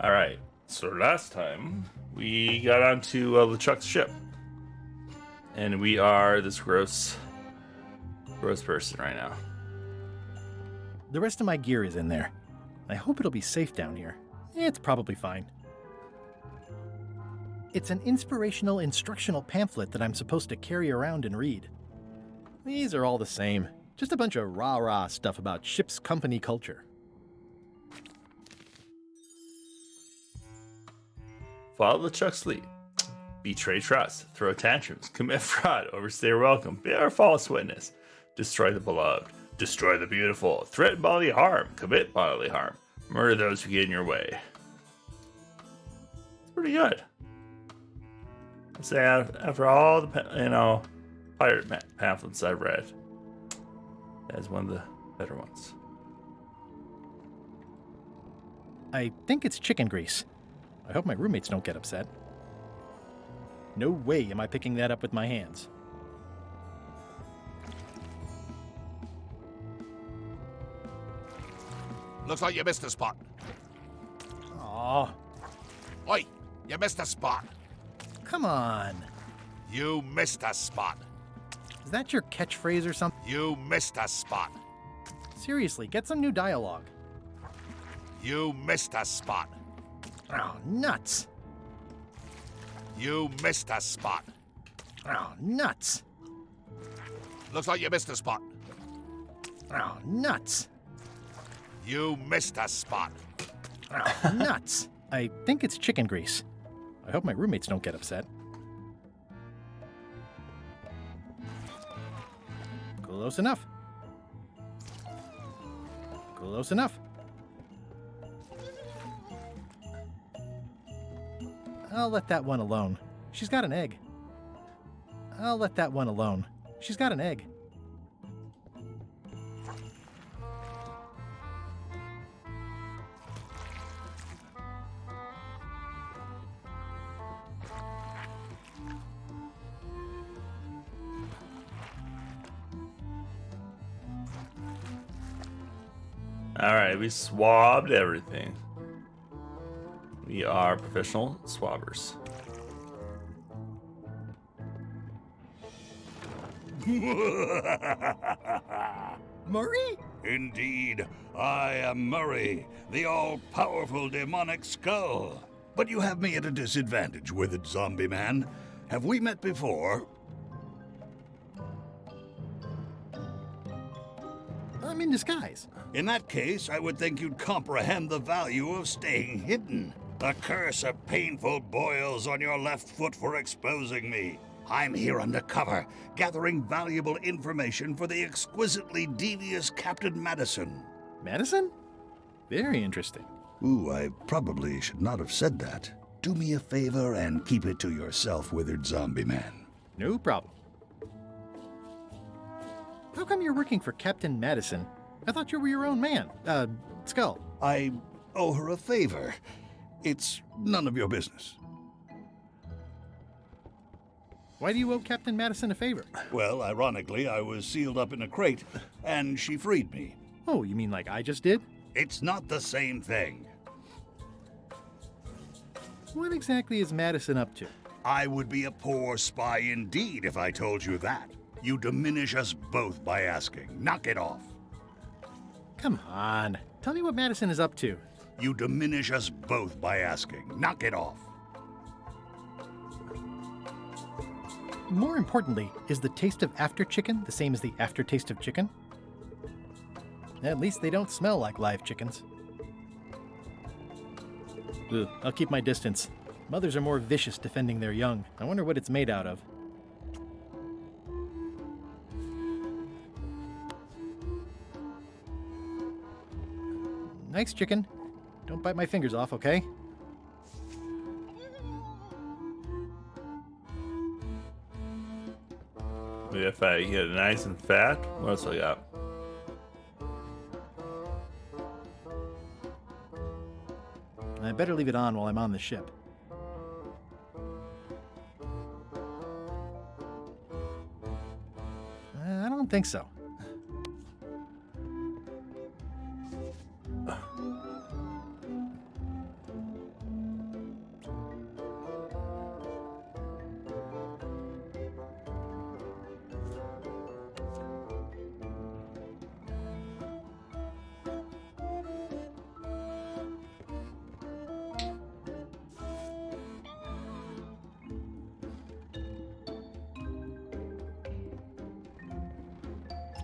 All right. So last time we got onto LeChuck's ship, and we are this gross person right now. The rest of my gear is in there. I hope it'll be safe down here. It's probably fine. It's an inspirational instructional pamphlet that I'm supposed to carry around and read. These are all the same. Just a bunch of rah-rah stuff about ship's company culture. Follow LeChuck's lead. Betray trust. Throw tantrums. Commit fraud. Overstay welcome. Be our false witness. Destroy the beloved. Destroy the beautiful. Threaten bodily harm. Commit bodily harm. Murder those who get in your way. It's pretty good. I say after all the pirate pamphlets I've read, that's one of the better ones. I think it's chicken grease. I hope my roommates don't get upset. No way am I picking that up with my hands. Looks like you missed a spot. Aw, Oi, you missed a spot. come on. You missed a spot. Is that your catchphrase or something? You missed a spot. Seriously, get some new dialogue. You missed a spot. Oh, nuts. You missed a spot. Oh, nuts. Looks like you missed a spot. Oh, nuts. You missed a spot. Oh, nuts. I think it's chicken grease. I hope my roommates don't get upset. Close enough. Close enough. I'll let that one alone. She's got an egg. I'll let that one alone. She's got an egg. Alright, we swabbed everything. We are professional swabbers. Murray? Indeed, I am Murray, the all-powerful demonic skull. But you have me at a disadvantage with it, zombie man. Have we met before? I'm in disguise. In that case, I would think you'd comprehend the value of staying hidden. A curse of painful boils on your left foot for exposing me. I'm here undercover, gathering valuable information for the exquisitely devious Captain Madison. Madison? Very interesting. Ooh, I probably should not have said that. Do me a favor and keep it to yourself, withered zombie man. No problem. How come you're working for Captain Madison? I thought you were your own man. Skull. I owe her a favor. It's none of your business. Why do you owe Captain Madison a favor? Well, ironically, I was sealed up in a crate, and she freed me. Oh, you mean like I just did? It's not the same thing. What exactly is Madison up to? I would be a poor spy indeed if I told you that. You diminish us both by asking. Knock it off. Come on. Tell me what Madison is up to. You diminish us both by asking. Knock it off. More importantly, is the taste of after chicken the same as the aftertaste of chicken? At least they don't smell like live chickens. Ugh, I'll keep my distance. Mothers are more vicious defending their young. I wonder what it's made out of. Nice chicken. Don't bite my fingers off, okay? If I get it nice and fat, what else I got? I better leave it on while I'm on the ship. I don't think so.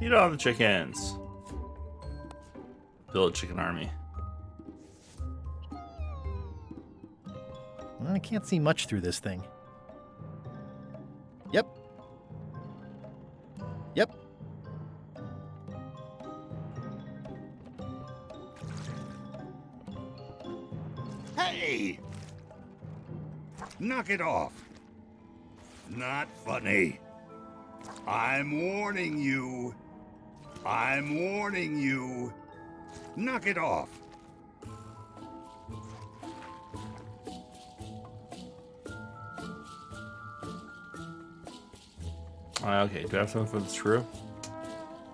Feed all the chickens. Build a chicken army. I can't see much through this thing. Yep. Yep. Hey! Knock it off. Not funny. I'm warning you. I'm warning you. Knock it off. Okay, do I have something for the screw?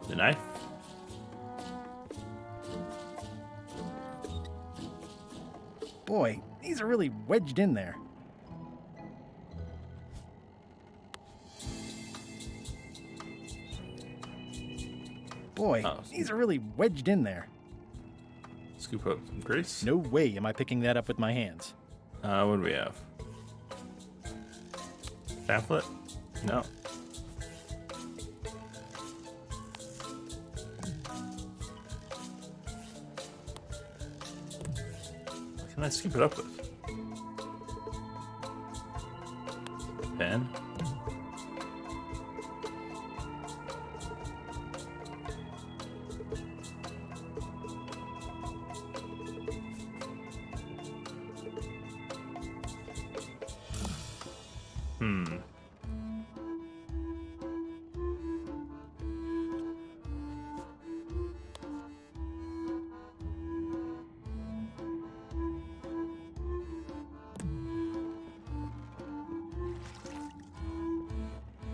The knife? Boy, these are really wedged in there. Boy, Oh. these are really wedged in there. Scoop up some grease? No way am I picking that up with my hands. What do we have? Pamphlet? No. What can I scoop it up with? Pen?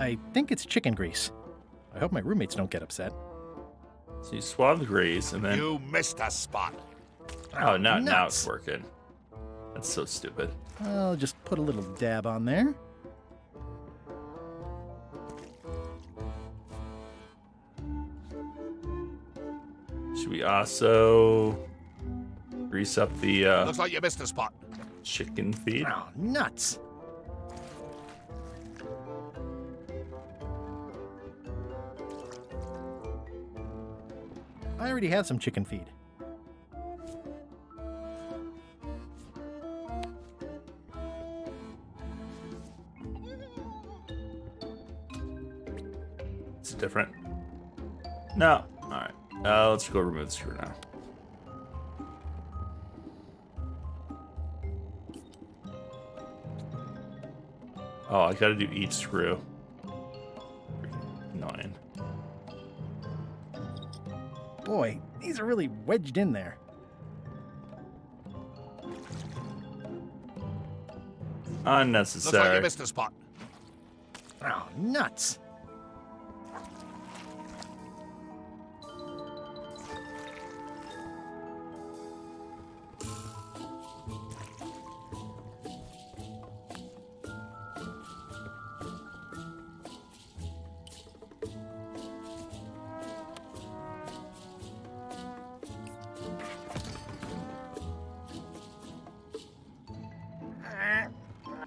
I think it's chicken grease. I hope my roommates don't get upset. So you swab the grease and then... You missed a spot. Oh, now it's nuts. working. That's so stupid. I'll just put a little dab on there. Should we also grease up the Looks like you missed a spot. chicken feed? Oh, nuts. I already have some chicken feed. It's different. No. All right. Let's go remove the screw now. Oh, I gotta do each screw. Freaking annoying. Boy, these are really wedged in there. Looks like Unnecessary. you missed a spot. Oh, nuts.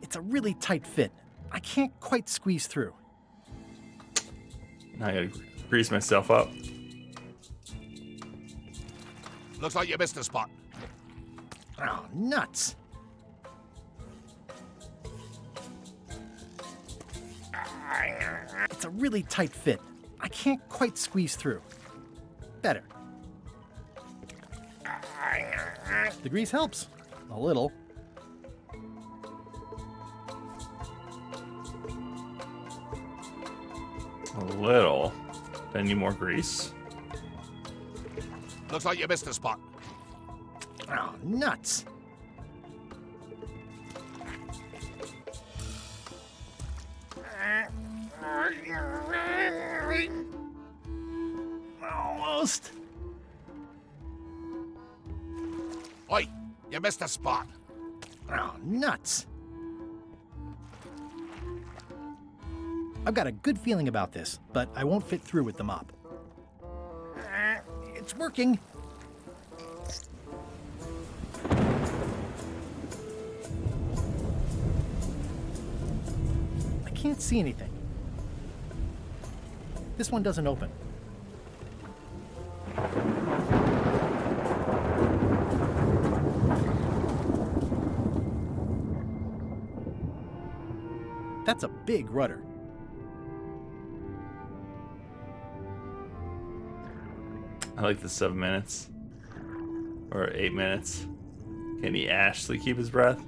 It's a really tight fit. I can't quite squeeze through. Now I gotta grease myself up. Looks like you missed a spot. Oh, nuts. It's a really tight fit. I can't quite squeeze through. Better. The grease helps. A little. A little. I need more grease. Looks like you missed a spot. Oh, nuts. Almost. Oi, you missed a spot. Oh, nuts. I've got a good feeling about this, but I won't fit through with the mop. It's working. I can't see anything. This one doesn't open. That's a big rudder. I like the 7 minutes. Or 8 minutes. Can he actually keep his breath?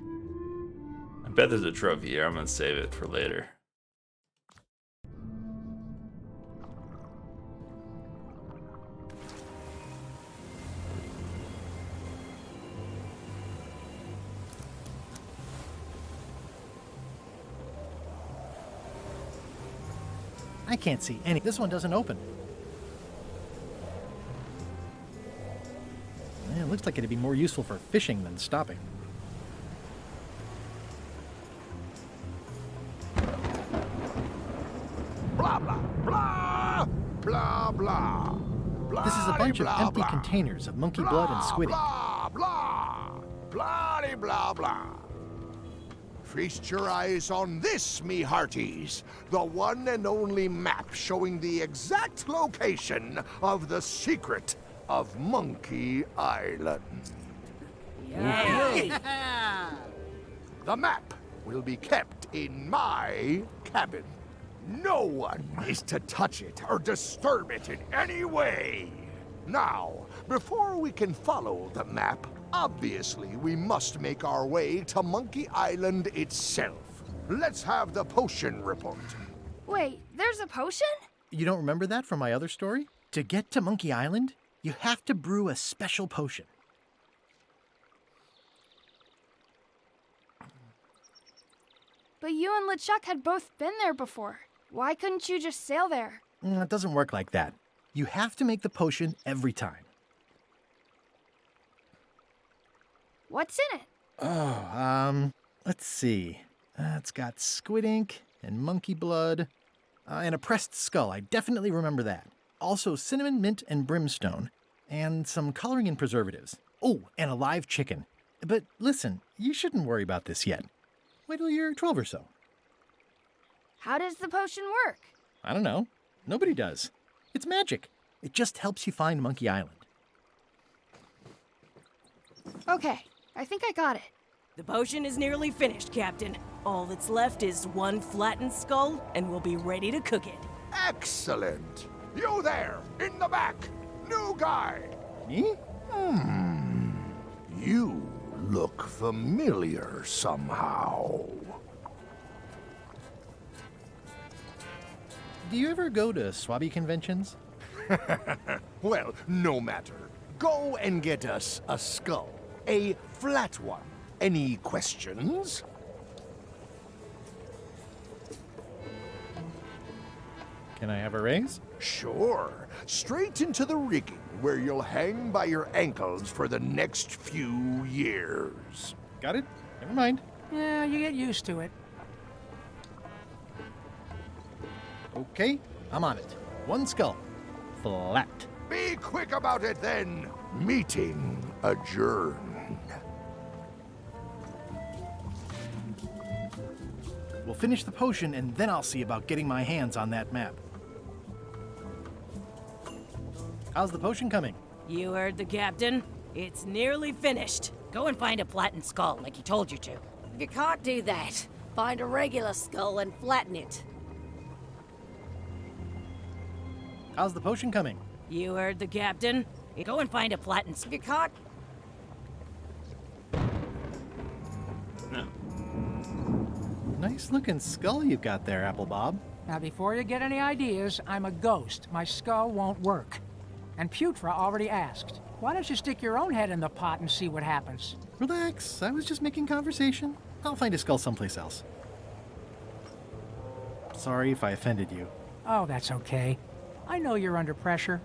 I bet there's a trophy here. I'm gonna save it for later. I can't see any. This one doesn't open. It looks like it'd be more useful for fishing than stopping. Blah, blah, blah, blah, blah. This is a bunch of blah, empty blah. containers of monkey blood and squid ink. Blah, blah, blah, blah, blah. Feast your eyes on this, me hearties. The one and only map showing the exact location of the secret of Monkey Island. The map will be kept in my cabin. No one is to touch it or disturb it in any way. Now, before we can follow the map, obviously we must make our way to Monkey Island itself. Let's have the potion report. Wait, there's a potion? You don't remember that from my other story? To get to Monkey Island, you have to brew a special potion. But you and LeChuck had both been there before. Why couldn't you just sail there? It doesn't work like that. You have to make the potion every time. What's in it? Oh, let's see. It's got squid ink and monkey blood and a pressed skull. I definitely remember that. Also cinnamon, mint, and brimstone, and some coloring and preservatives. Oh, and a live chicken. But listen, you shouldn't worry about this yet. Wait till you're 12 or so. How does the potion work? I don't know. Nobody does. It's magic. It just helps you find Monkey Island. Okay, I think I got it. The potion is nearly finished, Captain. All that's left is one flattened skull, and we'll be ready to cook it. Excellent. You there, in the back. New guy. Me? You look familiar somehow. Do you ever go to Swabby conventions? Well, no matter. Go and get us a skull. A flat one. Any questions? Can I have a raise? Sure. Straight into the rigging, where you'll hang by your ankles for the next few years. Got it? Never mind. Yeah, you get used to it. Okay, I'm on it. One skull. Flat. Be quick about it then. Meeting adjourned. We'll finish the potion and then I'll see about getting my hands on that map. How's the potion coming? You heard the Captain. It's nearly finished. Go and find a flattened skull like he told you to. If you can't do that, find a regular skull and flatten it. How's the potion coming? You heard the Captain. Go and find a flattened skull. If you can't... No. Nice looking skull you've got there, Apple Bob. Now, before you get any ideas, I'm a ghost. My skull won't work. And Putra already asked. Why don't you stick your own head in the pot and see what happens? Relax, I was just making conversation. I'll find a skull someplace else. Sorry if I offended you. Oh, that's okay. I know you're under pressure.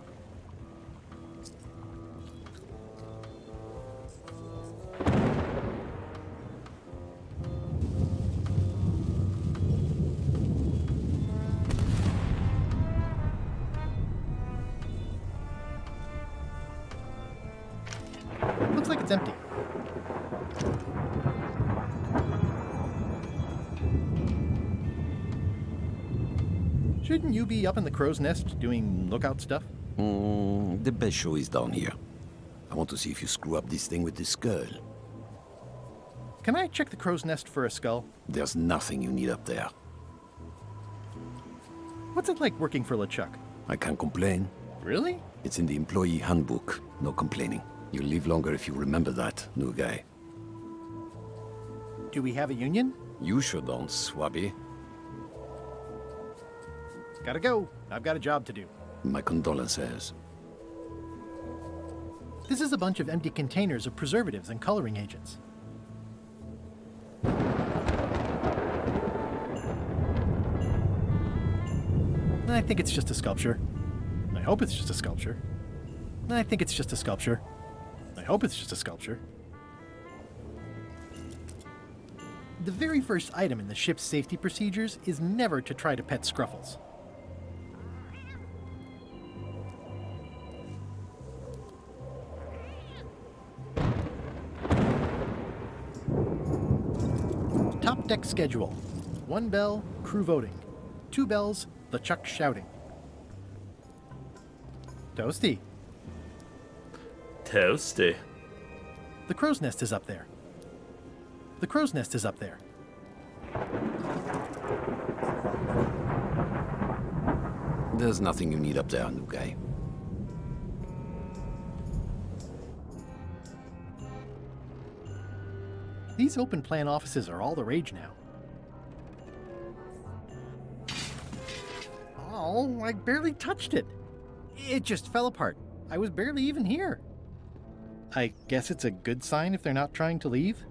Looks like it's empty. Shouldn't you be up in the crow's nest doing lookout stuff? The best show is down here. I want to see if you screw up this thing with this skull. Can I check the crow's nest for a skull? There's nothing you need up there. What's it like working for LeChuck? I can't complain. Really? It's in the employee handbook. No complaining. You'll live longer if you remember that, new guy. Do we have a union? You sure don't, Swabby. Gotta go. I've got a job to do. My condolences. This is a bunch of empty containers of preservatives and coloring agents. I think it's just a sculpture. I hope it's just a sculpture. I think it's just a sculpture. I hope it's just a sculpture. The very first item in the ship's safety procedures is never to try to pet Scruffles. Top deck schedule. 1 bell, crew voting. 2 bells, LeChuck shouting. Toasty. Toasty. The crow's nest is up there. The crow's nest is up there. There's nothing you need up there, new guy. These open plan offices are all the rage now. Oh, I barely touched it. It just fell apart. I was barely even here. I guess it's a good sign if they're not trying to leave.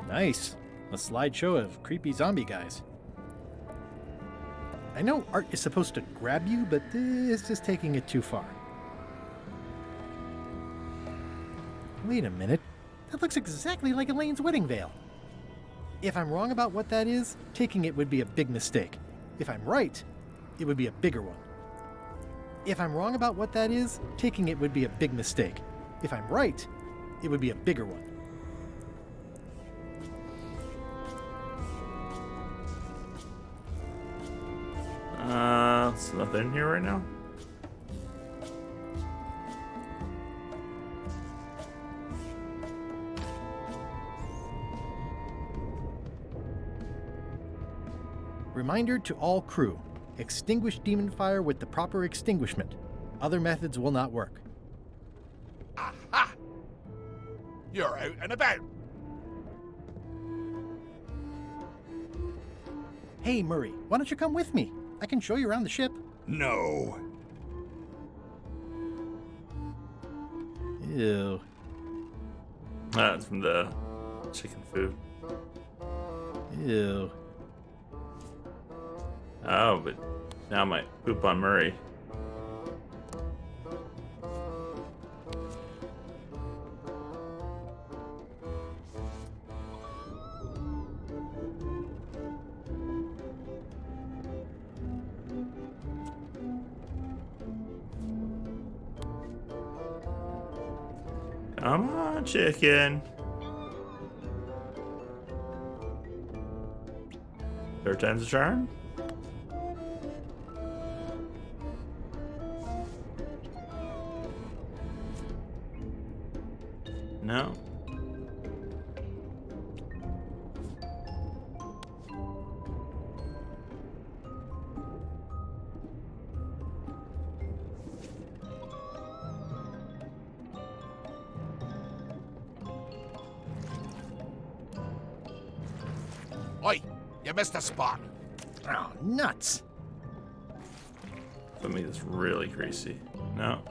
Nice. A slideshow of creepy zombie guys. I know art is supposed to grab you, but this is taking it too far. Wait a minute. That looks exactly like Elaine's wedding veil. If I'm wrong about what that is, taking it would be a big mistake. If I'm right, it would be a bigger one. If I'm wrong about what that is, taking it would be a big mistake. If I'm right, it would be a bigger one. There's nothing in here right now. Reminder to all crew. Extinguish demon fire with the proper extinguishment. Other methods will not work. Aha! You're out and about. Hey, Murray, why don't you come with me? I can show you around the ship. No. Ew. That's from the chicken food. Ew. Oh, but now I might poop on Murray. Come on, chicken. Third time's a charm? No. Oi, you missed a spot. Oh, nuts. Let me this really greasy. No.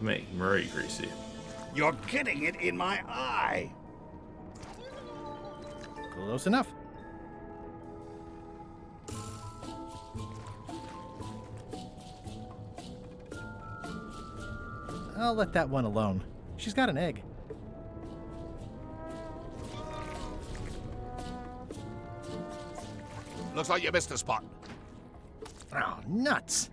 Make Murray greasy. You're getting it in my eye. Close enough. I'll let that one alone. She's got an egg. Looks like you missed a spot. Oh, nuts.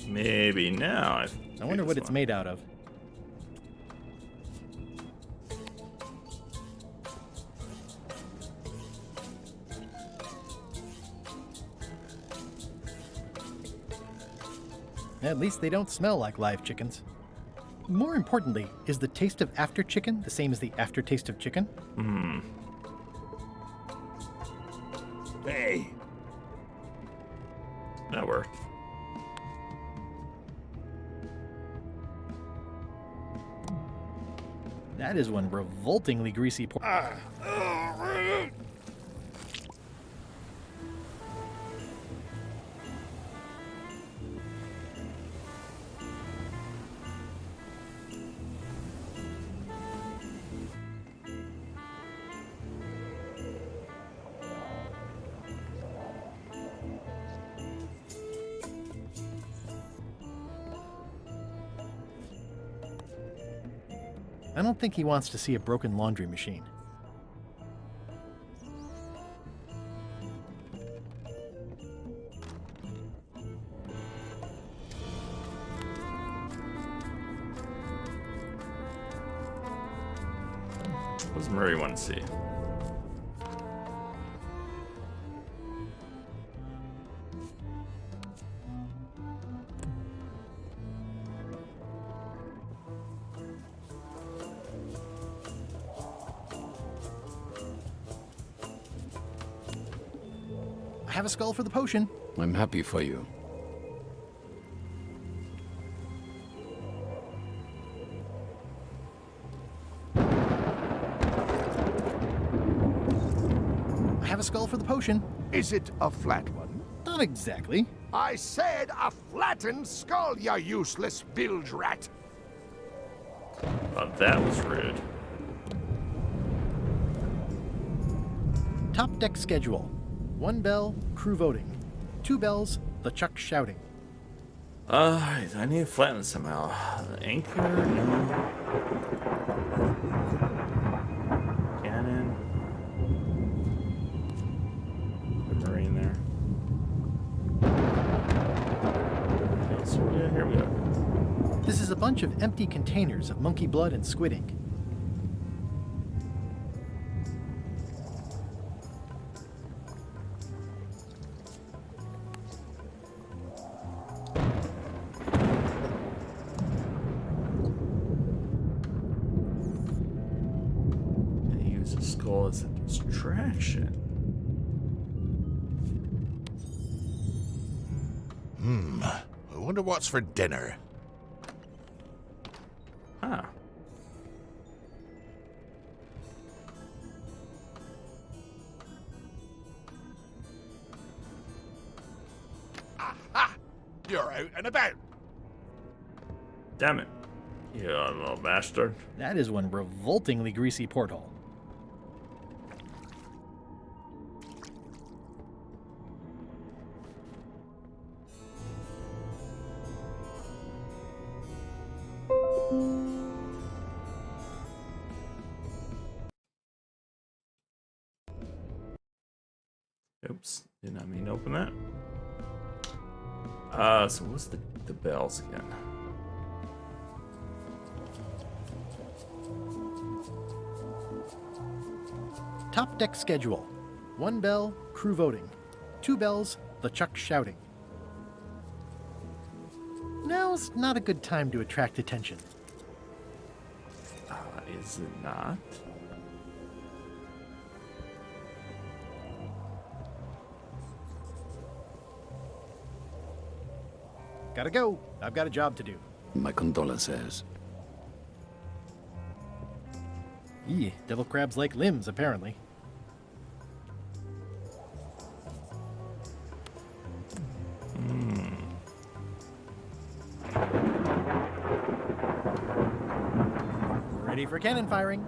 Maybe now. I wonder what it's made out of. At least they don't smell like live chickens. More importantly, is the taste of after chicken the same as the aftertaste of chicken? Hey, That worked. That is one revoltingly greasy pork. I don't think he wants to see a broken laundry machine. What does Murray want to see? I have a skull for the potion. I'm happy for you. I have a skull for the potion. Is it a flat one? Not exactly. I said a flattened skull, you useless bilge rat! Thought that was rude. Top deck schedule. 1 bell, crew voting. 2 bells, LeChuck shouting. I need to flatten this somehow. Anchor, no. Cannon. Put Murray in there. Okay, so yeah, here we go. This is a bunch of empty containers of monkey blood and squid ink. Use the skull as a distraction. I wonder what's for dinner. Huh. Aha! You're out and about. Damn it. You little bastard. That is one revoltingly greasy porthole. Oops. Did not mean to open that. So what's the bells again? Top deck schedule. 1 bell, crew voting. 2 bells, LeChuck shouting. Now's not a good time to attract attention. Is it not? Gotta go. I've got a job to do. My condolences. Eeh, devil crabs like limbs, apparently. Ready for cannon firing.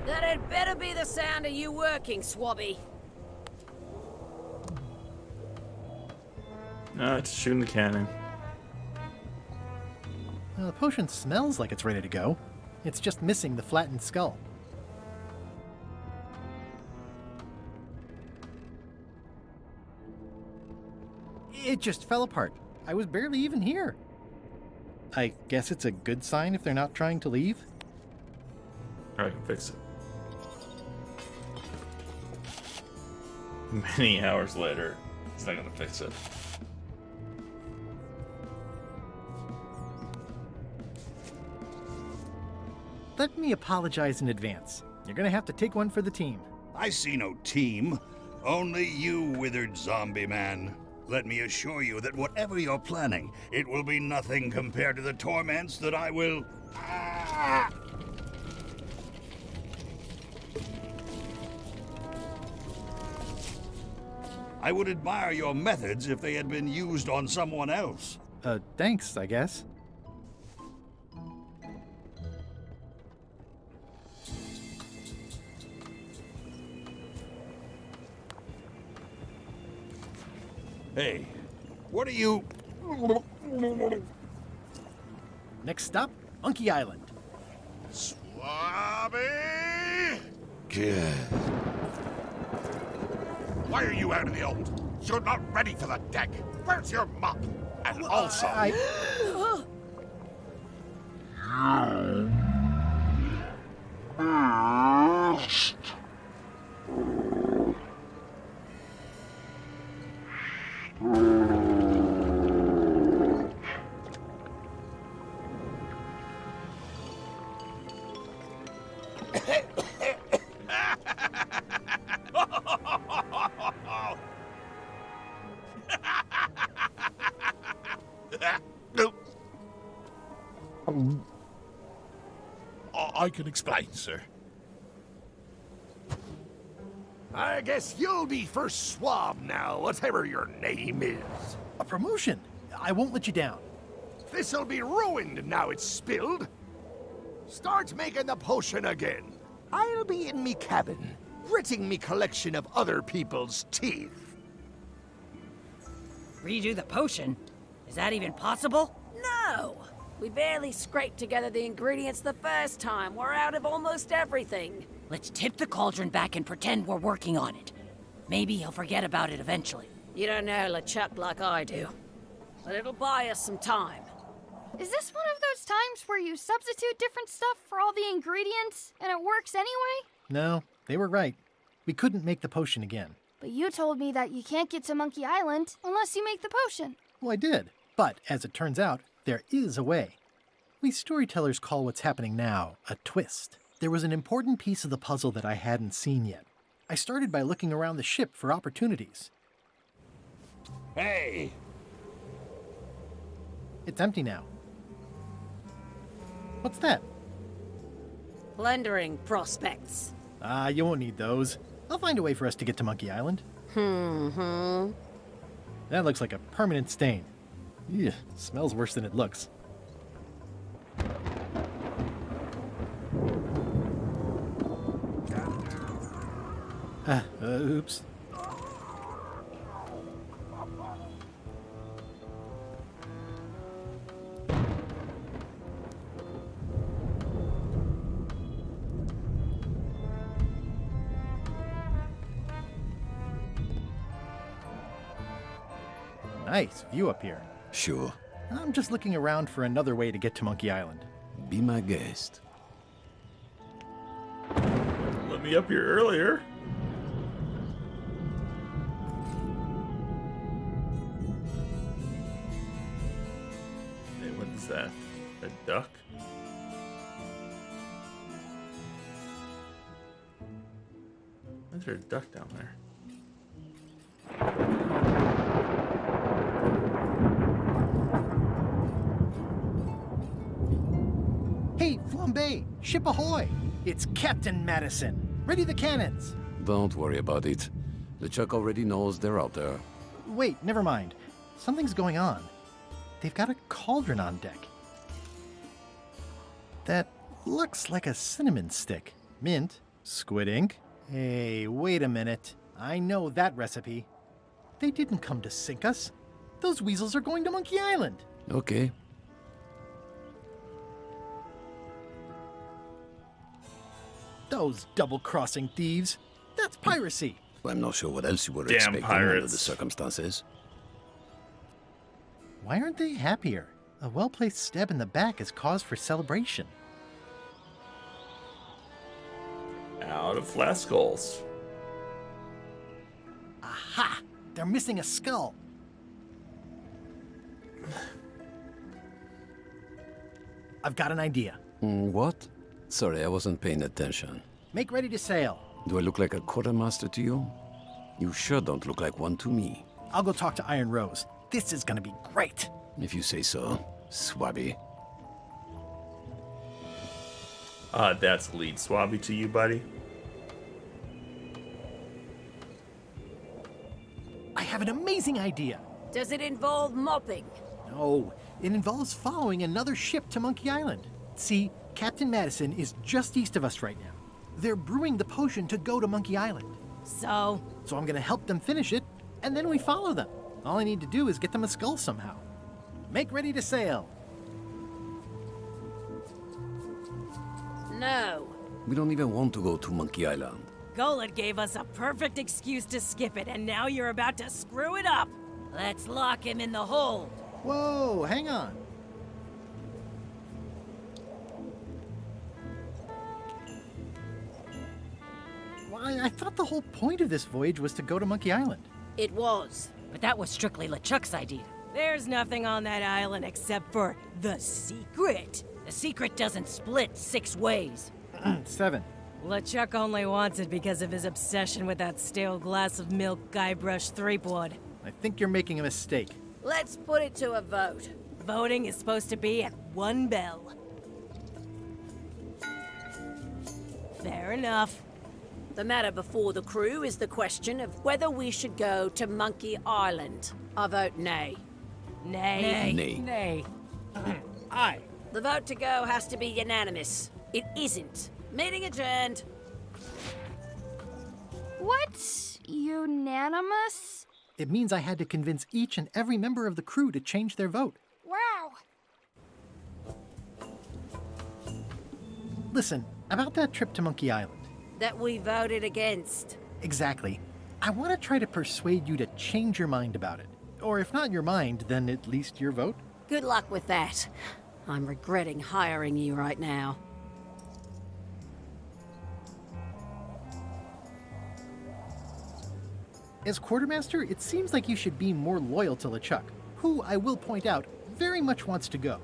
That had better be the sound of you working, Swabby. No, it's shooting the cannon. The potion smells like it's ready to go. It's just missing the flattened skull. It just fell apart. I was barely even here. I guess it's a good sign if they're not trying to leave. I can fix it. Many hours later. He's not gonna fix it. Let me apologize in advance. You're gonna have to take one for the team. I see no team. Only you, withered zombie man. Let me assure you that whatever you're planning, it will be nothing compared to the torments that I will... Ah! I would admire your methods if they had been used on someone else. Thanks, I guess. Hey, what are you... Next stop, Monkey Island. Swabby! Yeah. Why are you out in the old? You're not ready for the deck. Where's your mop? And also... I can explain, sir. I guess you'll be first swab now, whatever your name is. A promotion. I won't let you down. This'll be ruined now it's spilled. Start making the potion again. I'll be in me cabin, gritting me collection of other people's teeth. Redo the potion? Is that even possible? No! We barely scraped together the ingredients the first time. We're out of almost everything. Let's tip the cauldron back and pretend we're working on it. Maybe he'll forget about it eventually. You don't know LeChuck like I do. But it'll buy us some time. Is this one of those times where you substitute different stuff for all the ingredients and it works anyway? No, they were right. We couldn't make the potion again. But you told me that you can't get to Monkey Island unless you make the potion. Well, I did. But, as it turns out, there is a way. We storytellers call what's happening now a twist. There was an important piece of the puzzle that I hadn't seen yet. I started by looking around the ship for opportunities. Hey! It's empty now. What's that? Plundering prospects. You won't need those. I'll find a way for us to get to Monkey Island. That looks like a permanent stain. Ew, smells worse than it looks. Oops. Nice view up here. Sure. I'm just looking around for another way to get to Monkey Island. Be my guest. Let me up here earlier. Hey, what is that? A duck? Why is there a duck down there? Hey, Flambe! Ship ahoy! It's Captain Madison. Ready the cannons! Don't worry about it. LeChuck already knows they're out there. Wait, never mind. Something's going on. They've got a cauldron on deck. That looks like a cinnamon stick. Mint, squid ink. Hey, wait a minute. I know that recipe. They didn't come to sink us. Those weasels are going to Monkey Island. Okay. Those double-crossing thieves. That's piracy. Well, I'm not sure what else you were Damn expecting under the pirates. circumstances. Why aren't they happier? A well-placed stab in the back is cause for celebration. Out of flask skulls. They're missing a skull. I've got an idea. What? Sorry, I wasn't paying attention. Make ready to sail. Do I look like a quartermaster to you? You sure don't look like one to me. I'll go talk to Iron Rose. This is gonna be great. If you say so, Swabby. That's lead Swabby to you, buddy. I have an amazing idea. Does it involve mopping? No, it involves following another ship to Monkey Island. See, Captain Madison is just east of us right now. They're brewing the potion to go to Monkey Island. So, So I'm gonna help them finish it, and then we follow them. All I need to do is get them a skull somehow. Make ready to sail. No. We don't even want to go to Monkey Island. Gullet gave us a perfect excuse to skip it, and now you're about to screw it up. Let's lock him in the hold. Whoa, hang on. Why, I thought the whole point of this voyage was to go to Monkey Island. It was. But that was strictly LeChuck's idea. There's nothing on that island except for the secret. The secret doesn't split 6 ways. 7. LeChuck only wants it because of his obsession with that stale glass of milk Guybrush Threepwood. I think you're making a mistake. Let's put it to a vote. Voting is supposed to be at 1 bell. Fair enough. The matter before the crew is the question of whether we should go to Monkey Island. I vote nay. Nay. Nay. Nay. Aye. The vote to go has to be unanimous. It isn't. Meeting adjourned. What? Unanimous? It means I had to convince each and every member of the crew to change their vote. Wow. Listen, about that trip to Monkey Island. That we voted against. Exactly. I want to try to persuade you to change your mind about it. Or if not your mind, then at least your vote. Good luck with that. I'm regretting hiring you right now. As quartermaster, it seems like you should be more loyal to LeChuck, who, I will point out, very much wants to go.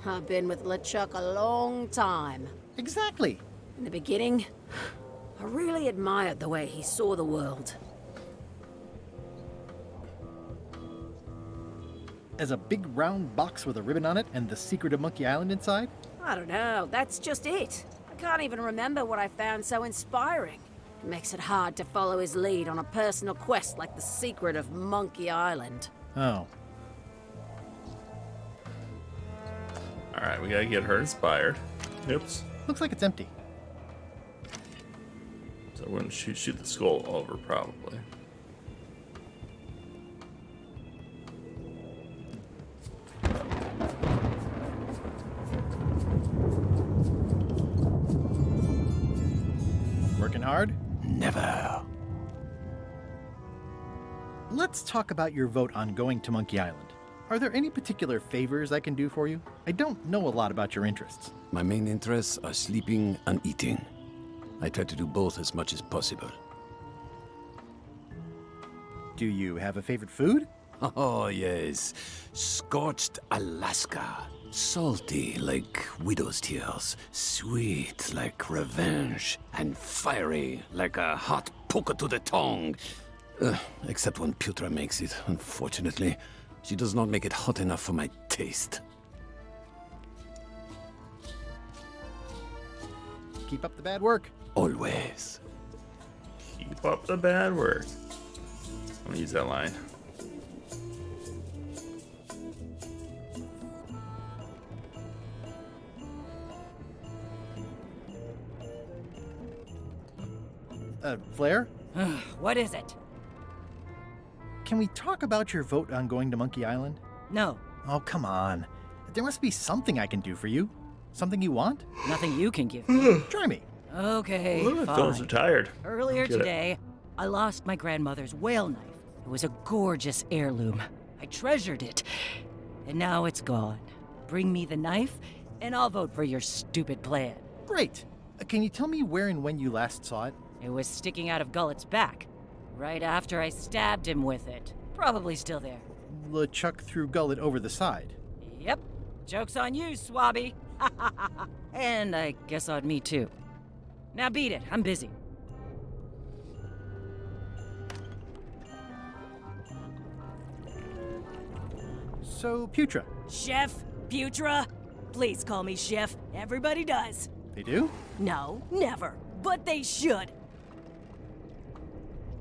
I've been with LeChuck a long time. Exactly. In the beginning, I really admired the way he saw the world. As a big round box with a ribbon on it and the secret of Monkey Island inside? I don't know, that's just it. I can't even remember what I found so inspiring. It makes it hard to follow his lead on a personal quest like the secret of Monkey Island. Oh. Alright, we gotta get her inspired. Oops. Looks like it's empty. So we're gonna shoot the skull over, probably. Working hard? Never. Let's talk about your vote on going to Monkey Island. Are there any particular favors I can do for you? I don't know a lot about your interests. My main interests are sleeping and eating. I try to do both as much as possible. Do you have a favorite food? Oh, yes. Scorched Alaska. Salty like widow's tears. Sweet like revenge. And fiery like a hot poker to the tongue. Except when Putra makes it, unfortunately. She does not make it hot enough for my taste. Keep up the bad work. Always. Keep up the bad work. I'm gonna use that line. Flair? What is it? Can we talk about your vote on going to Monkey Island? No, Oh, come on. There must be something I can do for you. Something you want? nothing you can give me. Try me. Okay, Fellas are fine. tired. Earlier Get it. today, I lost my grandmother's whale knife. It was a gorgeous heirloom. I treasured it. And now it's gone. Bring me the knife, and I'll vote for your stupid plan. Great. Can you tell me where and when you last saw it? It was sticking out of Gullet's back. Right after I stabbed him with it. Probably still there. LeChuck threw Gullet over the side. Yep. Joke's on you, Swabby. And I guess on me too. Now beat it. I'm busy. So, Putra. Chef? Putra? Please call me Chef. Everybody does. They do? No, never. But they should.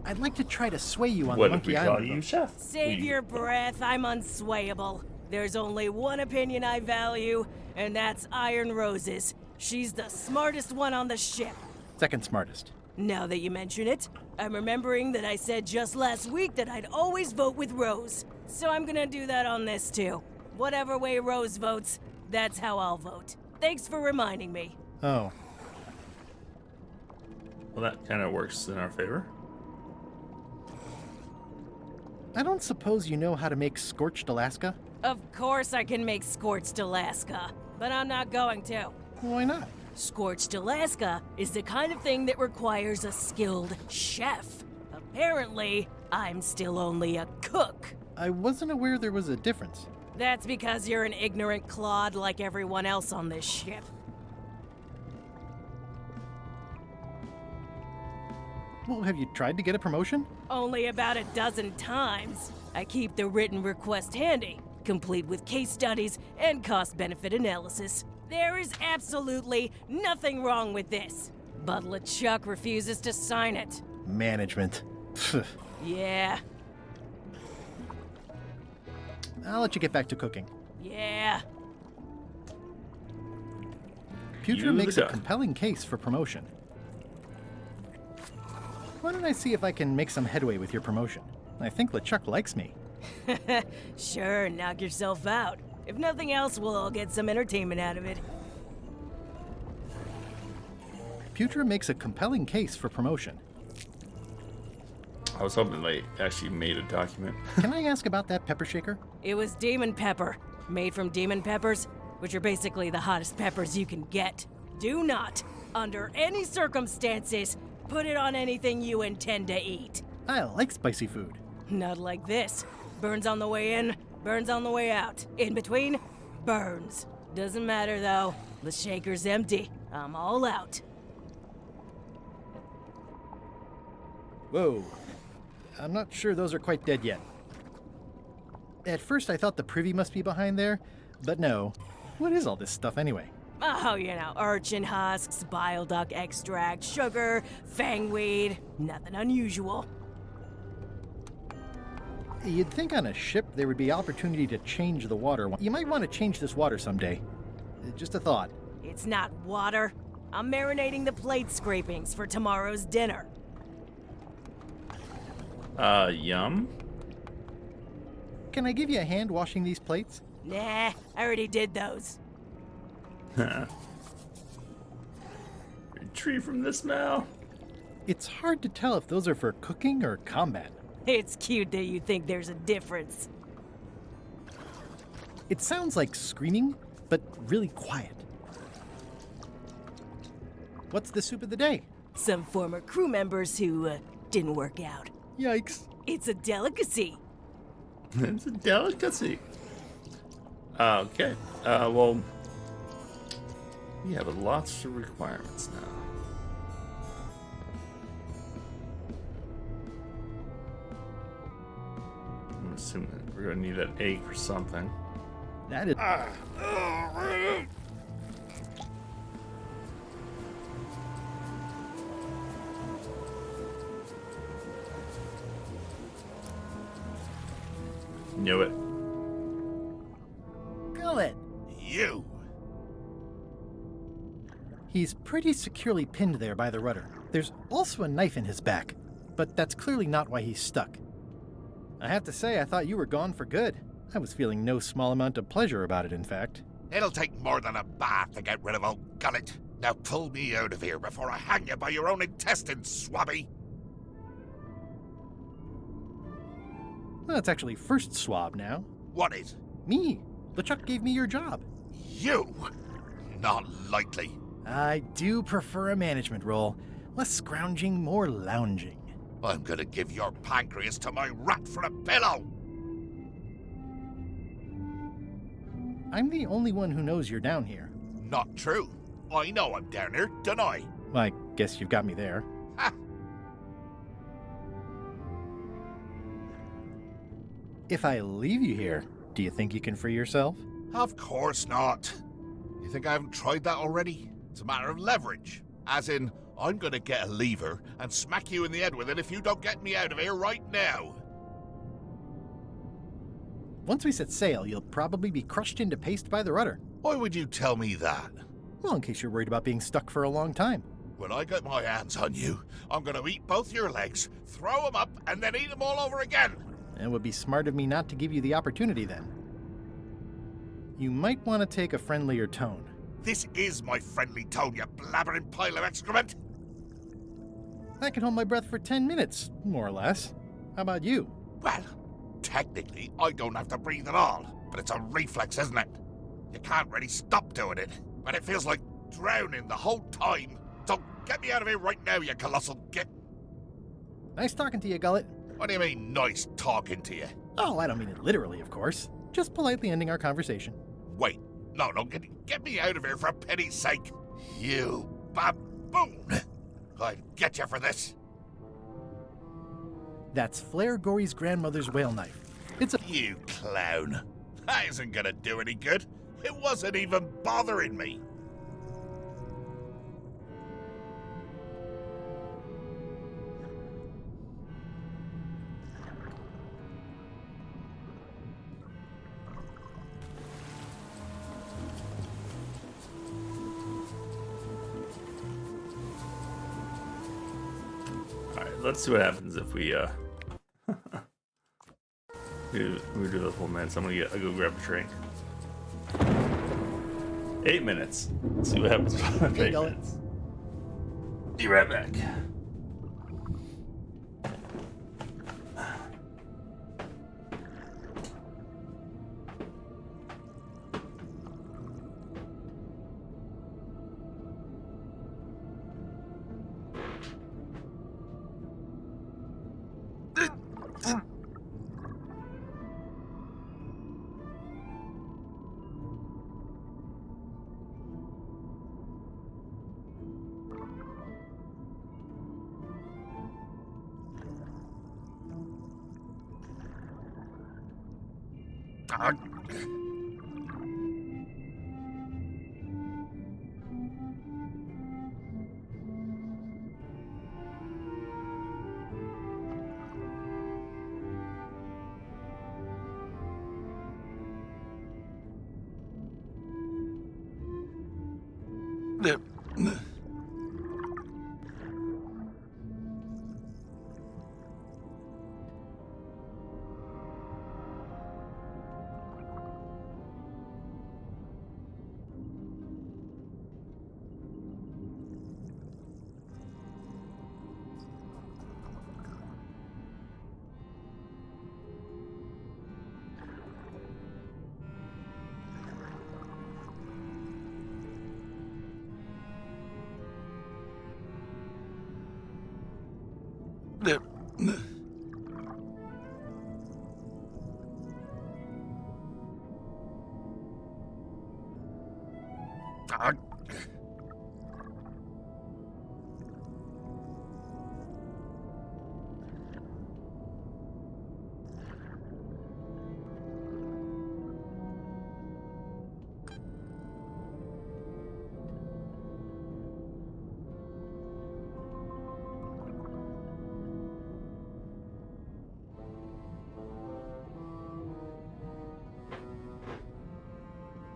I'd like to try to sway you on What the if we Monkey call Island. you chef? Save your breath. I'm unswayable. There's only one opinion I value, and that's Iron Rose's. She's the smartest one on the ship. Second smartest. Now that you mention it, I'm remembering that I said just last week that I'd always vote with Rose. So I'm gonna do that on this too. Whatever way Rose votes, that's how I'll vote. Thanks for reminding me. Oh. Well, that kind of works in our favor. I don't suppose you know how to make scorched Alaska? Of course I can make Scorched Alaska, but I'm not going to. Why not? Scorched Alaska is the kind of thing that requires a skilled chef. Apparently, I'm still only a cook. I wasn't aware there was a difference. That's because you're an ignorant clod like everyone else on this ship. Well, have you tried to get a promotion? Only about a dozen times. I keep the written request handy, complete with case studies and cost-benefit analysis. There is absolutely nothing wrong with this. But LeChuck refuses to sign it. Management. Yeah, I'll let you get back to cooking. yeah. Putra You makes the a duck. compelling case for promotion. Why don't I see if I can make some headway with your promotion? I think LeChuck likes me. Sure, knock yourself out. If nothing else, we'll all get some entertainment out of it. Putra makes a compelling case for promotion. I was hoping they actually made a document. Can I ask about that pepper shaker? It was demon pepper, made from demon peppers, which are basically the hottest peppers you can get. Do not, under any circumstances, put it on anything you intend to eat. I like spicy food. Not like this. Burns on the way in, burns on the way out. In between, burns. Doesn't matter though. The shaker's empty. I'm all out. Whoa. I'm not sure those are quite dead yet. At first I thought the privy must be behind there, but no. What is all this stuff anyway? Oh, you know, urchin husks, bile duck extract, sugar, fangweed. Nothing unusual. You'd think on a ship there would be opportunity to change the water. You might want to change this water someday. Just a thought. It's not water. I'm marinating the plate scrapings for tomorrow's dinner. Yum. Can I give you a hand washing these plates? Nah, I already did those. Retreat from the smell. It's hard to tell if those are for cooking or combat. It's cute that you think there's a difference. It sounds like screaming, but really quiet. What's the soup of the day? Some former crew members who didn't work out. Yikes. It's a delicacy. It's a delicacy. Okay. Well, we have lots of requirements now. I'm assuming we're gonna need an egg or something. That is. Knew it. Gullet. You! He's pretty securely pinned there by the rudder. There's also a knife in his back, but that's clearly not why he's stuck. I have to say, I thought you were gone for good. I was feeling no small amount of pleasure about it, in fact. It'll take more than a bath to get rid of old Gullet. Now pull me out of here before I hang you by your own intestines, Swabby! Well, it's actually first swab now. What is? Me. LeChuck gave me your job. You? Not likely. I do prefer a management role. Less scrounging, more lounging. I'm gonna give your pancreas to my rat for a pillow! I'm the only one who knows you're down here. Not true. I know I'm down here, don't I? Well, I guess you've got me there. Ha! If I leave you here, do you think you can free yourself? Of course not. You think I haven't tried that already? It's a matter of leverage. As in, I'm gonna get a lever and smack you in the head with it if you don't get me out of here right now. Once we set sail, you'll probably be crushed into paste by the rudder. Why would you tell me that? Well, in case you're worried about being stuck for a long time. When I get my hands on you, I'm gonna eat both your legs, throw them up, and then eat them all over again. It would be smart of me not to give you the opportunity then. You might want to take a friendlier tone. This is my friendly tone, you blabbering pile of excrement! I can hold my breath for 10 minutes, more or less. How about you? Well, technically, I don't have to breathe at all, but it's a reflex, isn't it? You can't really stop doing it, and it feels like drowning the whole time. So get me out of here right now, you colossal git! Nice talking to you, Gullet. What do you mean, nice talking to you? Oh, I don't mean it literally, of course. Just politely ending our conversation. Wait, no, get me out of here for pity's sake! You baboon! I'll get you for this! That's Flair Gory's grandmother's whale knife. It's a... You clown! That isn't gonna do any good! It wasn't even bothering me! Let's see what happens if we we do the full minutes. I'm gonna go grab a drink. 8 minutes. Let's see what happens for 8 minutes. Be right back.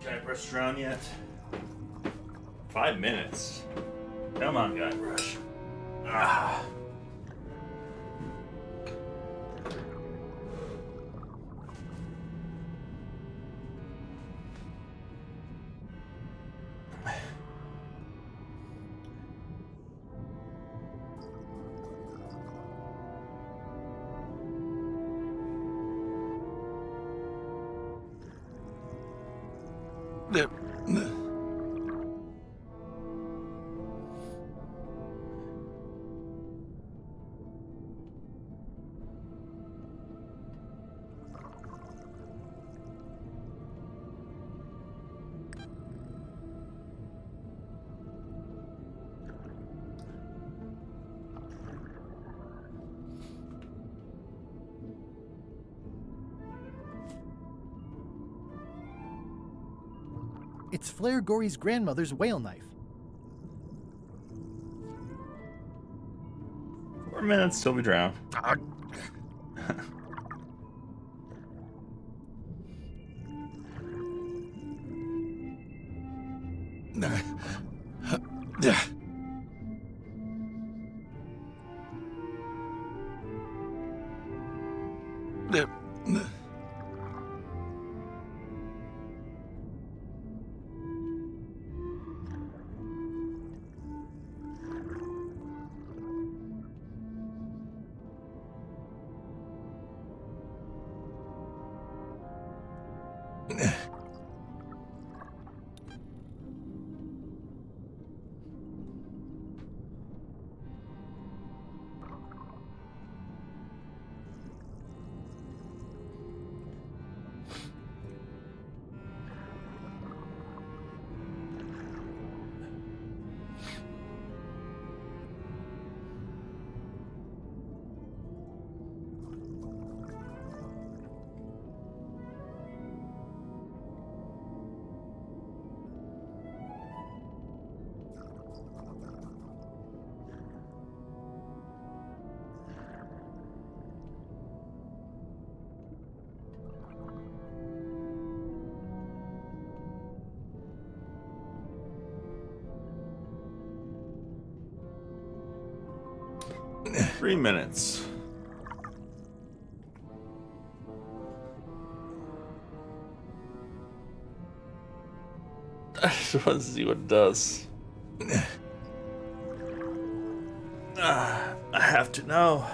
Can I brush around yet? 5 minutes. Come on, Guybrush. Ah. It's Flair Gory's grandmother's whale knife. 4 minutes till we drown. Three minutes. I just want to see what it does. I have to know.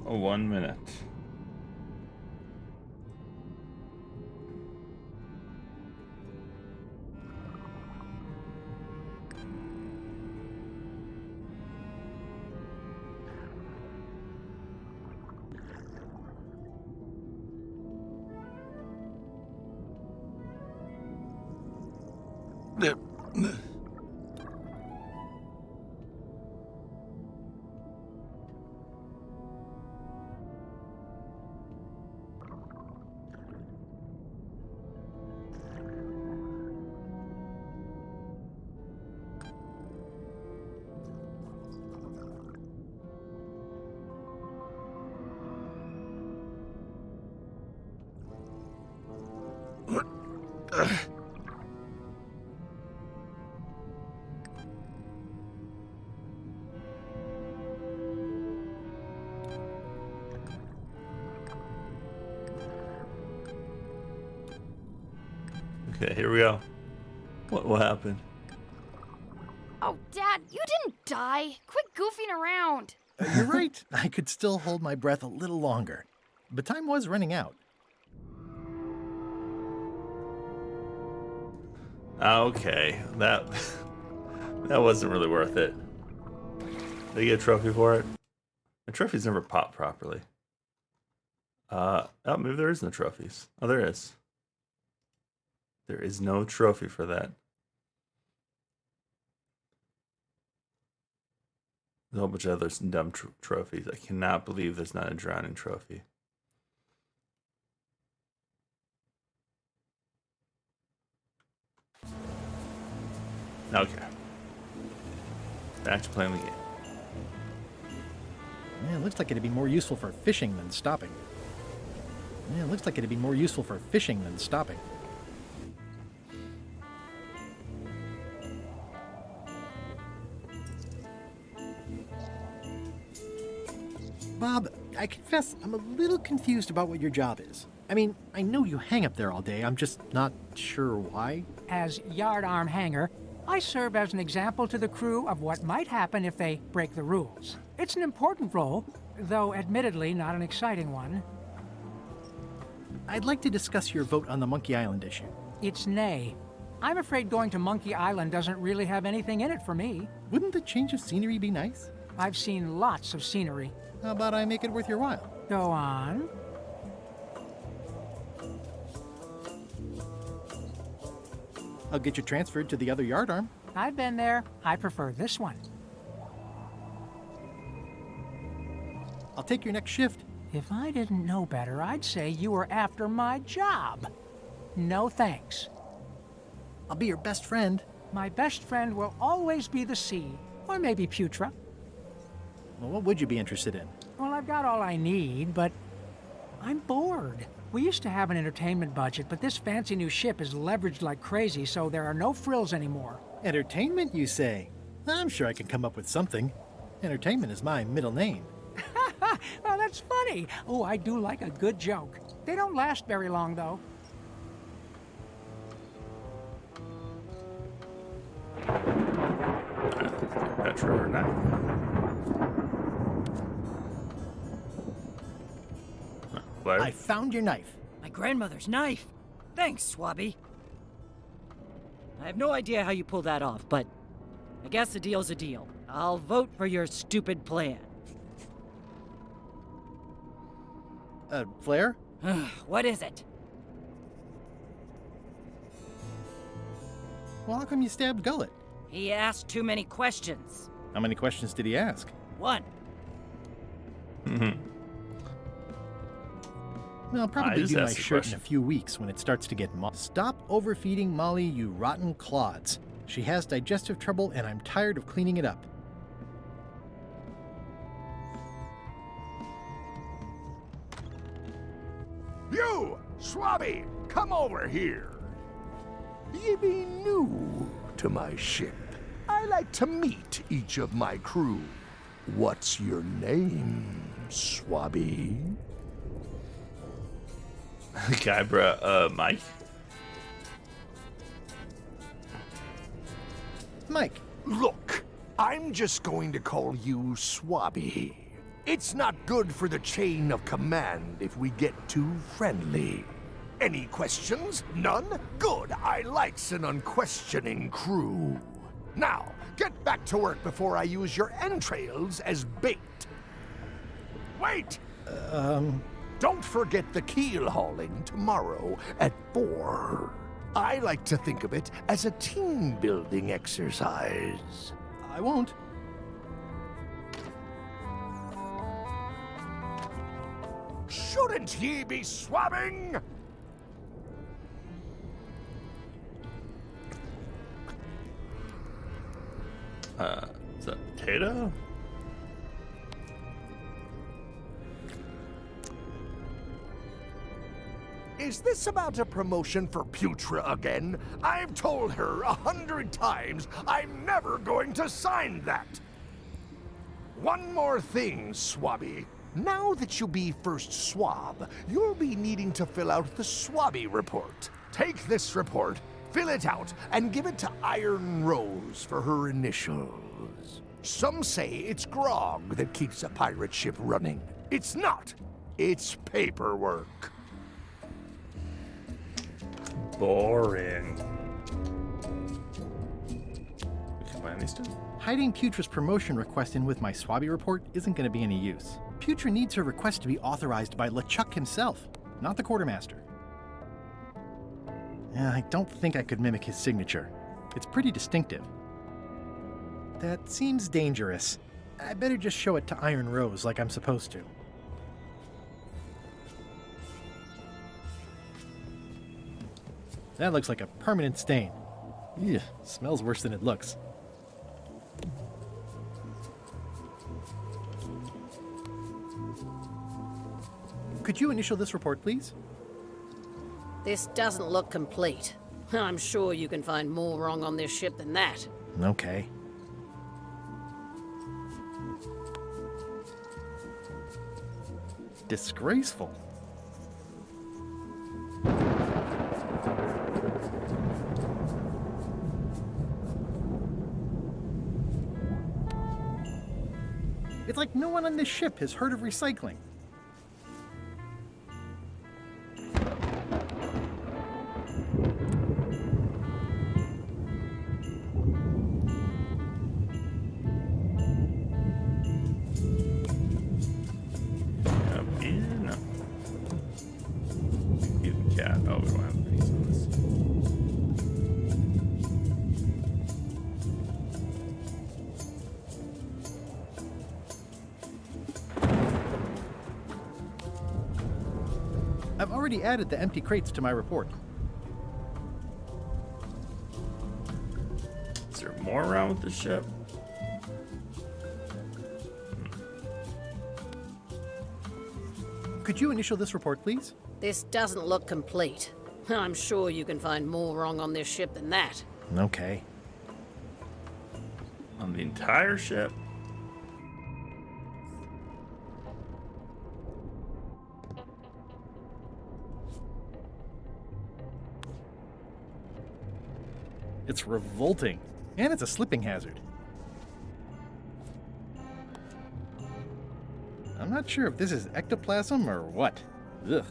Oh, 1 minute. Okay, here we go. What happened? Oh, Dad, you didn't die. Quit goofing around. You're right. I could still hold my breath a little longer. But time was running out. Okay, that wasn't really worth it. Did you get a trophy for it? The trophies never pop properly. Oh, maybe there is no trophies. Oh, there is. There is no trophy for that. There's a whole bunch of other dumb trophies. I cannot believe there's not a drowning trophy. Okay. Back to playing the game. Yeah, it looks like it'd be more useful for fishing than stopping. Yeah, it looks like it'd be more useful for fishing than stopping. Bob, I confess I'm a little confused about what your job is. I mean, I know you hang up there all day, I'm just not sure why. As yardarm hanger, I serve as an example to the crew of what might happen if they break the rules. It's an important role, though admittedly not an exciting one. I'd like to discuss your vote on the Monkey Island issue. It's nay. I'm afraid going to Monkey Island doesn't really have anything in it for me. Wouldn't the change of scenery be nice? I've seen lots of scenery. How about I make it worth your while? Go on. I'll get you transferred to the other yardarm. I've been there. I prefer this one. I'll take your next shift. If I didn't know better, I'd say you were after my job. No thanks. I'll be your best friend. My best friend will always be the sea, or maybe Putra. Well, what would you be interested in? Well, I've got all I need, but I'm bored. We used to have an entertainment budget, but this fancy new ship is leveraged like crazy, so there are no frills anymore. Entertainment, you say? I'm sure I can come up with something. Entertainment is my middle name. Well, that's funny. Oh, I do like a good joke. They don't last very long, though. Metro or not. Blair? I found your knife. My grandmother's knife. Thanks, Swabby. I have no idea how you pulled that off, but I guess a deal's a deal. I'll vote for your stupid plan. Flair? What is it? Well, how come you stabbed Gullet? He asked too many questions. How many questions did he ask? One. Well, I'll probably just do my asked the shirt question. in a few weeks when it starts to get Stop overfeeding Molly, you rotten clods. She has digestive trouble and I'm tired of cleaning it up. You, Swabby, come over here. Ye be new to my ship. I like to meet each of my crew. What's your name, Swabby? Kybra, Mike? Mike. Look, I'm just going to call you Swabby. It's not good for the chain of command if we get too friendly. Any questions? None? Good. I likes an unquestioning crew. Now, get back to work before I use your entrails as bait. Wait! Don't forget the keel hauling tomorrow at 4. I like to think of it as a team-building exercise. I won't. Shouldn't ye be swabbing? Is that potato? Is this about a promotion for Putra again? I've told her 100 times I'm never going to sign that. One more thing, Swabby. Now that you'll be first swab, you'll be needing to fill out the Swabby report. Take this report, fill it out, and give it to Iron Rose for her initials. Some say it's grog that keeps a pirate ship running. It's not. It's paperwork. Boring. wasted. Hiding Putra's promotion request in with my Swabby report isn't going to be any use. Putra needs her request to be authorized by LeChuck himself, not the quartermaster. I don't think I could mimic his signature. It's pretty distinctive. That seems dangerous. I better just show it to Iron Rose like I'm supposed to. That looks like a permanent stain. Ugh, smells worse than it looks. Could you initial this report, please? This doesn't look complete. I'm sure you can find more wrong on this ship than that. Okay. Disgraceful. It's like no one on this ship has heard of recycling. I've already added the empty crates to my report. Is there more around with the ship? Could you initial this report, please? This doesn't look complete. I'm sure you can find more wrong on this ship than that. Okay. On the entire ship? It's revolting, and it's a slipping hazard. I'm not sure if this is ectoplasm or what. Ugh.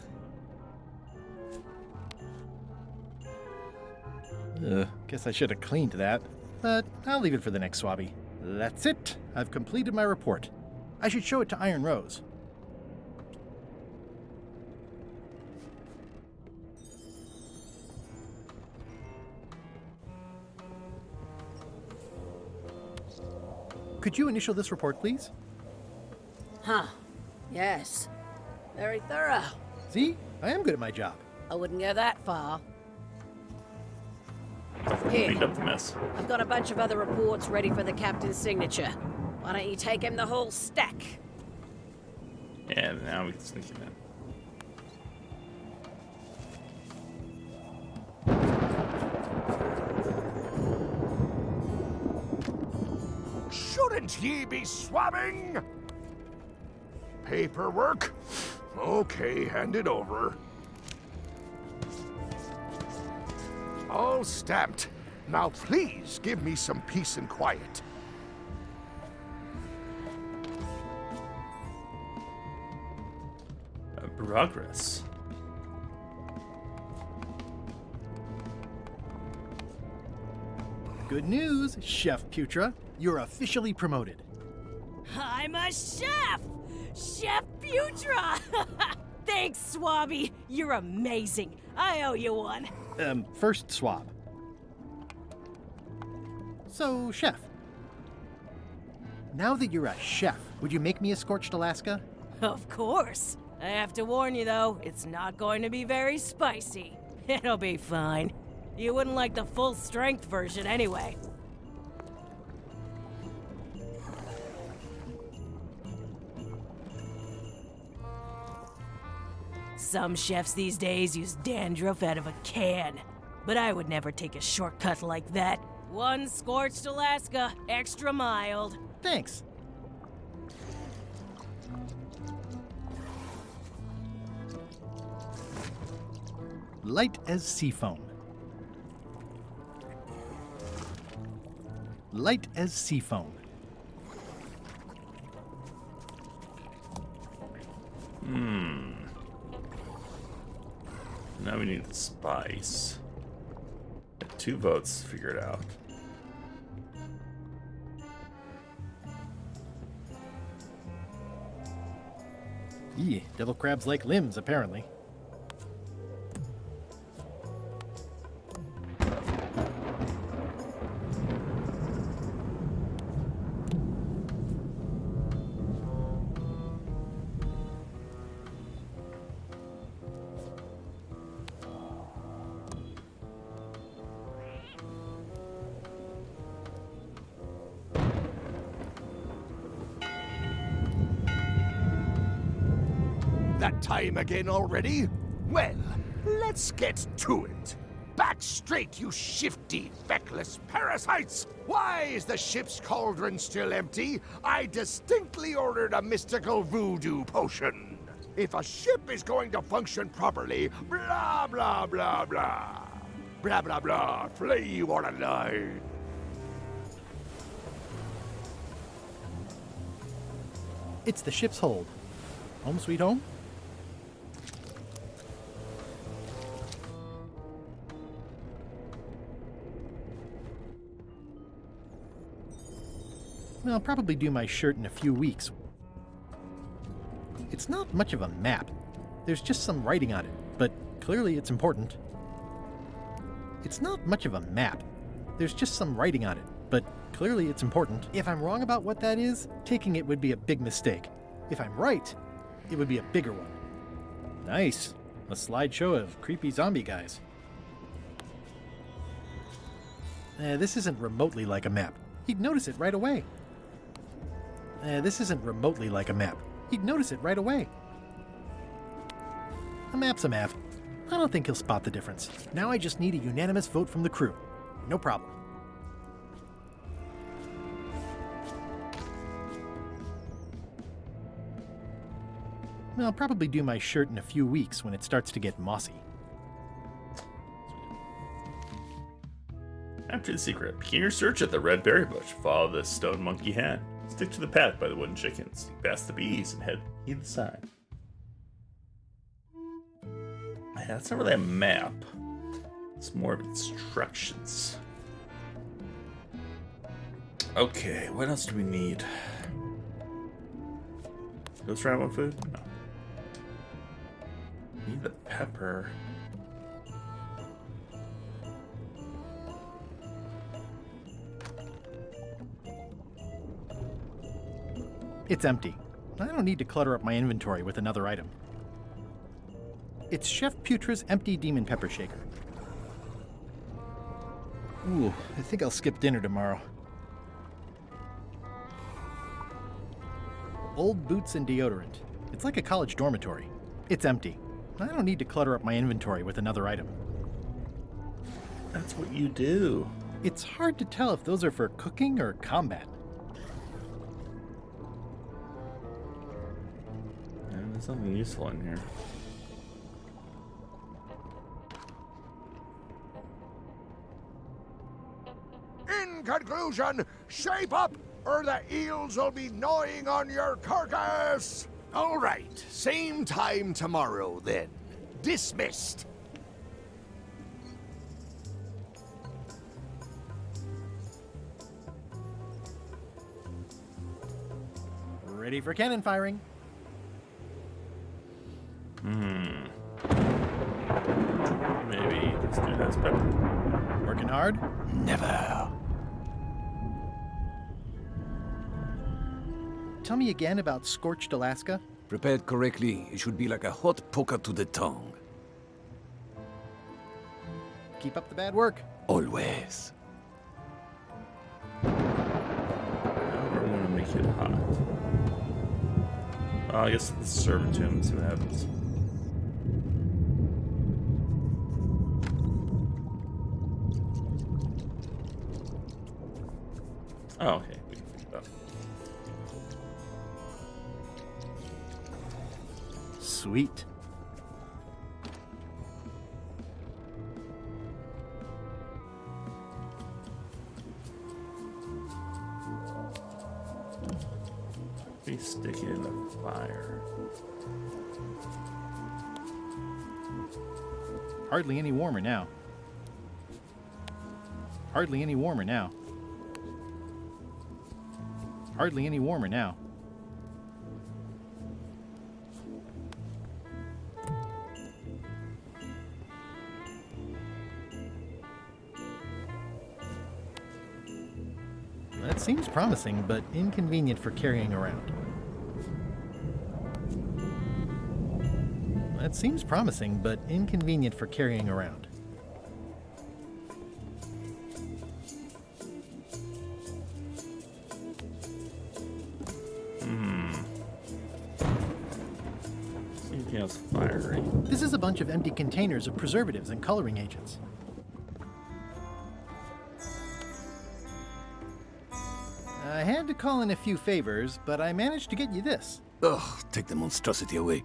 Guess I should have cleaned that, but I'll leave it for the next Swabby. That's it. I've completed my report. I should show it to Iron Rose. Could you initial this report, please? Huh. Yes. Very thorough. See? I am good at my job. I wouldn't go that far. Cleaned up the mess. I've got a bunch of other reports ready for the captain's signature. Why don't you take him the whole stack? And now we can sneak him in. Shouldn't ye be swabbing? Paperwork? Okay, hand it over. All stamped. Now please give me some peace and quiet. Progress. Good news, Chef Putra. You're officially promoted. I'm a chef! Chef Putra! Thanks, Swabby. You're amazing. I owe you one. First swab. So, Chef. Now that you're a chef, would you make me a scorched Alaska? Of course. I have to warn you, though, it's not going to be very spicy. It'll be fine. You wouldn't like the full-strength version anyway. Some chefs these days use dandruff out of a can, but I would never take a shortcut like that. One scorched Alaska, extra mild. Thanks. Light as sea foam. Light as sea foam. Now we need the spice. Got 2 votes figured out. Eee, devil crabs like limbs, apparently. That time again already? Well, let's get to it. Back straight, you shifty, feckless parasites! Why is the ship's cauldron still empty? I distinctly ordered a mystical voodoo potion. If a ship is going to function properly, blah, blah, blah, blah. Blah, blah, blah, flay you on a line. It's the ship's hold. Home sweet home? I'll probably do my shirt in a few weeks. It's not much of a map. There's just some writing on it, but clearly it's important. It's not much of a map. There's just some writing on it, but clearly it's important. If I'm wrong about what that is, taking it would be a big mistake. If I'm right, it would be a bigger one. Nice. A slideshow of creepy zombie guys. This isn't remotely like a map. He'd notice it right away. This isn't remotely like a map. He'd notice it right away. A map's a map. I don't think he'll spot the difference. Now I just need a unanimous vote from the crew. No problem. I'll probably do my shirt in a few weeks when it starts to get mossy. After the secret, begin your search at the red berry bush. Follow the stone monkey hand. Stick to the path by the wooden chickens. Sneak past the bees and heed the sign. Yeah, that's not really a map. It's more of instructions. Okay, what else do we need? Ghost round one food? No. Need the pepper. It's empty. I don't need to clutter up my inventory with another item. It's Chef Putra's empty demon pepper shaker. Ooh, I think I'll skip dinner tomorrow. Old boots and deodorant. It's like a college dormitory. It's empty. I don't need to clutter up my inventory with another item. That's what you do. It's hard to tell if those are for cooking or combat. There's something useful in here. In conclusion, shape up, or the eels will be gnawing on your carcass! All right, same time tomorrow, then. Dismissed. Ready for cannon firing. Maybe this dude has pepper. Working hard? Never. Tell me again about Scorched Alaska. Prepared correctly, it should be like a hot poker to the tongue. Keep up the bad work. Always. I want to make it hot. I guess let's serve it to him and see what happens. Oh, okay. We can fix that. Sweet. We stick it in the fire. Hardly any warmer now. Hardly any warmer now. Hardly any warmer now. That seems promising, but inconvenient for carrying around. That seems promising, but inconvenient for carrying around. Anything else fiery? This is a bunch of empty containers of preservatives and coloring agents. I had to call in a few favors, but I managed to get you this. Ugh, take the monstrosity away.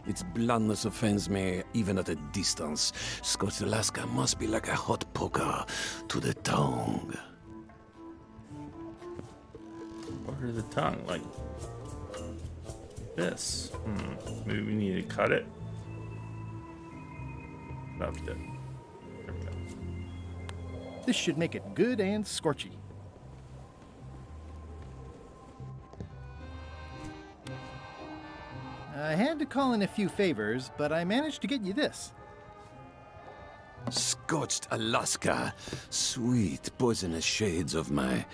Its blandness offends me, even at a distance. Scotched Alaska must be like a hot poker to the tongue. Or the tongue, like this. Maybe we need to cut it. That's it. There we go. This should make it good and scorchy. I had to call in a few favors, but I managed to get you this. Scorched Alaska. Sweet, poisonous shades of my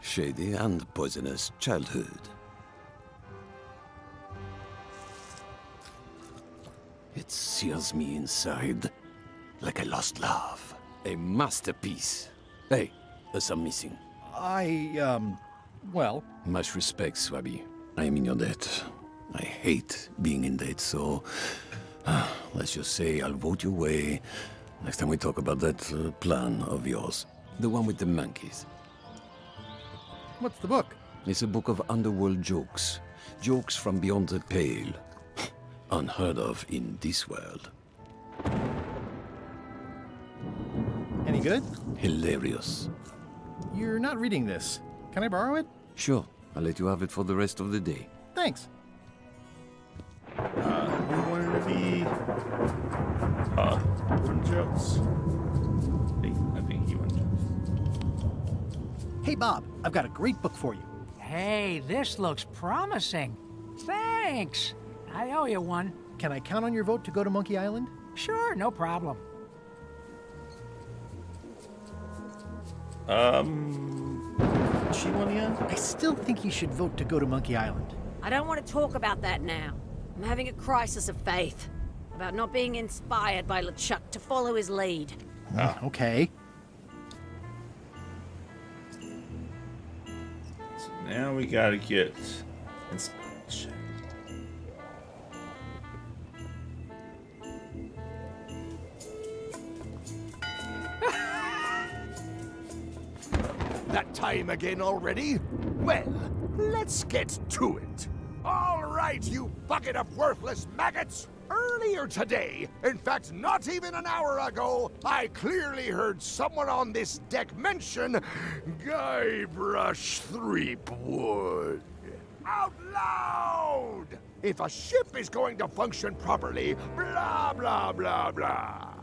shady and poisonous childhood. It sears me inside like a lost love. A masterpiece. Hey, there's some missing. Well, Much respect, Swabby. I am in your debt. I hate being in debt, so let's just say I'll vote your way next time we talk about that plan of yours. The one with the monkeys. what's the book? It's a book of underworld jokes. Jokes from beyond the pale. Unheard of in this world. Any good? Hilarious. You're not reading this. Can I borrow it? Sure, I'll let you have it for the rest of the day. Thanks. Who wanted to be from jokes? I think he wanted to. Hey, Bob, I've got a great book for you. Hey, this looks promising. Thanks. I owe you one. Can I count on your vote to go to Monkey Island? Sure, no problem. She won again? I still think you should vote to go to Monkey Island. I don't want to talk about that now. I'm having a crisis of faith about not being inspired by LeChuck to follow his lead. Okay. So now we gotta get inspiration. That time again already? Well, let's get to it. All right, you bucket of worthless maggots! Earlier today, in fact, not even an hour ago, I clearly heard someone on this deck mention Guybrush Threepwood. Out loud! If a ship is going to function properly, blah, blah, blah, blah.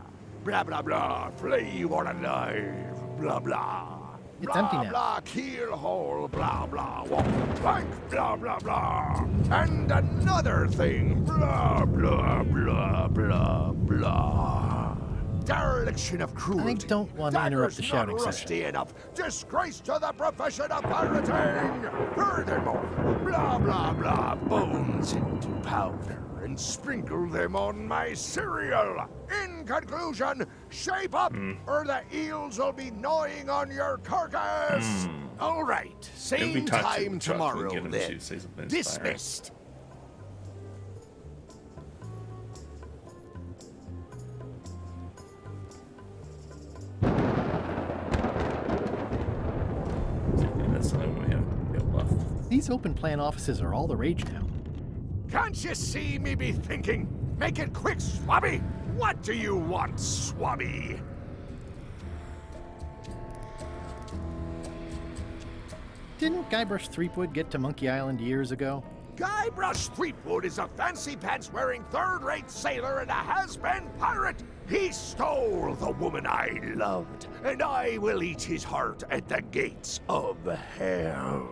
Blah, blah, blah, flay you all alive, blah, blah. It's blah, empty now. Blah, keel hole, blah, blah, walk the plank, blah, blah, blah. And another thing, blah, blah, blah, blah, blah. Dereliction of cruelty. I don't want to interrupt the Daggers shouting not session. rusty enough. Disgrace to the profession of pirating. Furthermore, blah, blah, blah, bones into powder and sprinkle them on my cereal. In conclusion, shape up or the eels will be gnawing on your carcass. All right, Maybe same talk to time Chuck and tomorrow get him then. to say something inspiring. Dismissed. And that's the only one we have left. These open plan offices are all the rage now. Can't you see me be thinking? Make it quick, Swabby! What do you want, Swabby? Didn't Guybrush Threepwood get to Monkey Island years ago? Guybrush Threepwood is a fancy pants wearing third-rate sailor and a has-been pirate. He stole the woman I loved, and I will eat his heart at the gates of hell.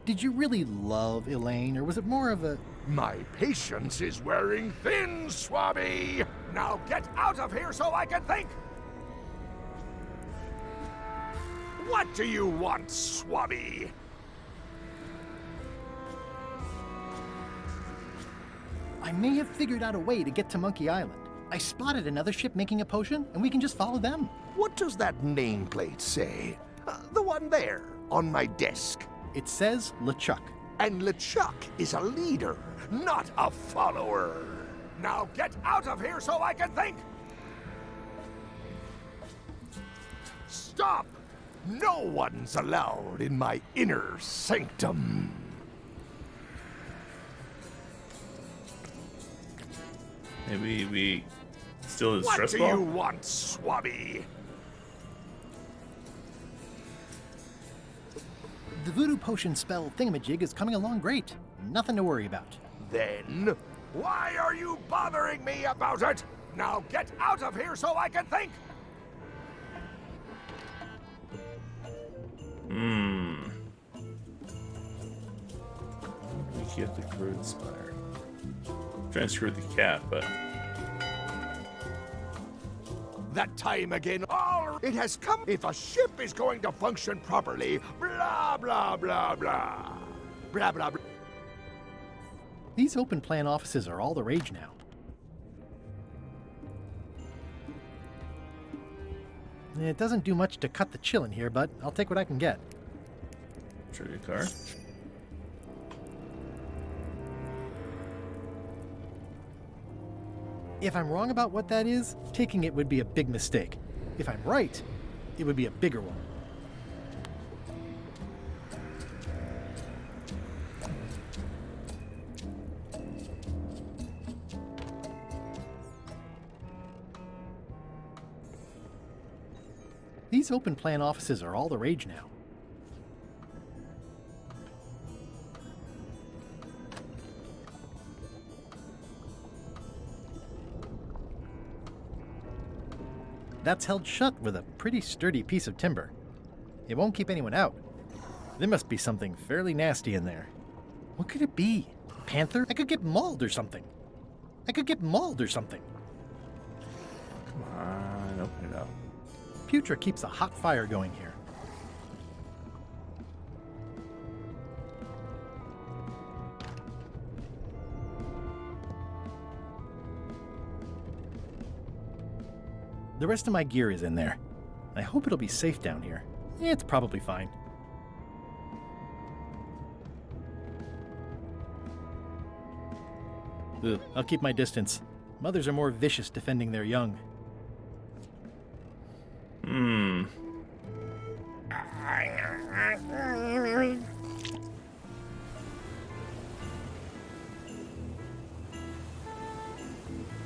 Did you really love Elaine, or was it more of a... My patience is wearing thin, Swabby. Now get out of here so I can think. What do you want, Swabby? I may have figured out a way to get to Monkey Island. I spotted another ship making a potion, and we can just follow them. What does that nameplate say? The one there, on my desk. It says LeChuck. And LeChuck is a leader, not a follower. Now get out of here so I can think! Stop! No one's allowed in my inner sanctum. Maybe we still his What stress do ball? you want, Swabby? The voodoo potion spell thingamajig is coming along great. Nothing to worry about. Then, why are you bothering me about it? Now get out of here so I can think! We get the crew inspired. Trying to screw with the cat, but That time again, it has come. If a ship is going to function properly, blah, blah, blah, blah. Blah, blah, blah. These open plan offices are all the rage now. It doesn't do much to cut the chill in here, but I'll take what I can get. trivia card. If I'm wrong about what that is, taking it would be a big mistake. If I'm right, it would be a bigger one. These open plan offices are all the rage now. That's held shut with a pretty sturdy piece of timber. It won't keep anyone out. There must be something fairly nasty in there. What could it be? Panther? I could get mauled or something. Come on, open it up. Putra keeps a hot fire going here. The rest of my gear is in there. I hope it'll be safe down here. It's probably fine. Ugh, I'll keep my distance. Mothers are more vicious defending their young.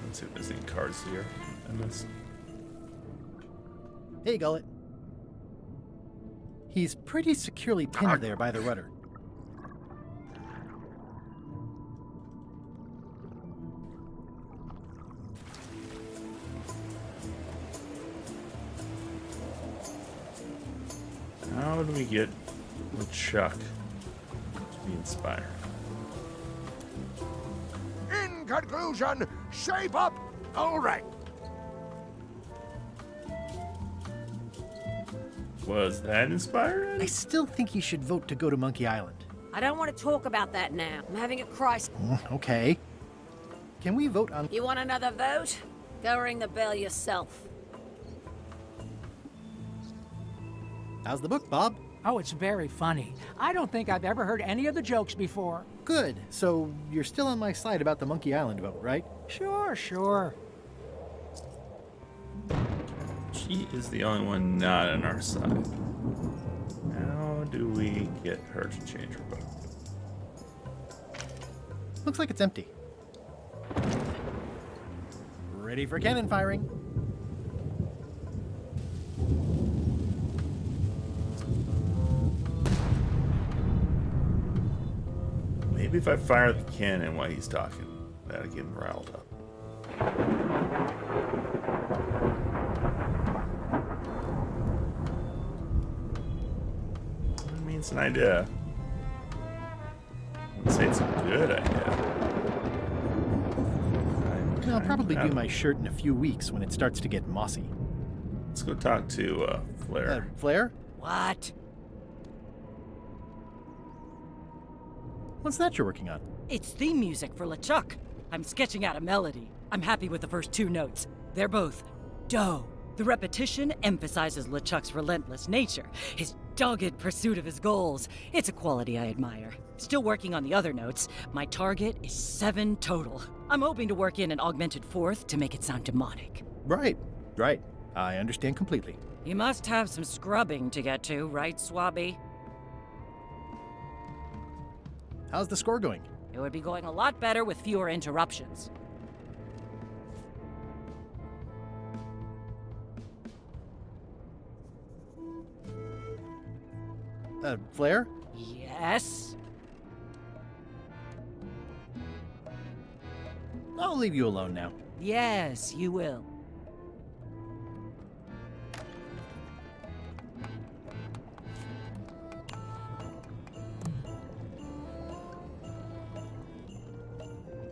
Let's see if there's any cards here. I missed. Hey, Gullet. He's pretty securely pinned there by the rudder. How do we get LeChuck to be inspired? In conclusion, shape up. All right. Was that inspired? I still think you should vote to go to Monkey Island. I don't want to talk about that now. I'm having a crisis. Okay. Can we vote on... You want another vote? Go ring the bell yourself. How's the book, Bob? Oh, it's very funny. I don't think I've ever heard any of the jokes before. Good. So you're still on my side about the Monkey Island vote, right? Sure. She is the only one not on our side. How do we get her to change her vote? Looks like it's empty. Ready for cannon firing. Maybe if I fire the cannon while he's talking, that'll get him riled up. I mean, it's an idea. I wouldn't say it's a good idea. I'll probably do my shirt in a few weeks when it starts to get mossy. Let's go talk to Flare. Flare? What? What's that you're working on? It's theme music for LeChuck. I'm sketching out a melody. I'm happy with the first 2 notes. They're both do. The repetition emphasizes LeChuck's relentless nature, his dogged pursuit of his goals. It's a quality I admire. Still working on the other notes. My target is 7 total. I'm hoping to work in an augmented 4th to make it sound demonic. Right. I understand completely. You must have some scrubbing to get to, right, Swabby? How's the score going? It would be going a lot better with fewer interruptions. Flair? Yes? I'll leave you alone now. Yes, you will.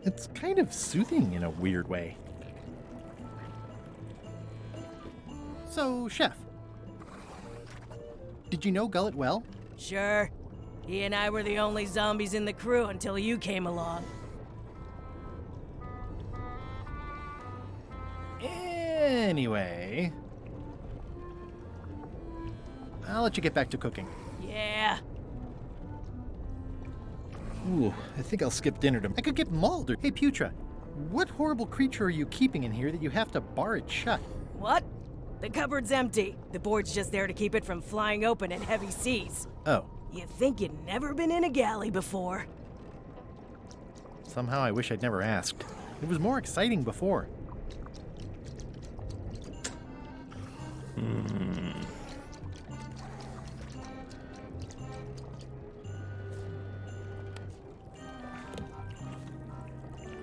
It's kind of soothing in a weird way. So, Chef, did you know Gullet well? Sure. He and I were the only zombies in the crew until you came along. Anyway, I'll let you get back to cooking. Yeah. Ooh, I think I'll skip dinner I could get mauled or... Hey, Putra, what horrible creature are you keeping in here that you have to bar it shut? What? The cupboard's empty. The board's just there to keep it from flying open in heavy seas. Oh, You'd think you'd never been in a galley before. somehow I wish I'd never asked. It was more exciting before.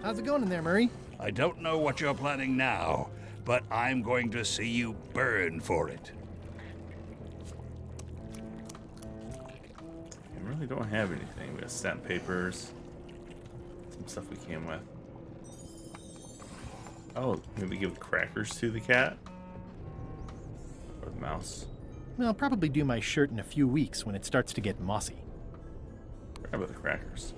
How's it going in there, Murray? I don't know what you're planning now, but I'm going to see you burn for it. I really don't have anything. We got stamp papers, some stuff we came with. Oh, maybe give crackers to the cat? Or the mouse? I'll probably do my shirt in a few weeks when it starts to get mossy. How about the crackers?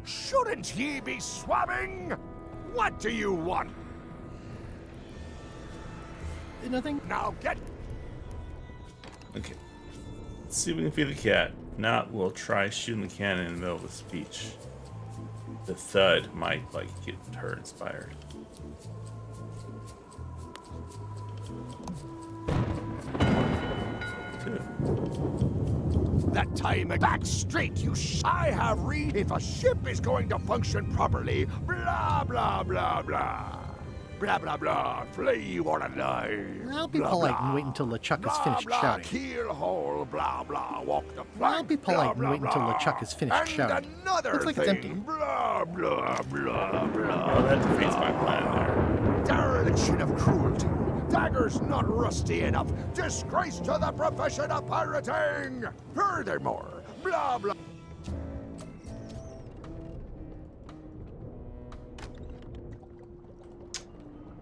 Shouldn't ye be swabbing? What do you want? Nothing? Now get... Okay. Let's see if we can feed the cat. Not, we'll try shooting the cannon in the middle of the speech. The thud might, get her inspired. Two. That time back straight, I have if a ship is going to function properly, blah, blah, blah, blah. Blah, blah, blah. Flee you or die. I'll be Blah, polite blah. and wait until LeChuck Blah, is finished blah, shouting. Keel hole, blah, blah. Walk the plank. I'll be polite blah, and wait blah, until blah. LeChuck is finished And shouting. another Looks like thing. it's empty. Blah, blah, blah, blah. Oh, that defeats my plan there. Dereliction of cruelty. Daggers not rusty enough. Disgrace to the profession of pirating. Furthermore, blah, blah.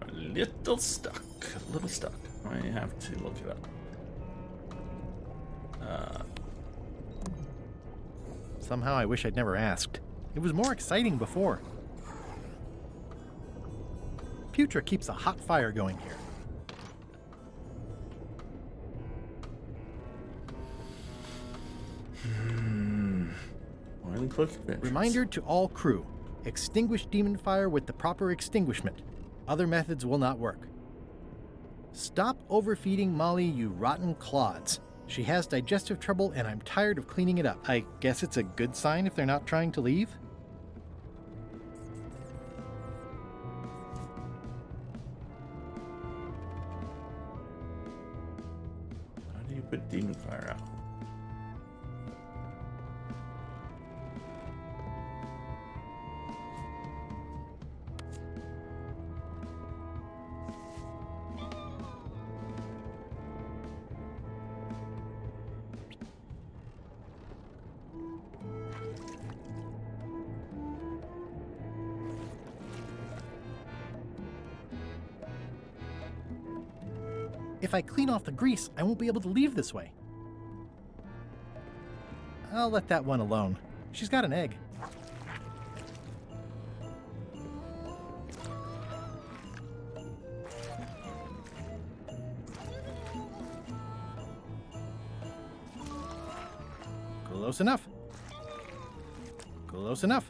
A little stuck. A little stuck. I have to look it up. Somehow I wish I'd never asked. It was more exciting before. Putra keeps a hot fire going here. Wine Cloak Adventures. Reminder to all crew. Extinguish demon fire with the proper extinguishment. Other methods will not work. Stop overfeeding Molly, you rotten clods. She has digestive trouble and I'm tired of cleaning it up. I guess it's a good sign if they're not trying to leave? How do you put demon fire out? If I clean off the grease, I won't be able to leave this way. I'll let that one alone. She's got an egg. Close enough. Close enough.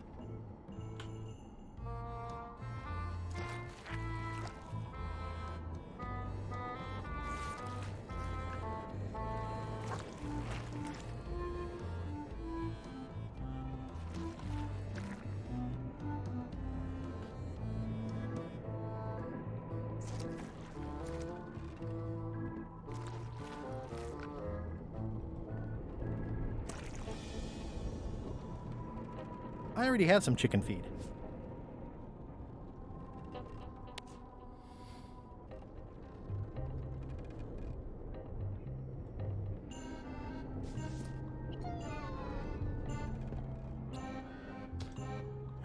I already had some chicken feed.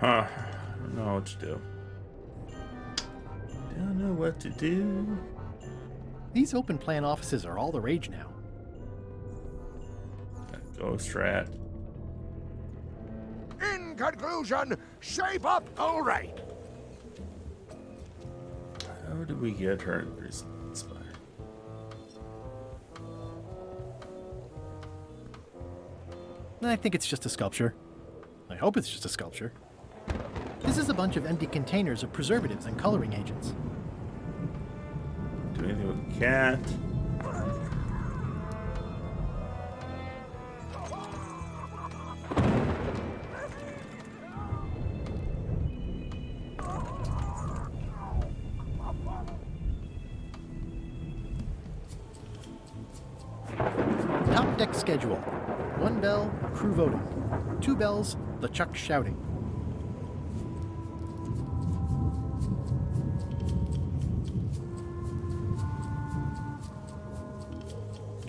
Huh. I don't know what to do. Don't know what to do. These open plan offices are all the rage now. Ghost rat. In conclusion, shape up all right. How do we get her inspired? I think it's just a sculpture. I hope it's just a sculpture. This is a bunch of empty containers of preservatives and coloring agents. Do anything with the cat. Top deck schedule. 1 bell, crew voting. 2 bells, LeChuck shouting.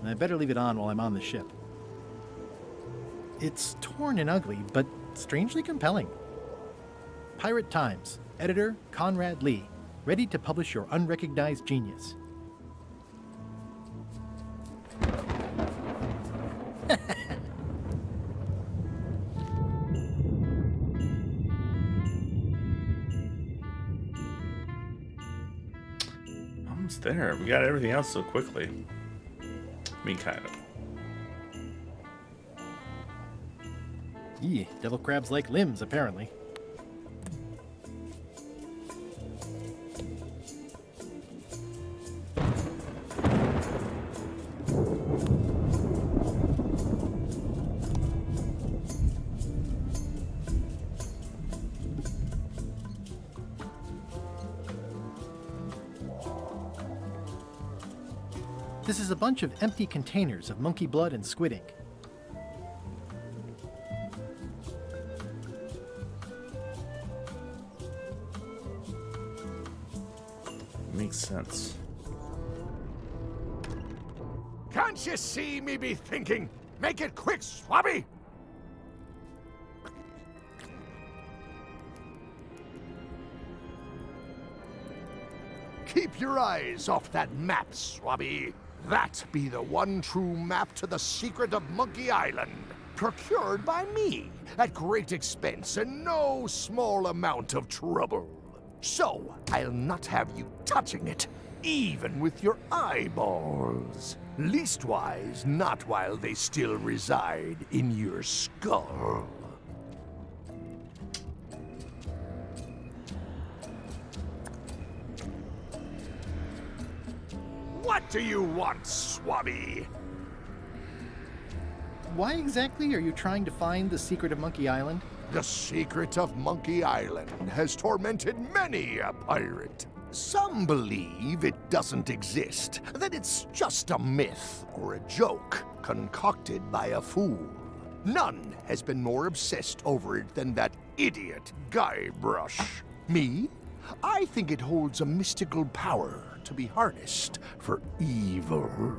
I better leave it on while I'm on the ship. It's torn and ugly, but strangely compelling. Pirate Times, editor Conrad Lee, ready to publish your unrecognized genius. Almost there. We got everything else so quickly. I mean, kind of. Devil crabs like limbs, apparently. This is a bunch of empty containers of monkey blood and squid ink. Makes sense. Can't you see me be thinking? Make it quick, Swabby! Keep your eyes off that map, Swabby. That be the one true map to the secret of Monkey Island. Procured by me at great expense and no small amount of trouble. So, I'll not have you touching it, even with your eyeballs. Leastwise, not while they still reside in your skull. What do you want, Swabby? Why exactly are you trying to find the secret of Monkey Island? The secret of Monkey Island has tormented many a pirate. Some believe it doesn't exist, that it's just a myth or a joke concocted by a fool. None has been more obsessed over it than that idiot Guybrush. Me? I think it holds a mystical power to be harnessed for evil.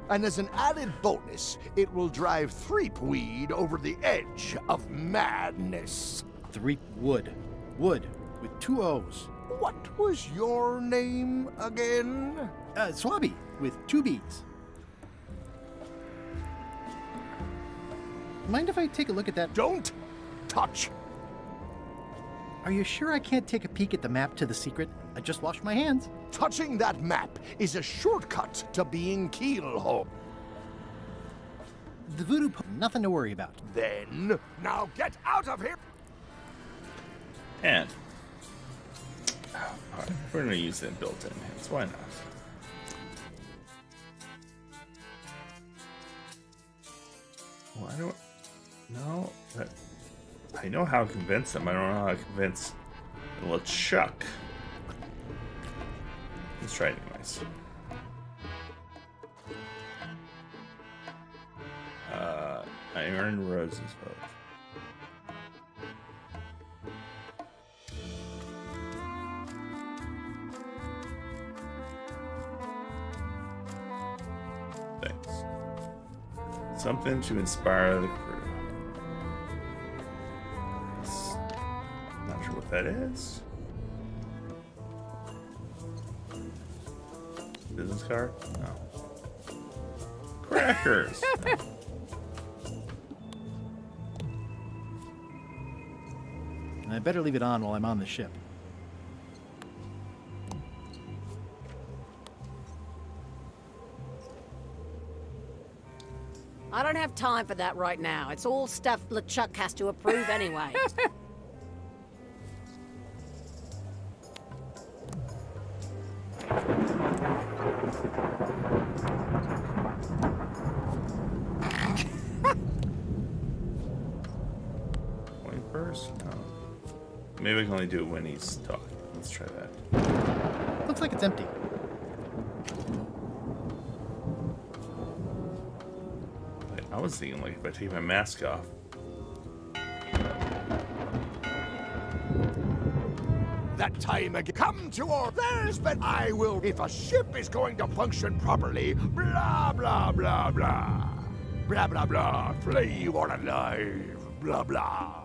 And as an added bonus, it will drive Threepweed over the edge of madness. Threepwood. Wood with 2 O's. What was your name again? Swabby, with 2 B's. Mind if I take a look at that? Don't touch. Are you sure I can't take a peek at the map to the secret? I just washed my hands. Touching that map is a shortcut to being Keelhole. The voodoo nothing to worry about. Then, now get out of here! And alright, we're gonna use that built-in hands. Why not? Well, I don't know. I know how to convince them. I don't know how to convince LeChuck. Let's try it anyways. I earned Rose's vote. Thanks. Something to inspire the crew. Not sure what that is. Business card? No. Crackers! No. And I better leave it on while I'm on the ship. I don't have time for that right now. It's all stuff LeChuck has to approve anyway. Point first? No. Maybe I can only do it when he's talking. Let's try that. Looks like it's empty. I was thinking, like, if I take my mask off. That time again. Come to our there's but I will if a ship is going to function properly. Blah blah blah blah. Blah blah blah. Flay on alive. Blah blah.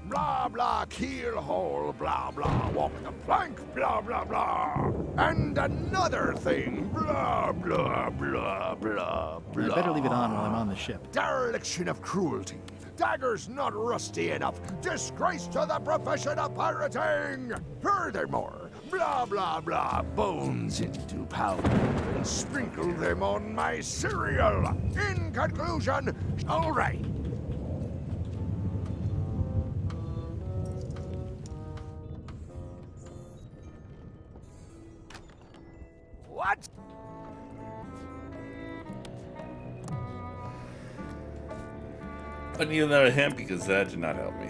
Blah blah keel hole. Blah blah. Walk the plank. Blah blah blah. And another thing. Blah blah blah blah blah. I better leave it on while I'm on the ship. Dereliction of cruelty. Daggers not rusty enough. Disgrace to the profession of pirating. Furthermore, blah blah blah bones into powder and sprinkle them on my cereal. In conclusion, all right. What? I need another hint because that did not help me.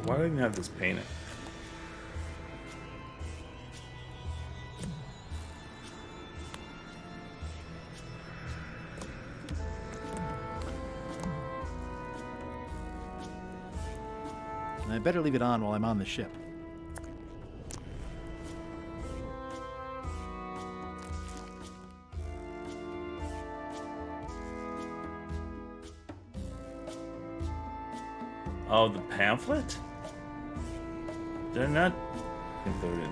Why do I even have this painting? And I better leave it on while I'm on the ship. Oh, the pamphlet? Did I not include it?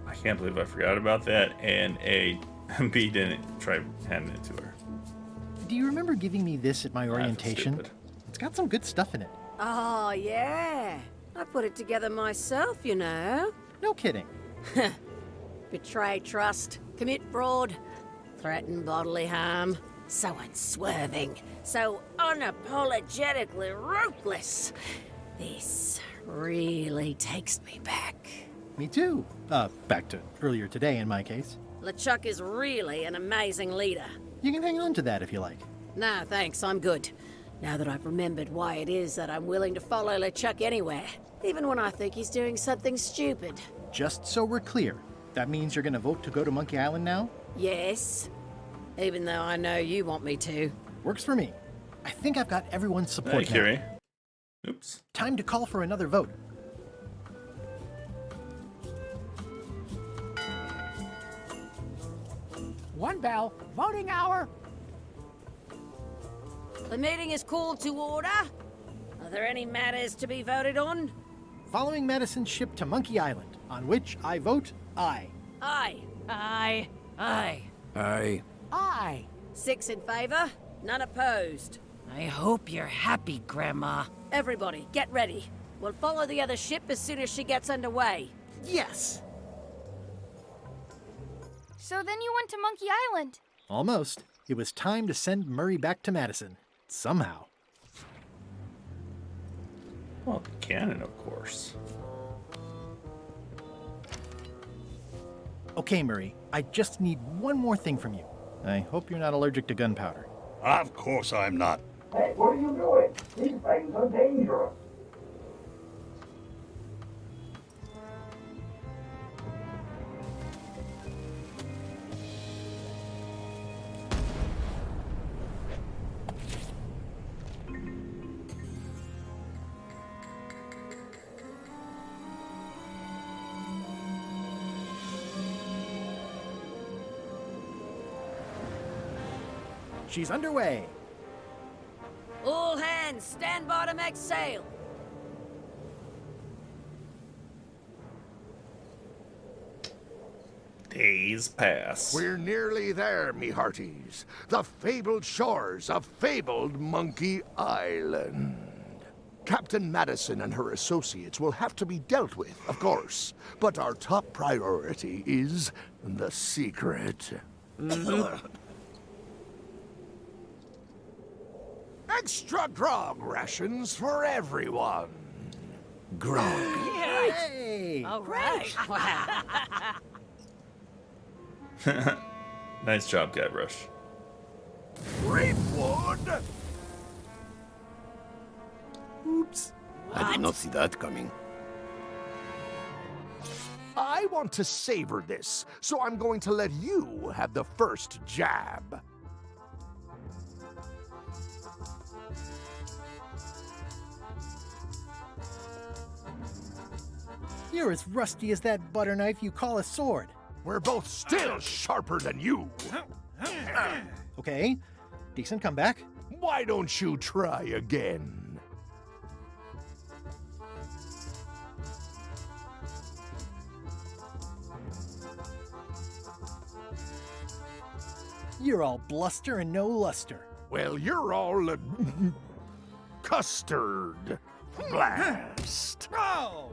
I can't believe I forgot about that, and B didn't try handing it to her. Do you remember giving me this at my orientation? Stupid. It's got some good stuff in it. Oh, yeah. I put it together myself, you know. No kidding. Betray trust, commit fraud, threaten bodily harm. So unswerving, so unapologetically ruthless. This really takes me back. Me too. Back to earlier today in my case. LeChuck is really an amazing leader. You can hang on to that if you like. Nah, thanks, I'm good. Now that I've remembered why it is that I'm willing to follow LeChuck anywhere, even when I think he's doing something stupid. Just so we're clear, that means you're gonna vote to go to Monkey Island now? Yes. Even though I know you want me to. Works for me. I think I've got everyone's support Hey, now. Carrie. Oops. Time to call for another vote. One bell, voting hour. The meeting is called to order. Are there any matters to be voted on? following Madison's ship to Monkey Island, on which I vote aye. Aye. Aye. Aye. Aye. Aye. 6 in favor, none opposed. I hope you're happy, Grandma. Everybody, get ready. We'll follow the other ship as soon as she gets underway. Yes! So then you went to Monkey Island. Almost. It was time to send Murray back to Madison. Somehow. Well, Buchanan, of course. Okay, Murray, I just need one more thing from you. I hope you're not allergic to gunpowder. Of course I'm not. Hey, what are you doing? These things are dangerous. She's underway. All hands, stand by to make sail. Days pass. We're nearly there, me hearties. The fabled shores of fabled Monkey Island. Captain Madison and her associates will have to be dealt with, of course. But our top priority is the secret. Extra grog rations for everyone. Grog. Hey! All right. Nice job, Guybrush. Creepwood! Oops. I did not see that coming. I want to savor this, so I'm going to let you have the first jab. You're as rusty as that butter knife you call a sword. We're both still sharper than you. Okay, decent comeback. Why don't you try again? You're all bluster and no luster. Well, you're all custard. Blast. Oh!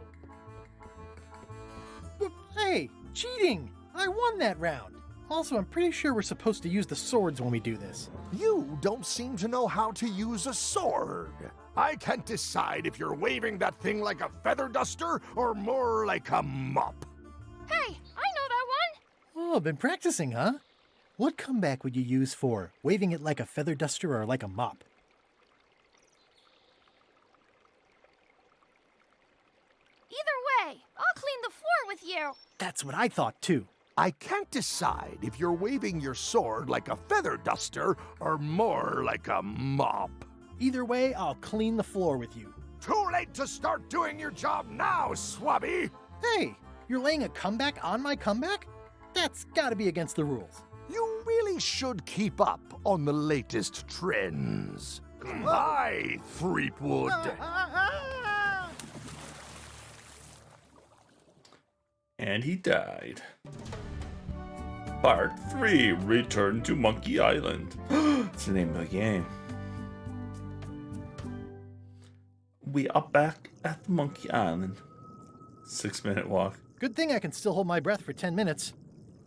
Hey, cheating! I won that round. Also, I'm pretty sure we're supposed to use the swords when we do this. You don't seem to know how to use a sword. I can't decide if you're waving that thing like a feather duster or more like a mop. Hey, I know that one. Oh, been practicing, huh? What comeback would you use for waving it like a feather duster or like a mop? Either way, I'll clean the floor with you. That's what I thought too. I can't decide if you're waving your sword like a feather duster or more like a mop. Either way, I'll clean the floor with you. Too late to start doing your job now, Swabby! Hey, you're laying a comeback on my comeback? That's gotta be against the rules. You really should keep up on the latest trends. Bye, Threepwood. And he died. Part 3, Return to Monkey Island. It's the name of the game. We are back at Monkey Island. 6-minute walk. Good thing I can still hold my breath for 10 minutes.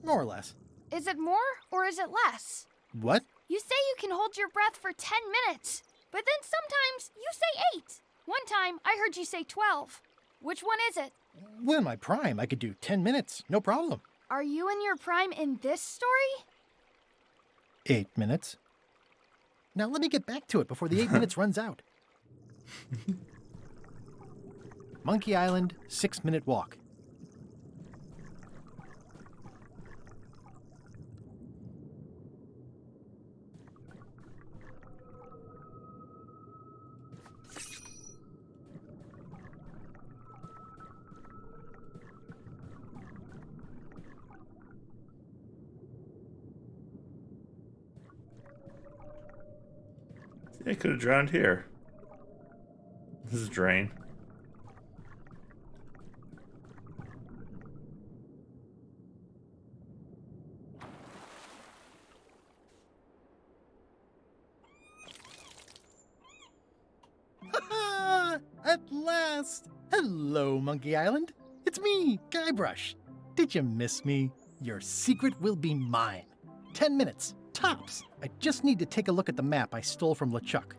More or less. Is it more or is it less? What? You say you can hold your breath for 10 minutes, but then sometimes you say 8. One time I heard you say 12. Which one is it? Well, in my prime, I could do 10 minutes, no problem. Are you in your prime in this story? 8 minutes. Now let me get back to it before the 8 minutes runs out. Monkey Island, 6-minute walk. They could have drowned here. This is a drain. Yes! Hello, Monkey Island. It's me, Guybrush. Did you miss me? Your secret will be mine. 10 minutes, tops. I just need to take a look at the map I stole from LeChuck.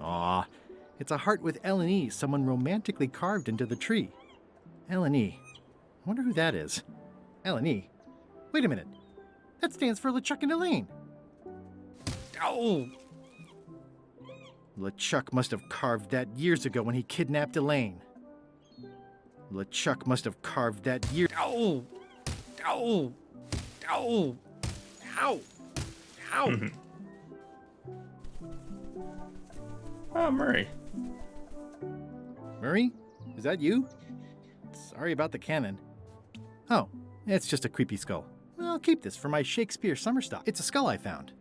Aw, it's a heart with L&E someone romantically carved into the tree. L&E. I wonder who that is. L&E? Wait a minute. That stands for LeChuck and Elaine. Oh! LeChuck must have carved that years ago when he kidnapped Elaine. LeChuck must have carved that year. Ow! Ow! Ow! Ow! Ow! Oh, Murray. Murray? Is that you? Sorry about the cannon. Oh, it's just a creepy skull. I'll keep this for my Shakespeare summer stock. It's a skull I found.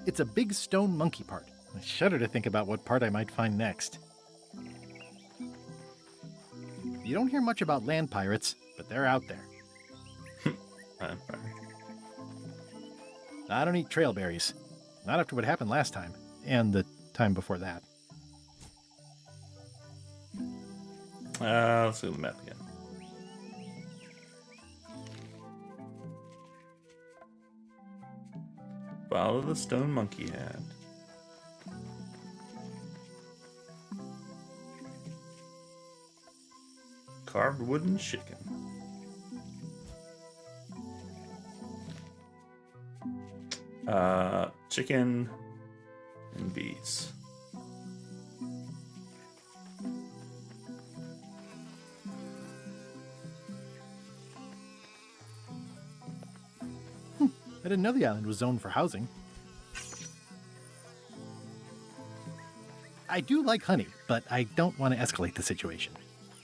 It's a big stone monkey part. I shudder to think about what part I might find next. You don't hear much about land pirates, but they're out there. I don't eat trail berries. Not after what happened last time, and the time before that. Let's do the map again. Follow the stone monkey hand. Carved wooden chicken. Chicken and bees. I didn't know the island was zoned for housing. I do like honey, but I don't want to escalate the situation.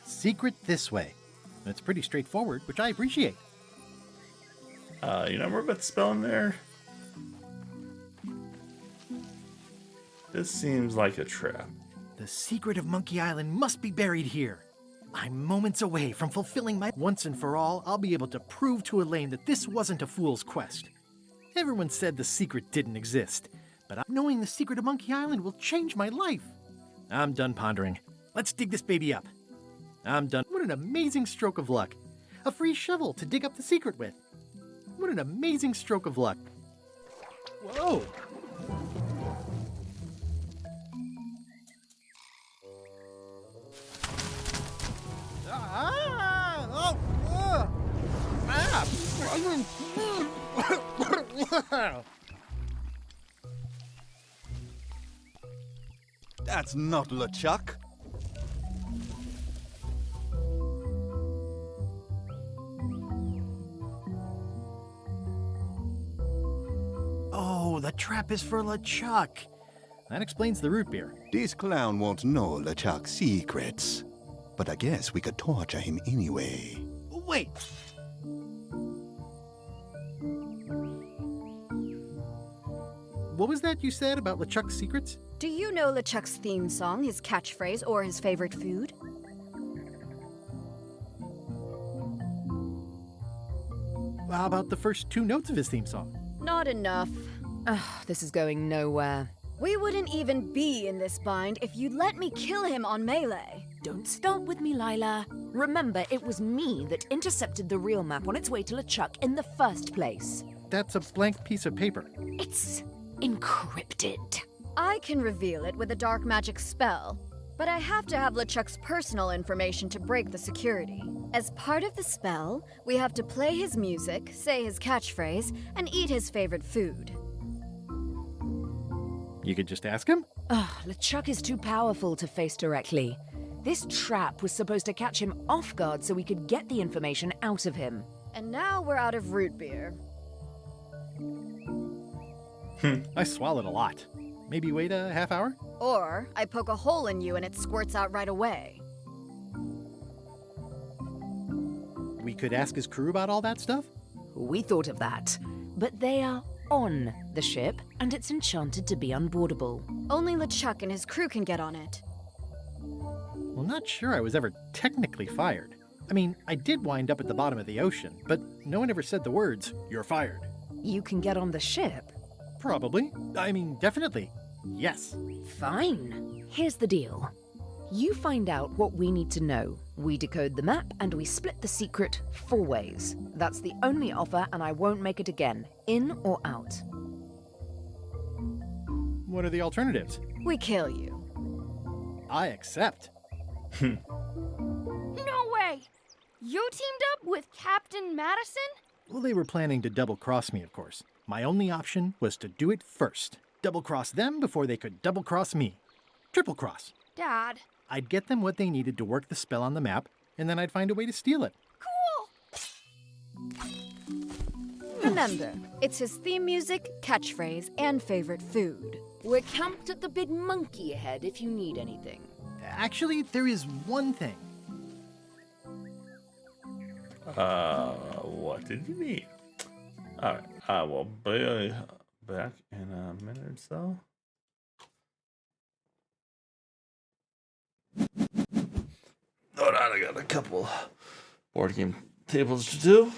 Secret this way. It's pretty straightforward, which I appreciate. You know more about the spell in there? This seems like a trap. The secret of Monkey Island must be buried here. I'm moments away from fulfilling my... Once and for all, I'll be able to prove to Elaine that this wasn't a fool's quest. Everyone said the secret didn't exist, but knowing the secret of Monkey Island will change my life. I'm done pondering. Let's dig this baby up. I'm done. What an amazing stroke of luck. A free shovel to dig up the secret with. What an amazing stroke of luck. Whoa! That's not LeChuck. Oh, the trap is for LeChuck. That explains the root beer. This clown won't know LeChuck's secrets. But I guess we could torture him anyway. Wait! What was that you said about LeChuck's secrets? Do you know LeChuck's theme song, his catchphrase, or his favorite food? How about the first two notes of his theme song? Not enough. Ugh, this is going nowhere. We wouldn't even be in this bind if you'd let me kill him on Melee. Don't start with me, Lila. Remember, it was me that intercepted the real map on its way to LeChuck in the first place. That's a blank piece of paper. It's encrypted. I can reveal it with a dark magic spell, but I have to have LeChuck's personal information to break the security. As part of the spell, we have to play his music, say his catchphrase, and eat his favorite food. You could just ask him? Ugh, LeChuck is too powerful to face directly. This trap was supposed to catch him off guard so we could get the information out of him. And now we're out of root beer. I swallowed a lot. maybe wait a half hour? Or I poke a hole in you and it squirts out right away. We could ask his crew about all that stuff? We thought of that. But they are on the ship, and it's enchanted to be unboardable. Only LeChuck and his crew can get on it. Well, not sure I was ever technically fired. I mean, I did wind up at the bottom of the ocean, but no one ever said the words, "You're fired." You can get on the ship? Probably. I mean, definitely. Yes. Fine. Here's the deal. You find out what we need to know. We decode the map, and we split the secret 4 ways. That's the only offer, and I won't make it again. In or out. What are the alternatives? We kill you. I accept. No way! You teamed up with Captain Madison? Well, they were planning to double-cross me, of course. My only option was to do it first. Double-cross them before they could double-cross me. Triple-cross. Dad. I'd get them what they needed to work the spell on the map, and then I'd find a way to steal it. Cool! Remember, it's his theme music, catchphrase, and favorite food. We're camped at the Big Monkey Head if you need anything. Actually, there is one thing. What did you need? Alright, I will be back in a minute or so. Hold on, I got a couple board game tables to do.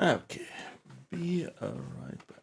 Okay. Be right back.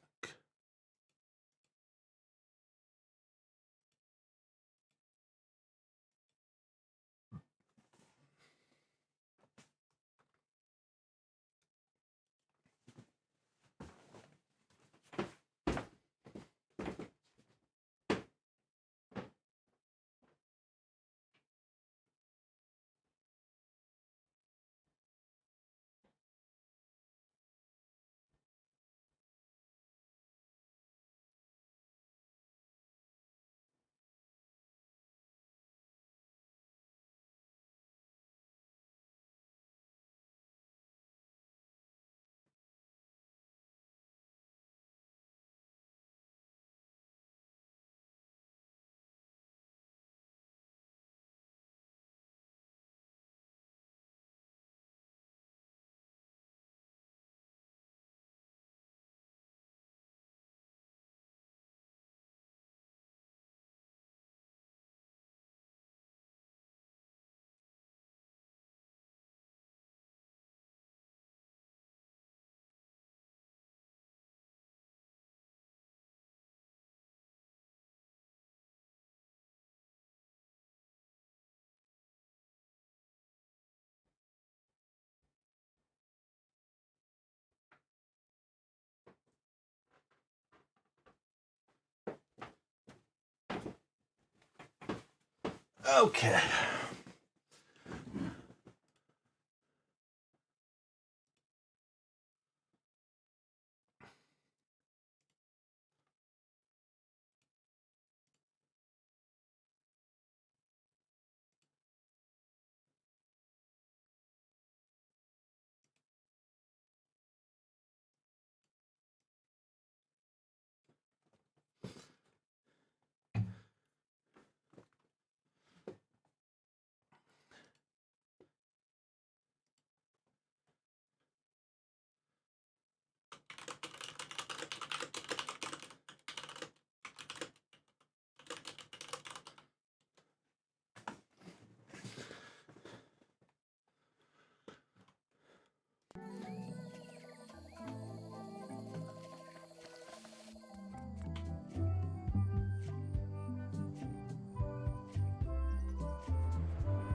Okay.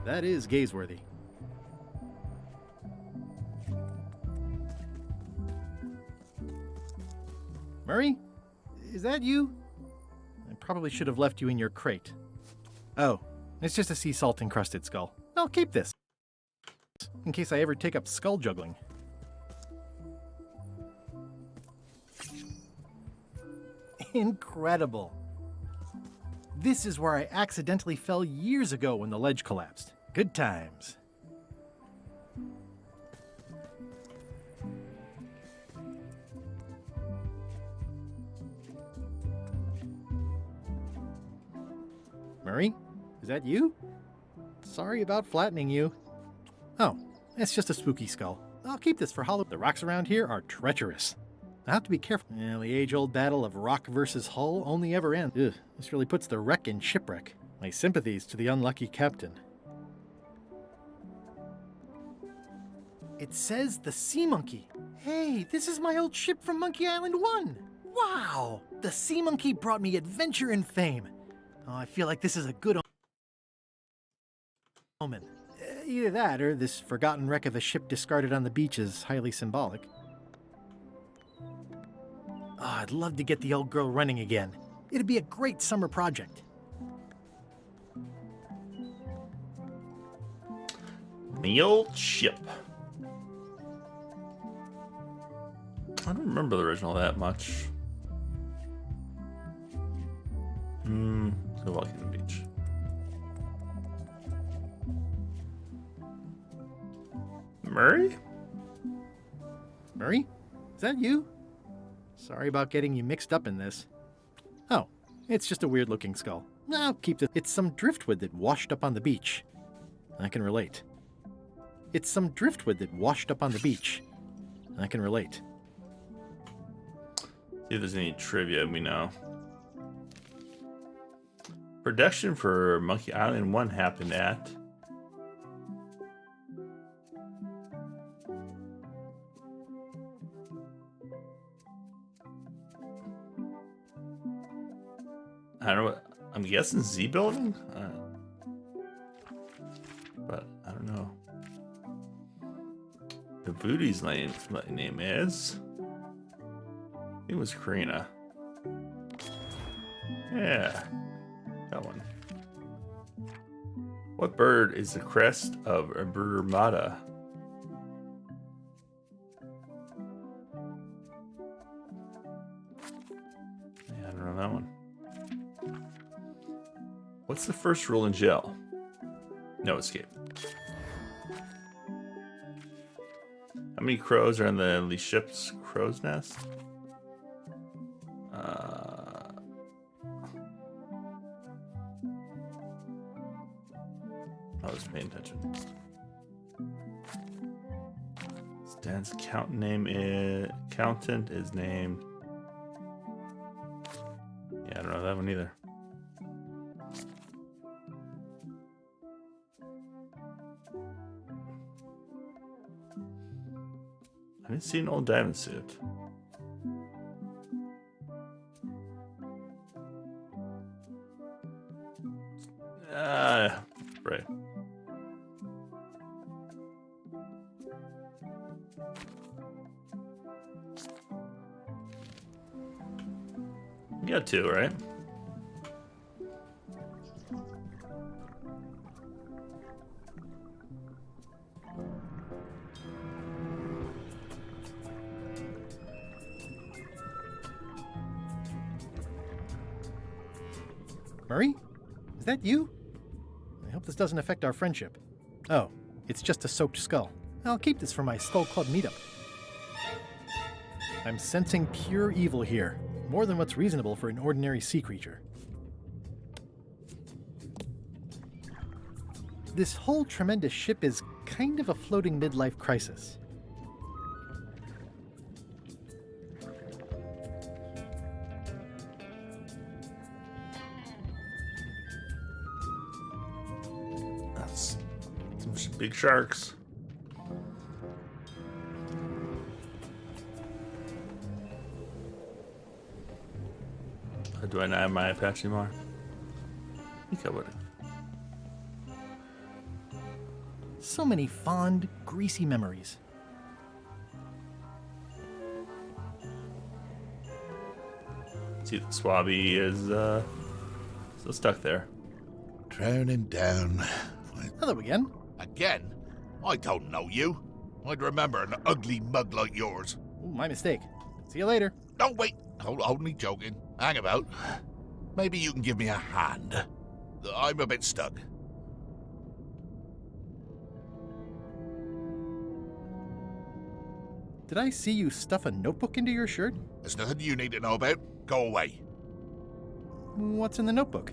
That is gazeworthy. Murray? Is that you? I probably should have left you in your crate. Oh, it's just a sea salt encrusted skull. I'll keep this, in case I ever take up skull juggling. Incredible. This is where I accidentally fell years ago when the ledge collapsed. Good times. Murray, is that you? Sorry about flattening you. Oh, it's just a spooky skull. I'll keep this for Halloween. The rocks around here are treacherous. I have to be careful. The age-old battle of rock versus hull only ever ends. Ugh, this really puts the wreck in shipwreck. My sympathies to the unlucky captain. It says the Sea Monkey. Hey, this is my old ship from Monkey Island 1. Wow! The Sea Monkey brought me adventure and fame. Oh, I feel like this is a good omen. Either that, or this forgotten wreck of a ship discarded on the beach is highly symbolic. Oh, I'd love to get the old girl running again. It'd be a great summer project. The old ship. I don't remember the original that much. Let's go walking the beach. Murray? Murray? Is that you? Sorry about getting you mixed up in this. Oh, it's just a weird-looking skull. I'll keep this. It's some driftwood that washed up on the beach. I can relate. It's some driftwood that washed up on the beach. I can relate. See if there's any trivia we know. Production for Monkey Island 1 happened at I don't know what. I'm guessing Z building? But I don't know. The Booty's name is. It was Karina. Yeah. That one. What bird is the crest of Burmata? Yeah, I don't know that one. What's the first rule in jail? No escape. How many crows are in the ship's crow's nest? I was paying attention. Stan's accountant is named. Yeah, I don't know that one either. I didn't see an old diamond suit. Right. You got two, right? Murray? Is that you? I hope this doesn't affect our friendship. Oh, it's just a soaked skull. I'll keep this for my Skull Club meetup. I'm sensing pure evil here, more than what's reasonable for an ordinary sea creature. This whole tremendous ship is kind of a floating midlife crisis. That's some big sharks. Do I not have my Apache anymore? I think I would. So many fond, greasy memories. See, the Swabby is still stuck there. Drowning down. Hello again. Again? I don't know you. I'd remember an ugly mug like yours. Ooh, my mistake. See you later. No, wait. Hold me joking. Hang about. Maybe you can give me a hand. I'm a bit stuck. Did I see you stuff a notebook into your shirt? There's nothing you need to know about. Go away. What's in the notebook?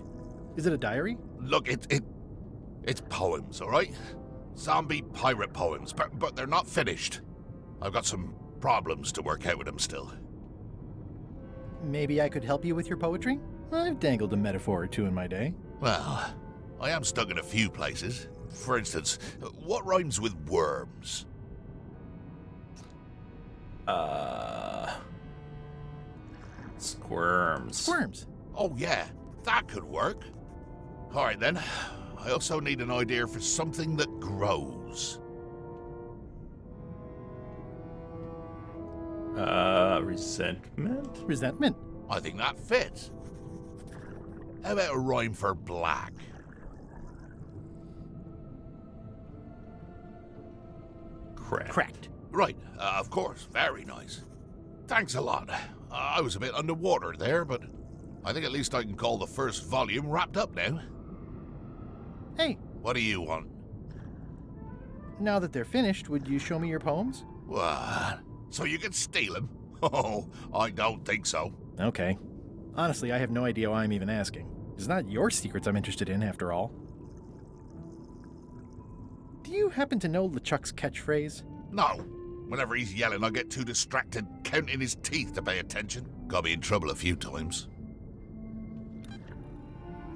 Is it a diary? Look, it's poems, all right? Zombie pirate poems, but they're not finished. I've got some problems to work out with them still. Maybe I could help you with your poetry? I've dangled a metaphor or two in my day. Well, I am stuck in a few places. For instance, what rhymes with worms? Squirms. Squirms. Oh, yeah, that could work. All right, then. I also need an idea for something that grows. Resentment? Resentment. I think that fits. How about a rhyme for black? Cracked. Right, of course. Very nice. Thanks a lot. I was a bit underwater there, but I think at least I can call the first volume wrapped up now. Hey. What do you want? Now that they're finished, would you show me your poems? What? So you can steal them? Oh, I don't think so. Okay. Honestly, I have no idea why I'm even asking. It's not your secrets I'm interested in, after all. Do you happen to know LeChuck's catchphrase? No. Whenever he's yelling, I get too distracted counting his teeth to pay attention. Got me in trouble a few times.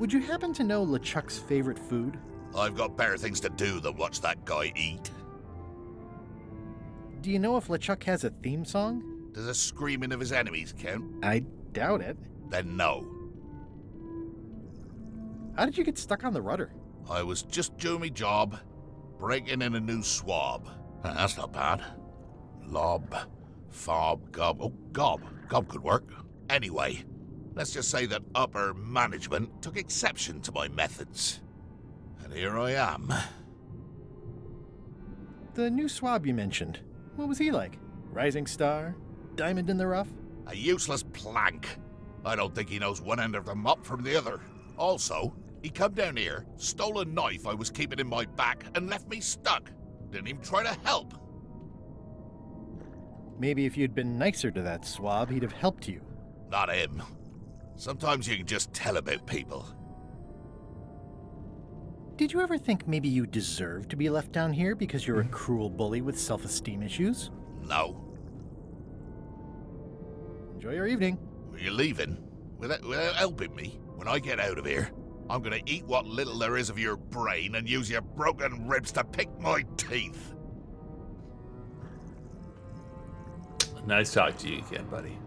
Would you happen to know LeChuck's favorite food? I've got better things to do than watch that guy eat. Do you know if LeChuck has a theme song? Does the screaming of his enemies count? I doubt it. Then no. How did you get stuck on the rudder? I was just doing my job, breaking in a new swab. That's not bad. Lob, fob, gob. Oh, gob. Gob could work. Anyway, let's just say that upper management took exception to my methods. And here I am. The new swab you mentioned. What was he like? Rising star? Diamond in the rough? A useless plank. I don't think he knows one end of the mop from the other. Also, he come down here, stole a knife I was keeping in my back, and left me stuck. Didn't even try to help. Maybe if you'd been nicer to that swab, he'd have helped you. Not him. Sometimes you can just tell about people. Did you ever think maybe you deserve to be left down here because you're a cruel bully with self-esteem issues? No. Enjoy your evening. You're leaving? Without helping me? When I get out of here, I'm gonna eat what little there is of your brain and use your broken ribs to pick my teeth. Nice talk to you again, buddy.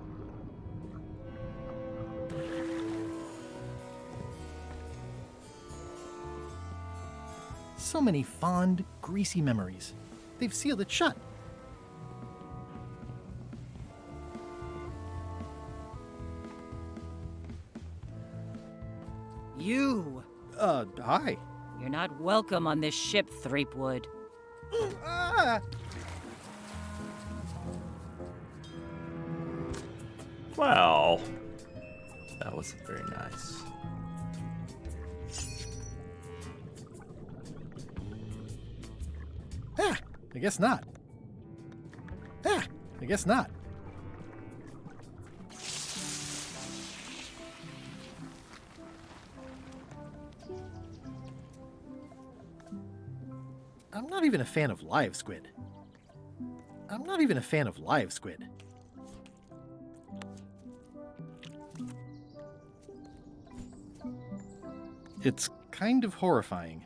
So many fond, greasy memories. They've sealed it shut. You! Hi. You're not welcome on this ship, Threepwood. Ah! Well, that wasn't very nice. Ah, I guess not. Ah, I guess not. I'm not even a fan of live squid. I'm not even a fan of live squid. It's kind of horrifying.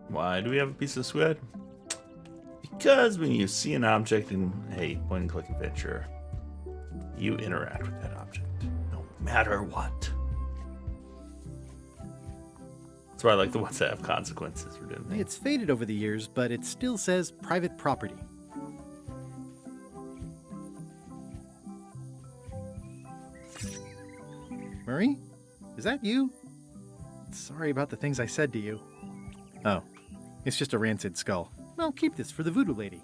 Why do we have a piece of squid? Because when you see an object in a point-and-click adventure, you interact with that object, no matter what. That's why I like the ones that have consequences for doing things. It's faded over the years, but it still says private property. Marie? Is that you? Sorry about the things I said to you. Oh, it's just a rancid skull. I'll keep this for the voodoo lady.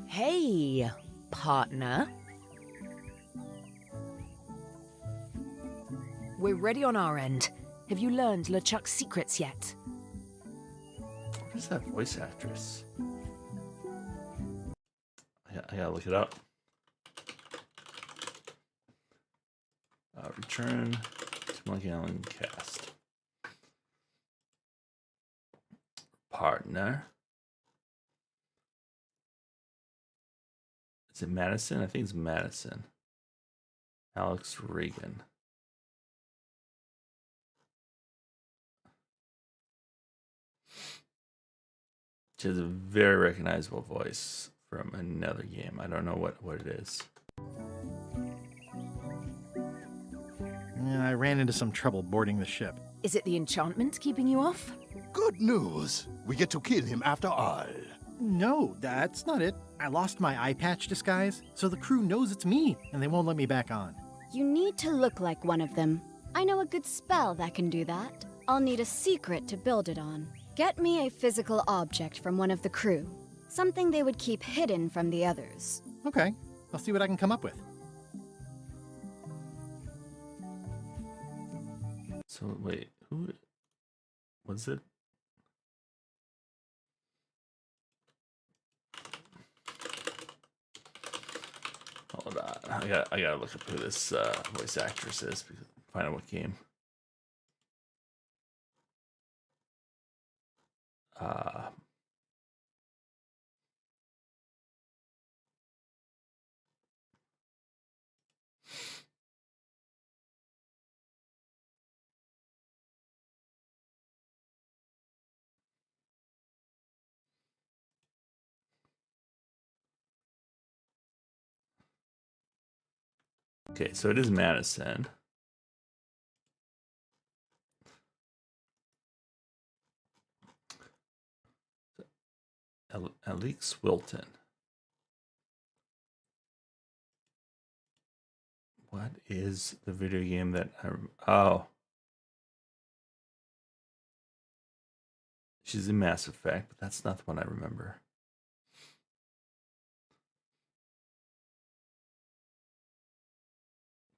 Hey, partner. We're ready on our end. Have you learned LeChuck's secrets yet? What is that voice actress? I gotta look it up. Return to Monkey Island cast. Partner. Is it Madison? I think it's Madison. Alex Reagan. She has a very recognizable voice from another game. I don't know what it is. Yeah, I ran into some trouble boarding the ship. Is it the enchantment keeping you off? Good news. We get to kill him after all. No, that's not it. I lost my eye patch disguise, so the crew knows it's me, and they won't let me back on. You need to look like one of them. I know a good spell that can do that. I'll need a secret to build it on. Get me a physical object from one of the crew. Something they would keep hidden from the others. Okay, I'll see what I can come up with. So wait, who was it? Hold on, I gotta look up who this voice actress is. Find out what game. Okay, so it is Madison. Alex Wilton. What is the video game that oh. She's in Mass Effect, but that's not the one I remember.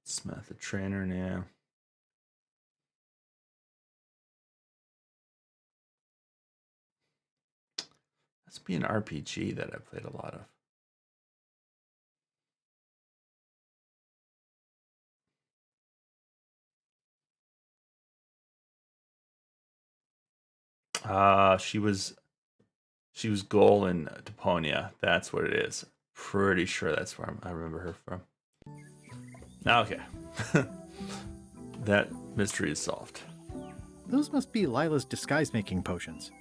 Samantha Trainer now. Must be an RPG that I played a lot of. She was Goal in Deponia. That's what it is. Pretty sure that's where I remember her from. Okay. That mystery is solved. Those must be Lila's disguise-making potions.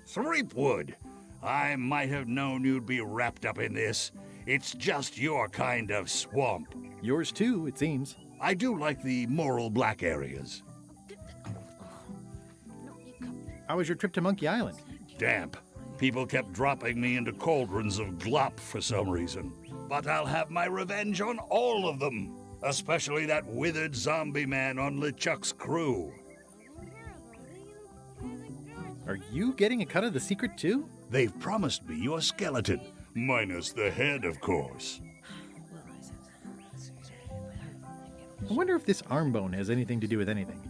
Threepwood, I might have known you'd be wrapped up in this. It's just your kind of swamp. Yours too, it seems. I do like the moral black areas. How was your trip to Monkey Island? Damp. People kept dropping me into cauldrons of glop for some reason. But I'll have my revenge on all of them. Especially that withered zombie man on LeChuck's crew. Are you getting a cut of the secret too? They've promised me your skeleton. Minus the head, of course. I wonder if this arm bone has anything to do with anything.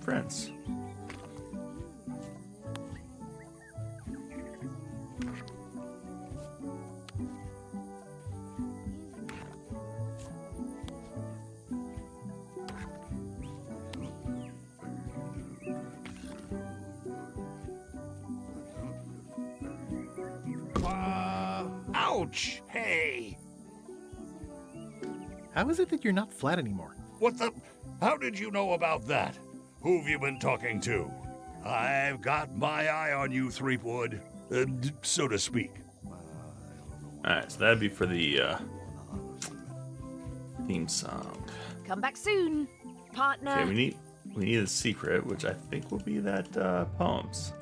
Friends. Ouch! Hey! How is it that you're not flat anymore? What the? How did you know about that? Who've you been talking to? I've got my eye on you, Threepwood, so to speak. Alright, so that'd be for the theme song. Come back soon, partner. Okay, we need a secret, which I think will be that poems.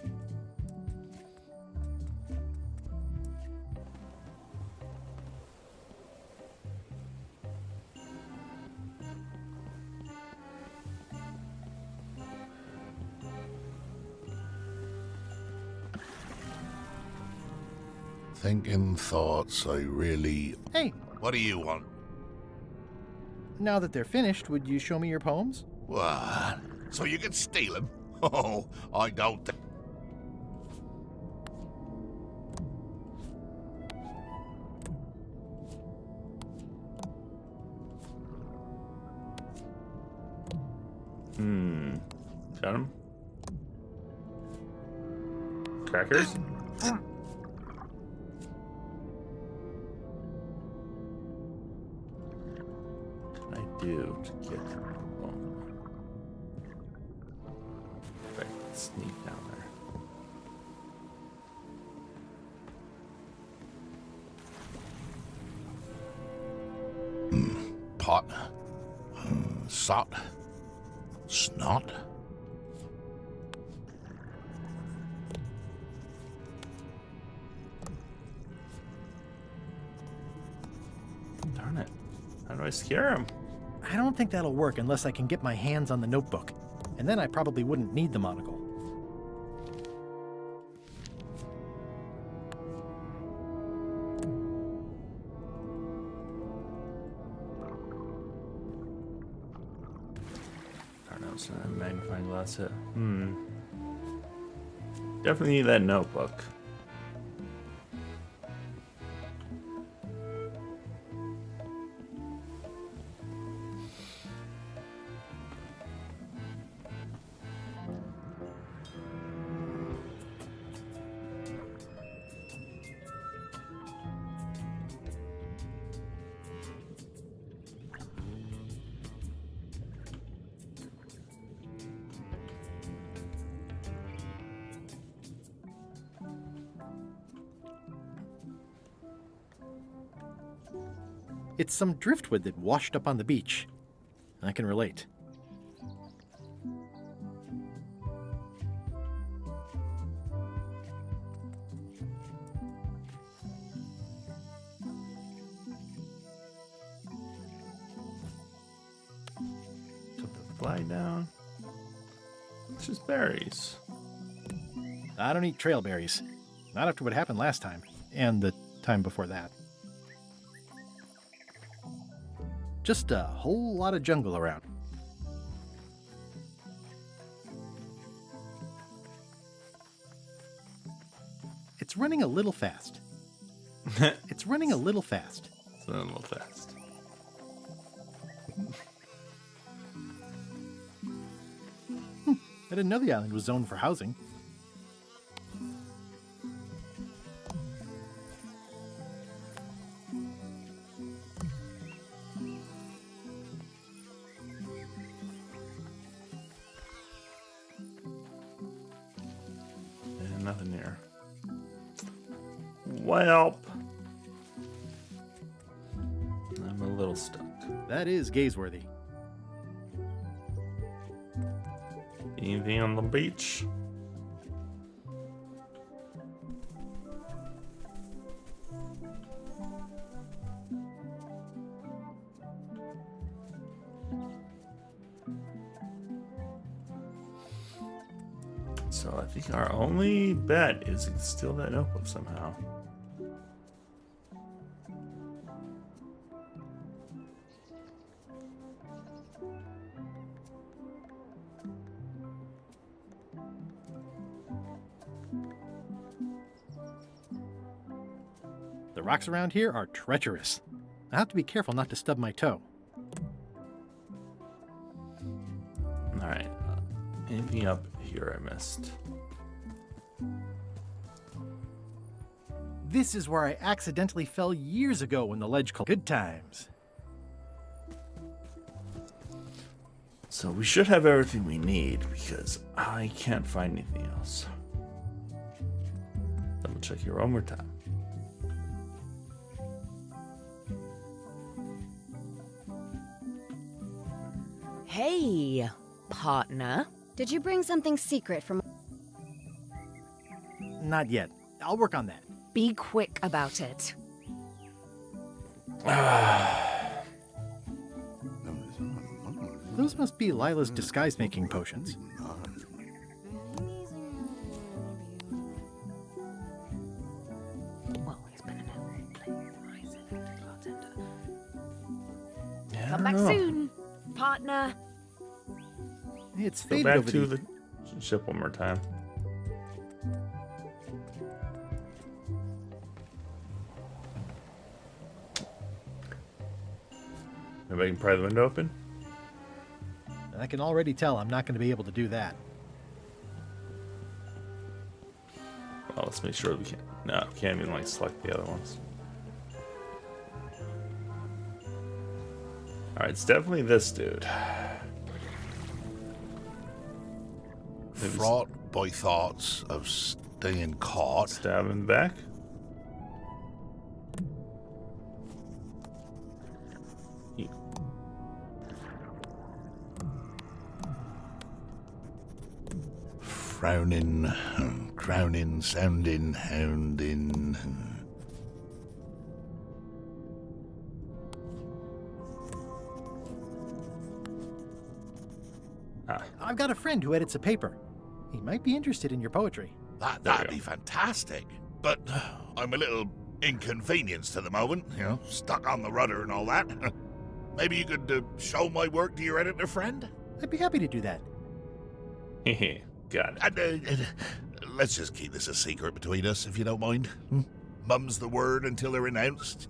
Thinking thoughts, I really... Hey! What do you want? Now that they're finished, would you show me your poems? What? So you can steal them? Oh, I don't think... Got him? Crackers? Do to get the bone. Right, sneak down there. Pot. Sot. Snot. Darn it. How do I scare him? I don't think that'll work unless I can get my hands on the notebook. And then I probably wouldn't need the monocle. I don't know, it's not a magnifying glass hit. Definitely need that notebook. It's some driftwood that washed up on the beach. I can relate. Put the flag down. It's just berries. I don't eat trail berries. Not after what happened last time, and the time before that. Just a whole lot of jungle around. It's running a little fast. It's running a little fast. It's running a little fast. I didn't know the island was zoned for housing. And nothing here. Welp. I'm a little stuck. That is gazeworthy. Anything on the beach? So I think our only bet is to steal that notebook somehow. The rocks around here are treacherous. I have to be careful not to stub my toe. Alright. Anything up here I missed? This is where I accidentally fell years ago when the ledge called. Good times. So we should have everything we need because I can't find anything else. Double check here one more time. Hey, partner. Did you bring something secret from... Not yet. I'll work on that. Be quick about it. Those must be Lila's disguise-making potions. Well, he's been in a place. Yeah, Come back soon, partner. It's Go faded back over to the... the ship one more time. Maybe I can pry the window open? I can already tell I'm not going to be able to do that. Well, let's make sure we can. No, we can't even like select the other ones. Alright, it's definitely this dude. Maybe Fraught by thoughts of staying caught. stab in the back. Frowning, crowning, sounding, hounding. I've got a friend who edits a paper. He might be interested in your poetry. That'd be fantastic. But I'm a little inconvenienced at the moment, you know, stuck on the rudder and all that. Maybe you could show my work to your editor friend? I'd be happy to do that. Hehe, got it. And, let's just keep this a secret between us, if you don't mind. Mum's the word until they're announced.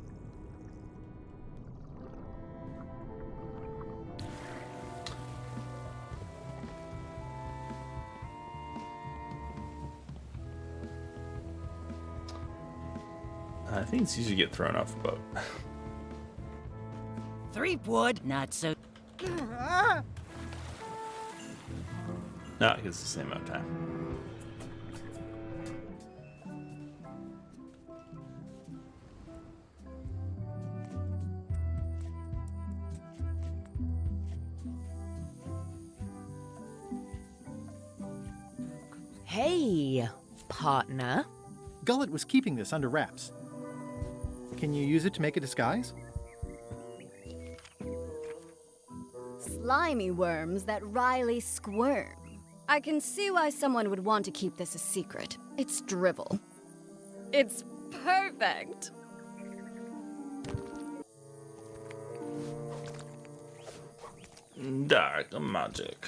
I think it's easy to get thrown off the boat. 3 wood, not so. No, I guess it's the same amount of time. Hey, partner. Gullet was keeping this under wraps. Can you use it to make a disguise? Slimy worms that wryly squirm. I can see why someone would want to keep this a secret. It's drivel. It's perfect. Dark magic.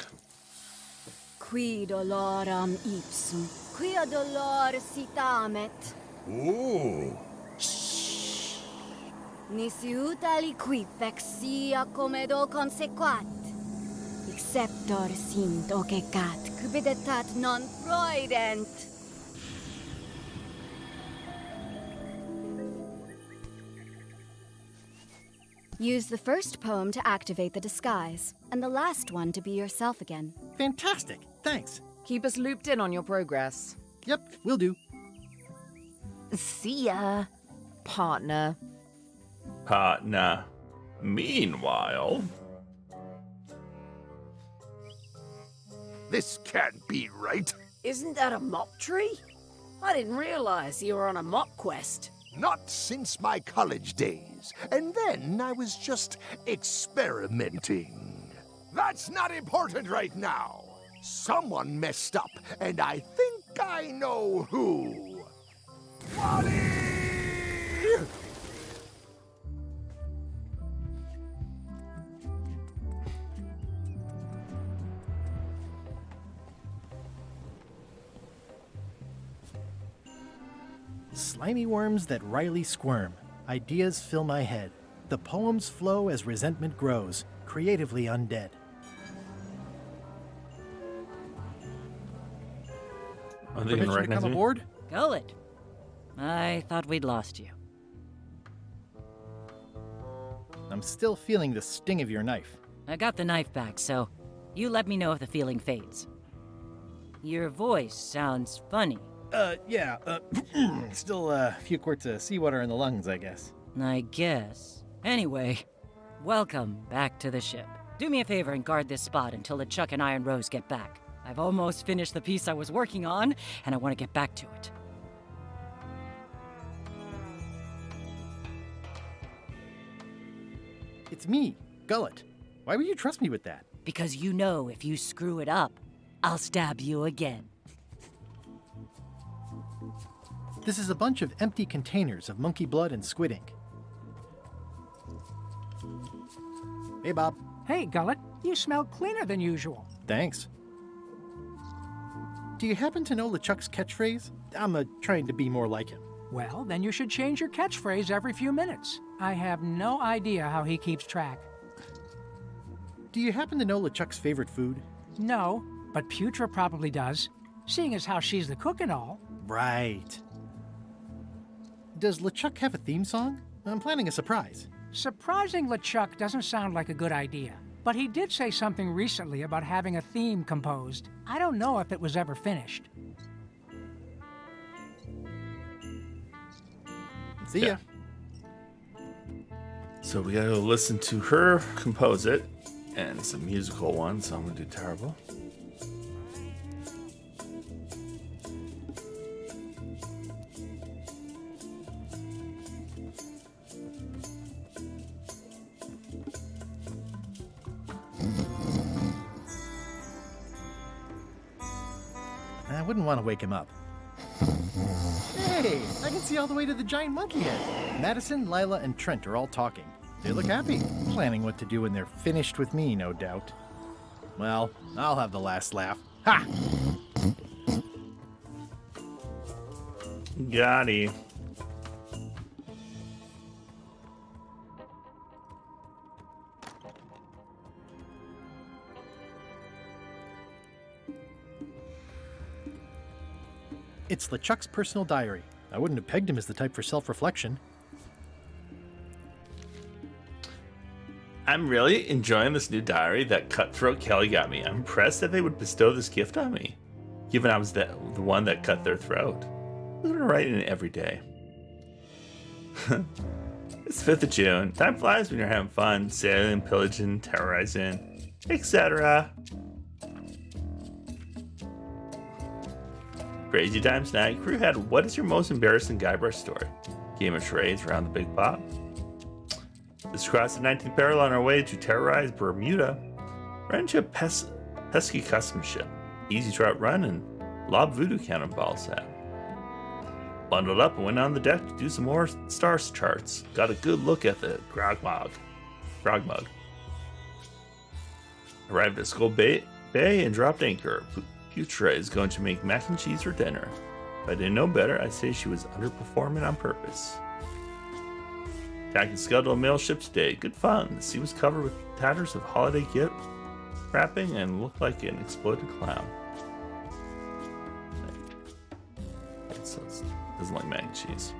Qui doloram ipsum, quia dolor citamet. Ooh. Nisi utali quipec sia comedo consequat. Exceptor sint ocecat, cubidetat non proident. Use the first poem to activate the disguise, and the last one to be yourself again. Fantastic. Thanks. Keep us looped in on your progress. Yep, will do. See ya, partner. Partner. Meanwhile, This can't be right. Isn't that a mop tree? I didn't realize you were on a mop quest. Not since my college days. And then I was just experimenting. That's not important right now. Someone messed up, and I think I know who. Wally! Slimy worms that wryly squirm. Ideas fill my head. The poems flow as resentment grows, creatively undead. are they Permission gonna to recognize come me? aboard? Gullet. I thought we'd lost you. I'm still feeling the sting of your knife. I got the knife back, so you let me know if the feeling fades. Your voice sounds funny. Yeah, still a few quarts of seawater in the lungs, I guess. I guess. Anyway, welcome back to the ship. Do me a favor and guard this spot until LeChuck and Iron Rose get back. I've almost finished the piece I was working on, and I want to get back to it. It's me, Gullet. Why would you trust me with that? Because you know if you screw it up, I'll stab you again. This is a bunch of empty containers of monkey blood and squid ink. Hey, Bob. Hey, Gullet, you smell cleaner than usual. Thanks. Do you happen to know LeChuck's catchphrase? I'm trying to be more like him. Well, then you should change your catchphrase every few minutes. I have no idea how he keeps track. Do you happen to know LeChuck's favorite food? No, but Putra probably does, seeing as how she's the cook and all. Right. Does LeChuck have a theme song? I'm planning a surprise. Surprising LeChuck doesn't sound like a good idea, but he did say something recently about having a theme composed. I don't know if it was ever finished. See ya. So we gotta go listen to her compose it, and it's a musical one, so I'm gonna do terrible. I wouldn't want to wake him up. Hey, I can see all the way to the giant monkey head. Madison, Lila, and Trent are all talking. They look happy, planning what to do when they're finished with me, no doubt. Well, I'll have the last laugh. Ha! Got he. It's LeChuck's personal diary. I wouldn't have pegged him as the type for self-reflection. I'm really enjoying this new diary that Cutthroat Kelly got me. I'm impressed that they would bestow this gift on me, given I was the one that cut their throat. I'm gonna write in it every day. It's 5th of June. Time flies when you're having fun, sailing, pillaging, terrorizing, etc. Crazy Times Night crew had What is your most embarrassing Guybrush story? Game of charades around the Big Pop. Let's cross the 19th parallel on our way to terrorize Bermuda. Ran into a pesky custom ship. Easy trout run and lob voodoo cannonball set. Bundled up and went on the deck to do some more stars charts. Got a good look at the grog mug. Arrived at Skull Bay and dropped anchor. Putra is going to make mac and cheese for dinner. If I didn't know better, I'd say she was underperforming on purpose. Attacking Scuttle mail ship today. Good fun. The sea was covered with tatters of holiday gift wrapping and looked like an exploded clown. So it doesn't like mac and cheese.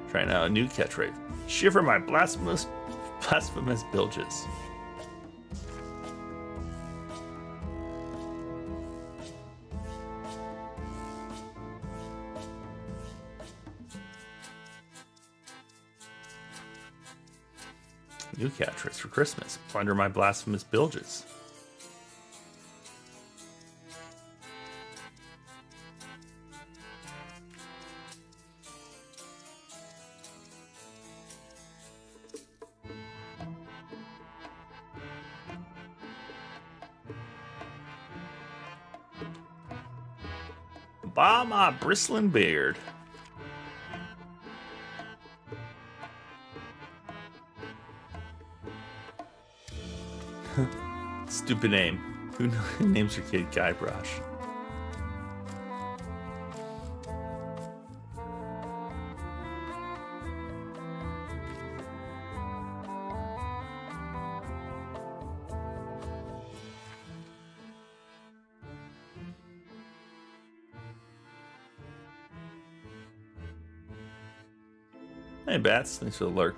Trying out a new catchphrase. Shiver my blasphemous bilges. New catchphrase for Christmas. Plunder my blasphemous bilges. Bah, my bristling beard. Stupid name. Who names your kid Guybrush? Hey Bats, thanks for the lurk.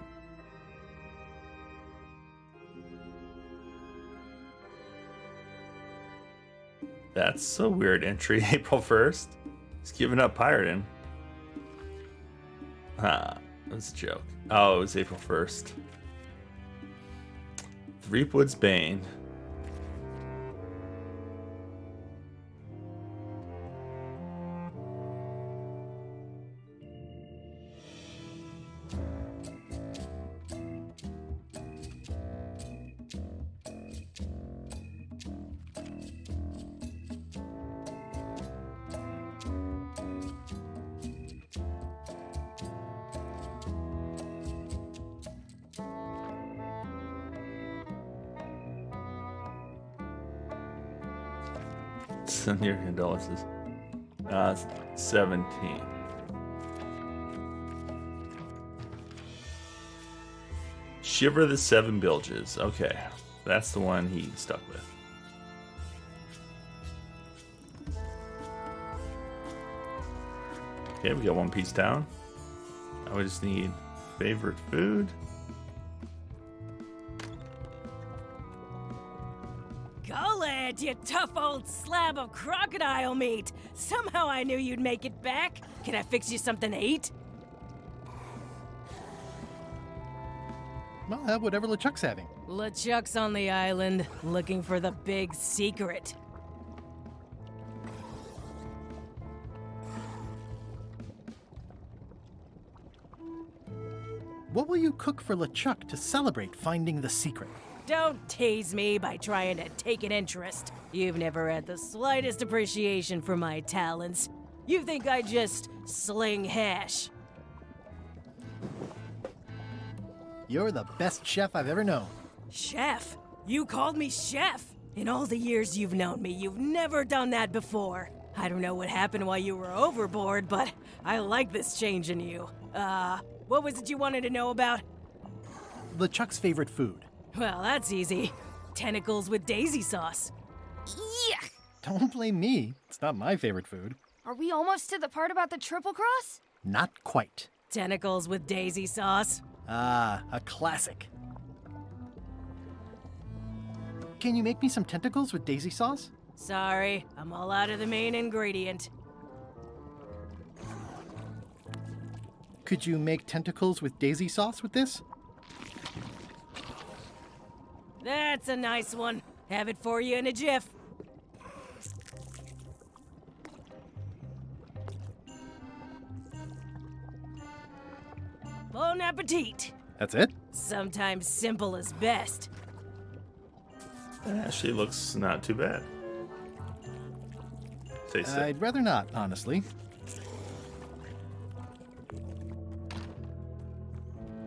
That's a weird entry. April 1st. He's giving up pirating. That was a joke. Oh, it was April 1st. Threepwood's Bane. Send your condolences. 17. Shiver the Seven Bilges. Okay, that's the one he stuck with. Okay, we got one piece down. Now we just need favorite food. Golad, you tough old slab of crocodile meat! Somehow I knew you'd make it back. Can I fix you something to eat? I'll have whatever LeChuck's having. LeChuck's on the island, looking for the big secret. What will you cook for LeChuck to celebrate finding the secret? Don't tease me by trying to take an interest. You've never had the slightest appreciation for my talents. You think I just sling hash. You're the best chef I've ever known. Chef? You called me chef? In all the years you've known me, you've never done that before. I don't know what happened while you were overboard, but I like this change in you. What was it you wanted to know about? LeChuck's favorite food. Well, that's easy. Tentacles with daisy sauce. Yuck! Don't blame me. It's not my favorite food. Are we almost to the part about the triple cross? Not quite. Tentacles with daisy sauce. Ah, a classic. Can you make me some tentacles with daisy sauce? Sorry, I'm all out of the main ingredient. Could you make tentacles with daisy sauce with this? That's a nice one. Have it for you in a jiff. Bon appetit. That's it? Sometimes simple is best. She looks not too bad. Taste it. I'd rather not, honestly.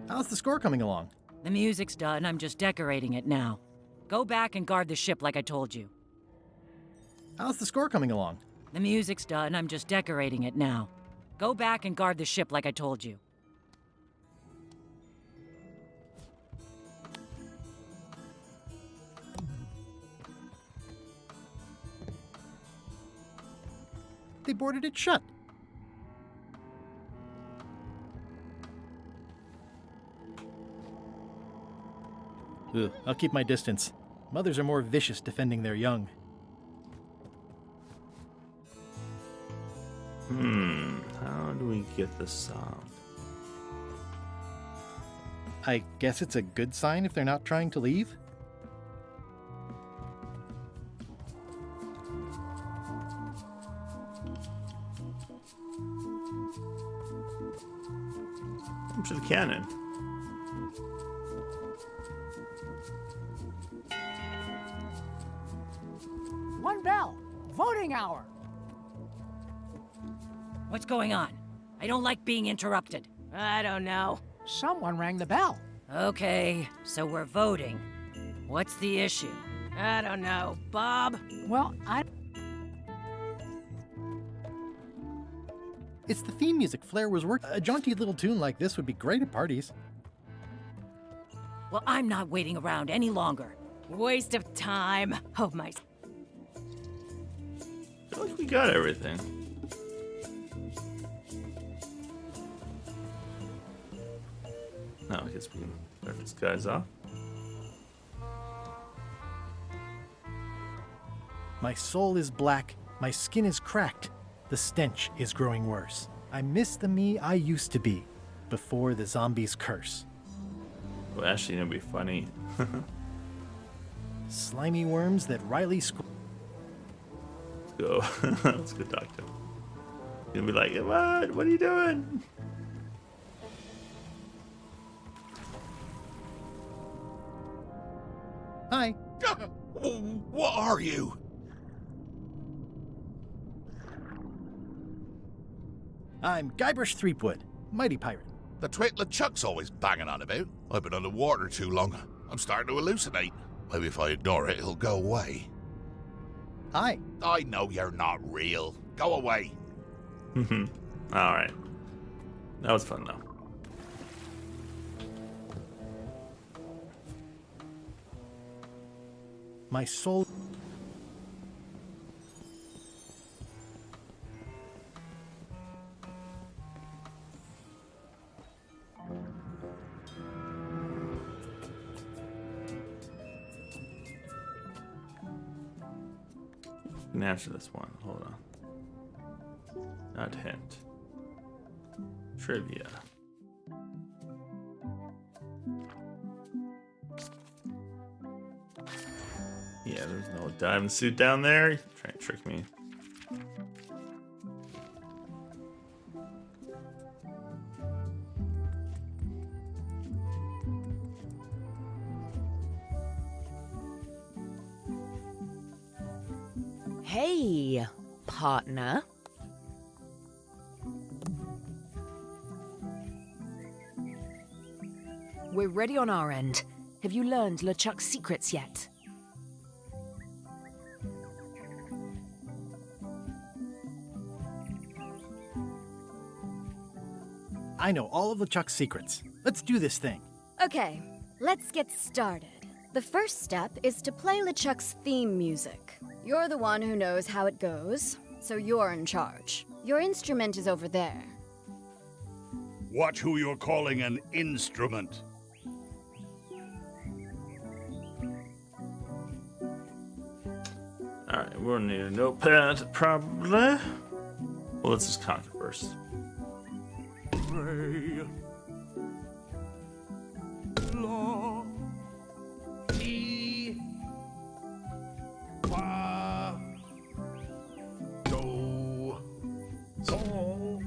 How's the score coming along? The music's done, I'm just decorating it now. Go back and guard the ship like I told you. How's the score coming along? The music's done, I'm just decorating it now. Go back and guard the ship like I told you. They boarded it shut. Ugh, I'll keep my distance. Mothers are more vicious defending their young. How do we get the sound? I guess it's a good sign if they're not trying to leave? Come to the cannon. One bell. Voting hour. What's going on? I don't like being interrupted. I don't know. Someone rang the bell. Okay, so we're voting. What's the issue? I don't know. Bob? Well, It's the theme music Flair was working. A jaunty little tune like this would be great at parties. Well, I'm not waiting around any longer. Waste of time. Oh, my... I feel like we got everything. Now I guess we can start these guys off. My soul is black, my skin is cracked, the stench is growing worse. I miss the me I used to be, before the zombies curse. Well, actually, it'll be funny. Slimy worms that Riley Let's go. Let's go talk to him. He'll be like, what? What are you doing? Hi. What are you? I'm Guybrush Threepwood, mighty pirate. The twit LeChuck's always banging on about. I've been underwater too long. I'm starting to hallucinate. Maybe if I ignore it, it'll go away. Hi. I know you're not real. Go away. Alright. That was fun, though. My soul... Can answer this one. Hold on. Not hint. Trivia. Yeah, there's no diving suit down there. Trying to trick me. Hey, partner. We're ready on our end. Have you learned LeChuck's secrets yet? I know all of LeChuck's secrets. Let's do this thing. Okay, let's get started. The first step is to play LeChuck's theme music. You're the one who knows how it goes, so you're in charge. Your instrument is over there. Watch who you're calling an instrument. Alright, we'll need a notepad, probably. Well, let's just conquer first. Pray. La. Ti. Fa. Do. Sol.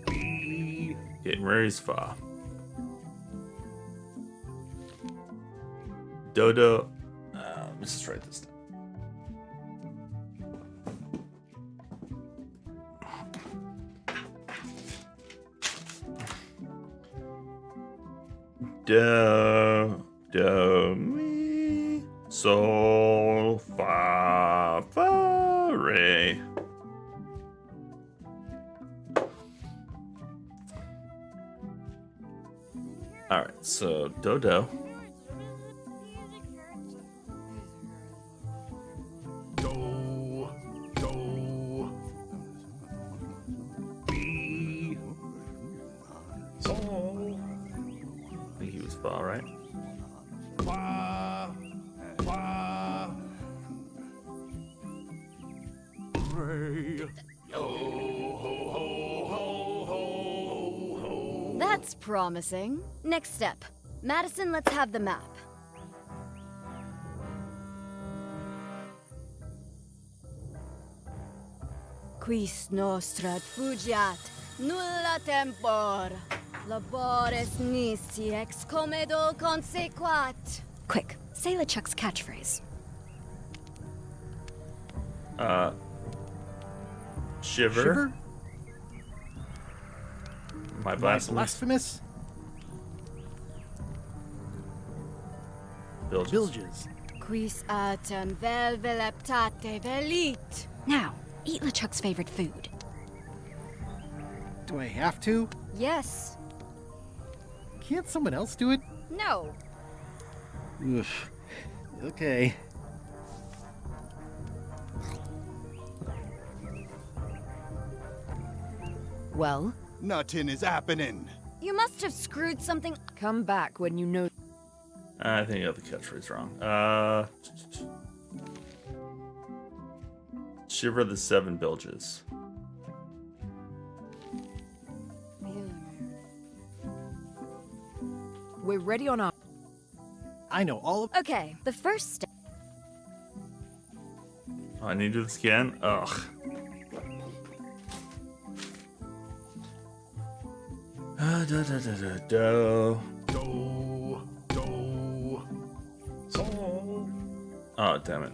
Mi. Getting raised fa. Dodo. Let's just write this down. Do, mi, sol, fa, re. All right, so Dodo. I think he was fa, right? That's promising. Next step. Madison, let's have the map. Quis nostra fugiat, nulla tempor. Labores nisi ex comedo consequat. Quick, say LeChuck's catchphrase. Shiver. My blasphemous. Blasphemous. Bilges. Quis autem vel veleptate velit. Now, eat LeChuck's favorite food. Do I have to? Yes. Can't someone else do it? No. Oof. Okay. Well, Nothing is happening. You must have screwed something. come back when you know. I think I got the catchphrase wrong. Shiver the seven bilges. We're ready on our. I know all of. Okay, the first step. Oh, I need to do this again? Ugh. Do. Oh, damn it.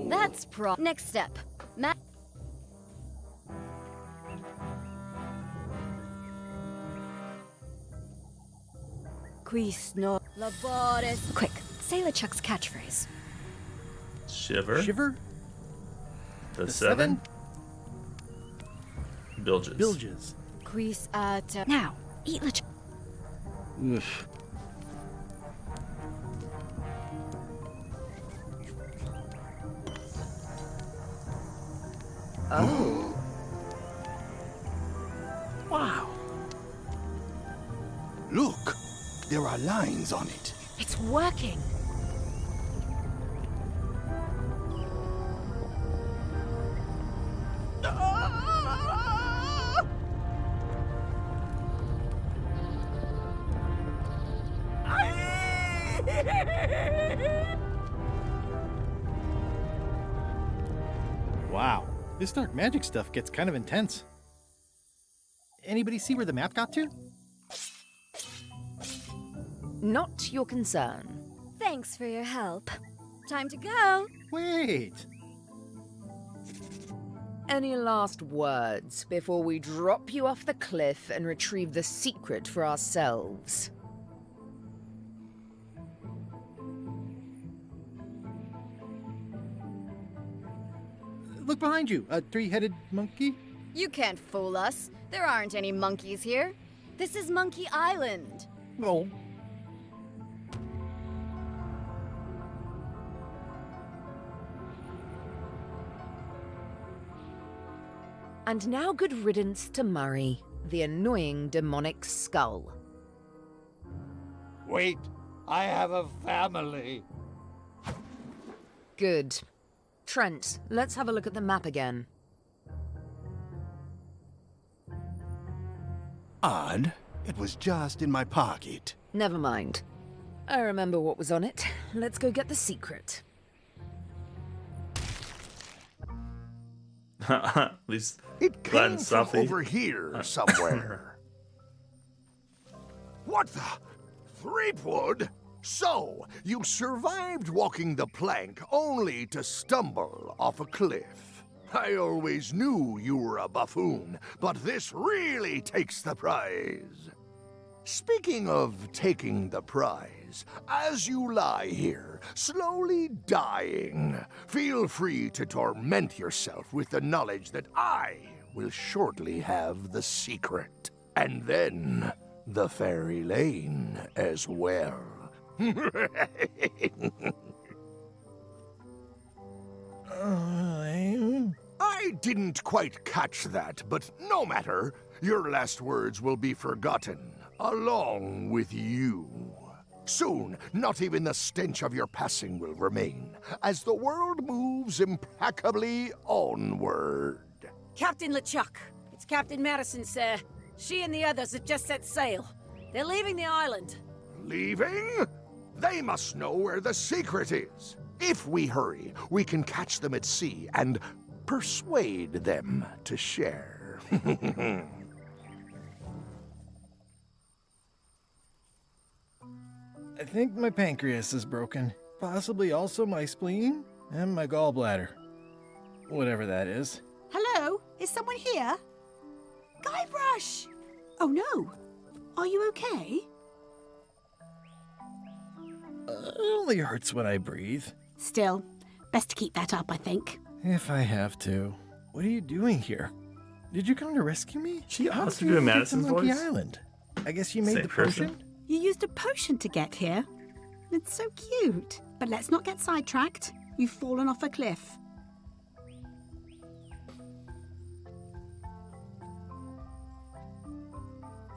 That's Next step. Quis no labores. Quick, say LeChuck's catchphrase. Shiver. Shiver. The seven. Bilges. Bilges. Quis at. Now, eat LeChuck. Oof. Oh. Wow. Look, there are lines on it. It's working. Wow. This dark magic stuff gets kind of intense. Anybody see where the map got to? Not your concern. Thanks for your help. Time to go. Wait. Any last words before we drop you off the cliff and retrieve the secret for ourselves? Look behind you, a three-headed monkey. You can't fool us. There aren't any monkeys here. This is Monkey Island. Oh. And now good riddance to Murray, the annoying demonic skull. Wait, I have a family. Good. Trent, let's have a look at the map again. Odd. It was just in my pocket. Never mind. I remember what was on it. Let's go get the secret. At least It glad came and from stuffy. over here somewhere. What the? Threepwood? So, you survived walking the plank only to stumble off a cliff. I always knew you were a buffoon, but this really takes the prize. Speaking of taking the prize, as you lie here, slowly dying, feel free to torment yourself with the knowledge that I will shortly have the secret. And then the fairy lane as well. I didn't quite catch that, but no matter. Your last words will be forgotten, along with you. Soon, not even the stench of your passing will remain, as the world moves impeccably onward. Captain LeChuck, it's Captain Madison, sir. She and the others have just set sail. They're leaving the island. Leaving? They must know where the secret is. If we hurry, we can catch them at sea and persuade them to share. I think my pancreas is broken. Possibly also my spleen and my gallbladder. Whatever that is. Hello? Is someone here? Guybrush! Oh no. Are you okay? It only hurts when I breathe. Still, best to keep that up, I think. If I have to. What are you doing here? Did you come to rescue me? She How also did you doing get to Madison's Monkey voice? Island? I guess you made Same the person. potion? You used a potion to get here. It's so cute. But let's not get sidetracked. You've fallen off a cliff.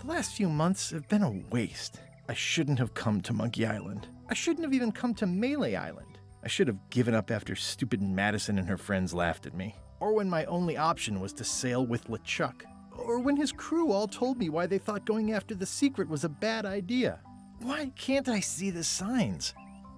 The last few months have been a waste. I shouldn't have come to Monkey Island. I shouldn't have even come to Melee Island. I should have given up after stupid Madison and her friends laughed at me. Or when my only option was to sail with LeChuck. Or when his crew all told me why they thought going after the secret was a bad idea. Why can't I see the signs?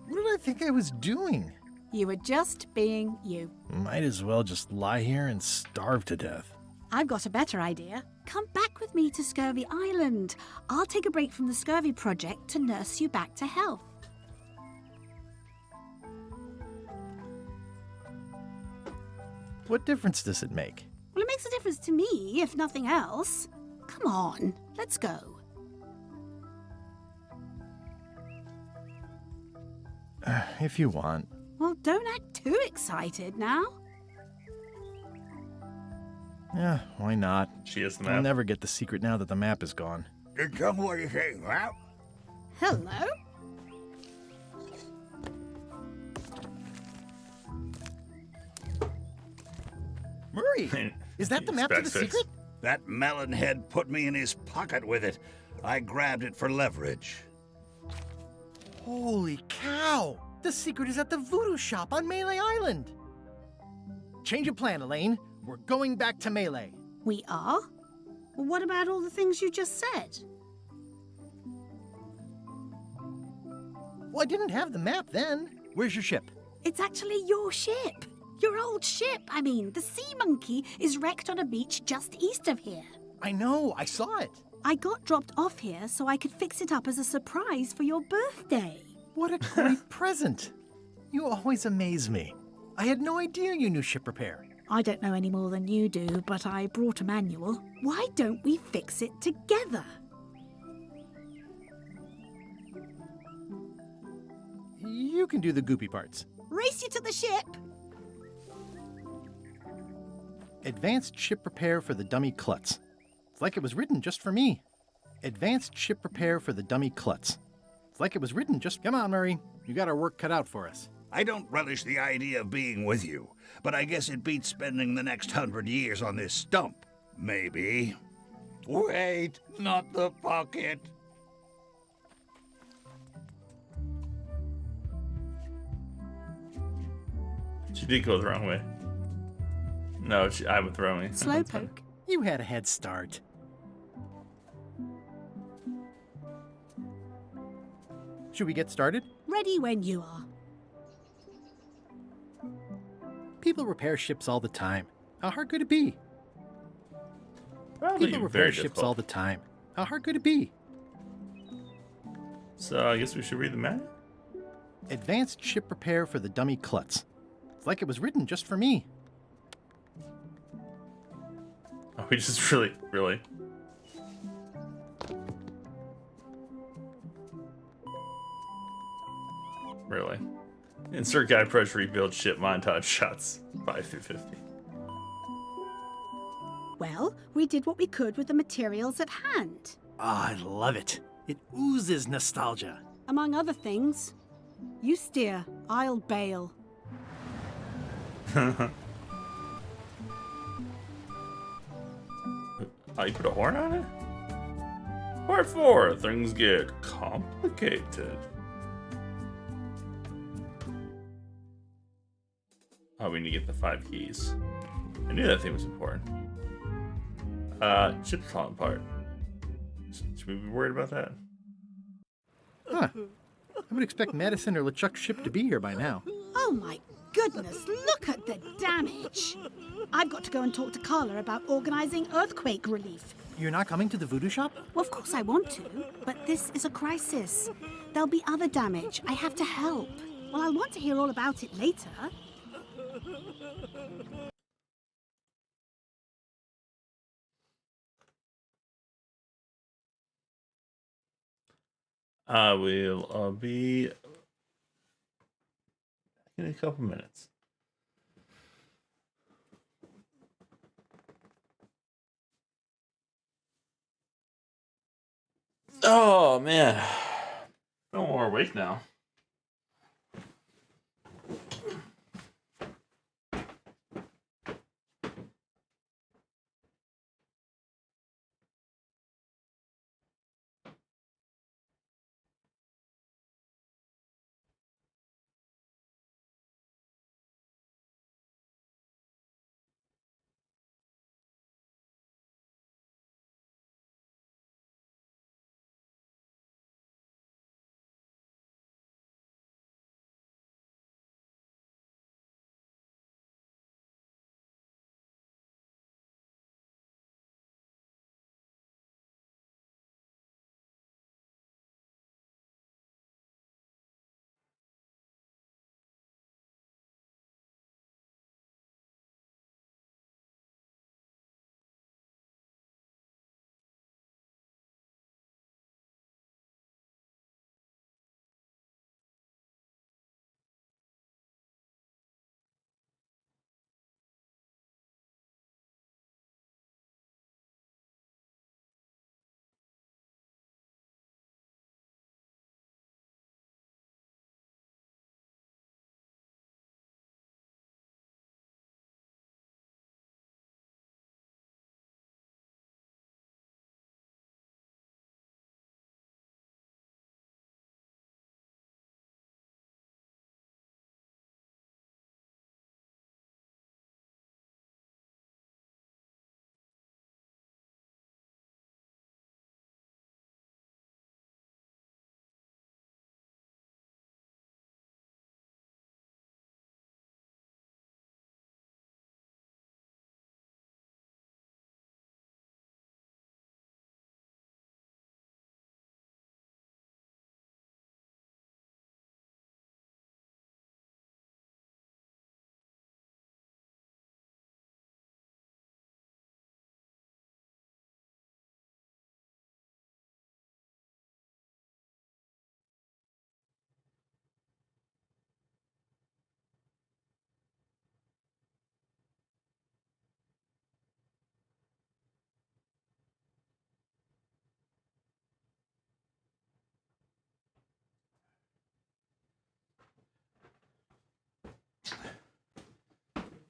What did I think I was doing? You were just being you. Might as well just lie here and starve to death. I've got a better idea. Come back with me to Scurvy Island. I'll take a break from the Scurvy Project to nurse you back to health. What difference does it make? Well, it makes a difference to me, if nothing else. Come on, let's go. If you want. Well, don't act too excited now. Yeah, why not? She has the I'll map. never get the secret now that the map is gone. Tell me what you think, huh? Hello? Murray, is that the map to the Specs fix. secret? That melonhead put me in his pocket with it. I grabbed it for leverage. Holy cow! The secret is at the voodoo shop on Melee Island. Change of plan, Elaine. We're going back to Melee. We are? Well, what about all the things you just said? Well, I didn't have the map then. Where's your ship? It's actually your ship. Your old ship. I mean, the Sea Monkey is wrecked on a beach just east of here. I know, I saw it. I got dropped off here so I could fix it up as a surprise for your birthday. What a great present. You always amaze me. I had no idea you knew ship repair. I don't know any more than you do, but I brought a manual. Why don't we fix it together? You can do the goopy parts. Race you to the ship! Advanced ship repair for the dummy klutz. It's like it was written just for me. Advanced ship repair for the dummy klutz. It's like it was written just... Come on, Murray. You got our work cut out for us. I don't relish the idea of being with you, but I guess it beats spending the next 100 years on this stump. Maybe. Wait, not the pocket. She did go the wrong way. No, I went the wrong way. Slowpoke. You had a head start. Should we get started? Ready when you are. People repair ships all the time. How hard could it be? Probably People very repair ships difficult. all the time. How hard could it be? So I guess we should read the manual. Advanced ship repair for the dummy klutz. It's like it was written just for me. Oh, we just really. Really? Insert guide press rebuild ship montage shots 5 through 50. Well, we did what we could with the materials at hand. Ah, I love it. It oozes nostalgia. Among other things, you steer, I'll bail. Oh, you put a horn on it? Part 4, things get complicated. Oh, we need to get the 5 keys. I knew that thing was important. Ship's falling apart. Should we be worried about that? Huh. I would expect Madison or LeChuck's ship to be here by now. Oh my goodness, look at the damage. I've got to go and talk to Carla about organizing earthquake relief. You're not coming to the voodoo shop? Well, of course I want to, but this is a crisis. There'll be other damage. I have to help. Well, I'll want to hear all about it later. I will be back in a couple minutes. Oh man, no more awake now.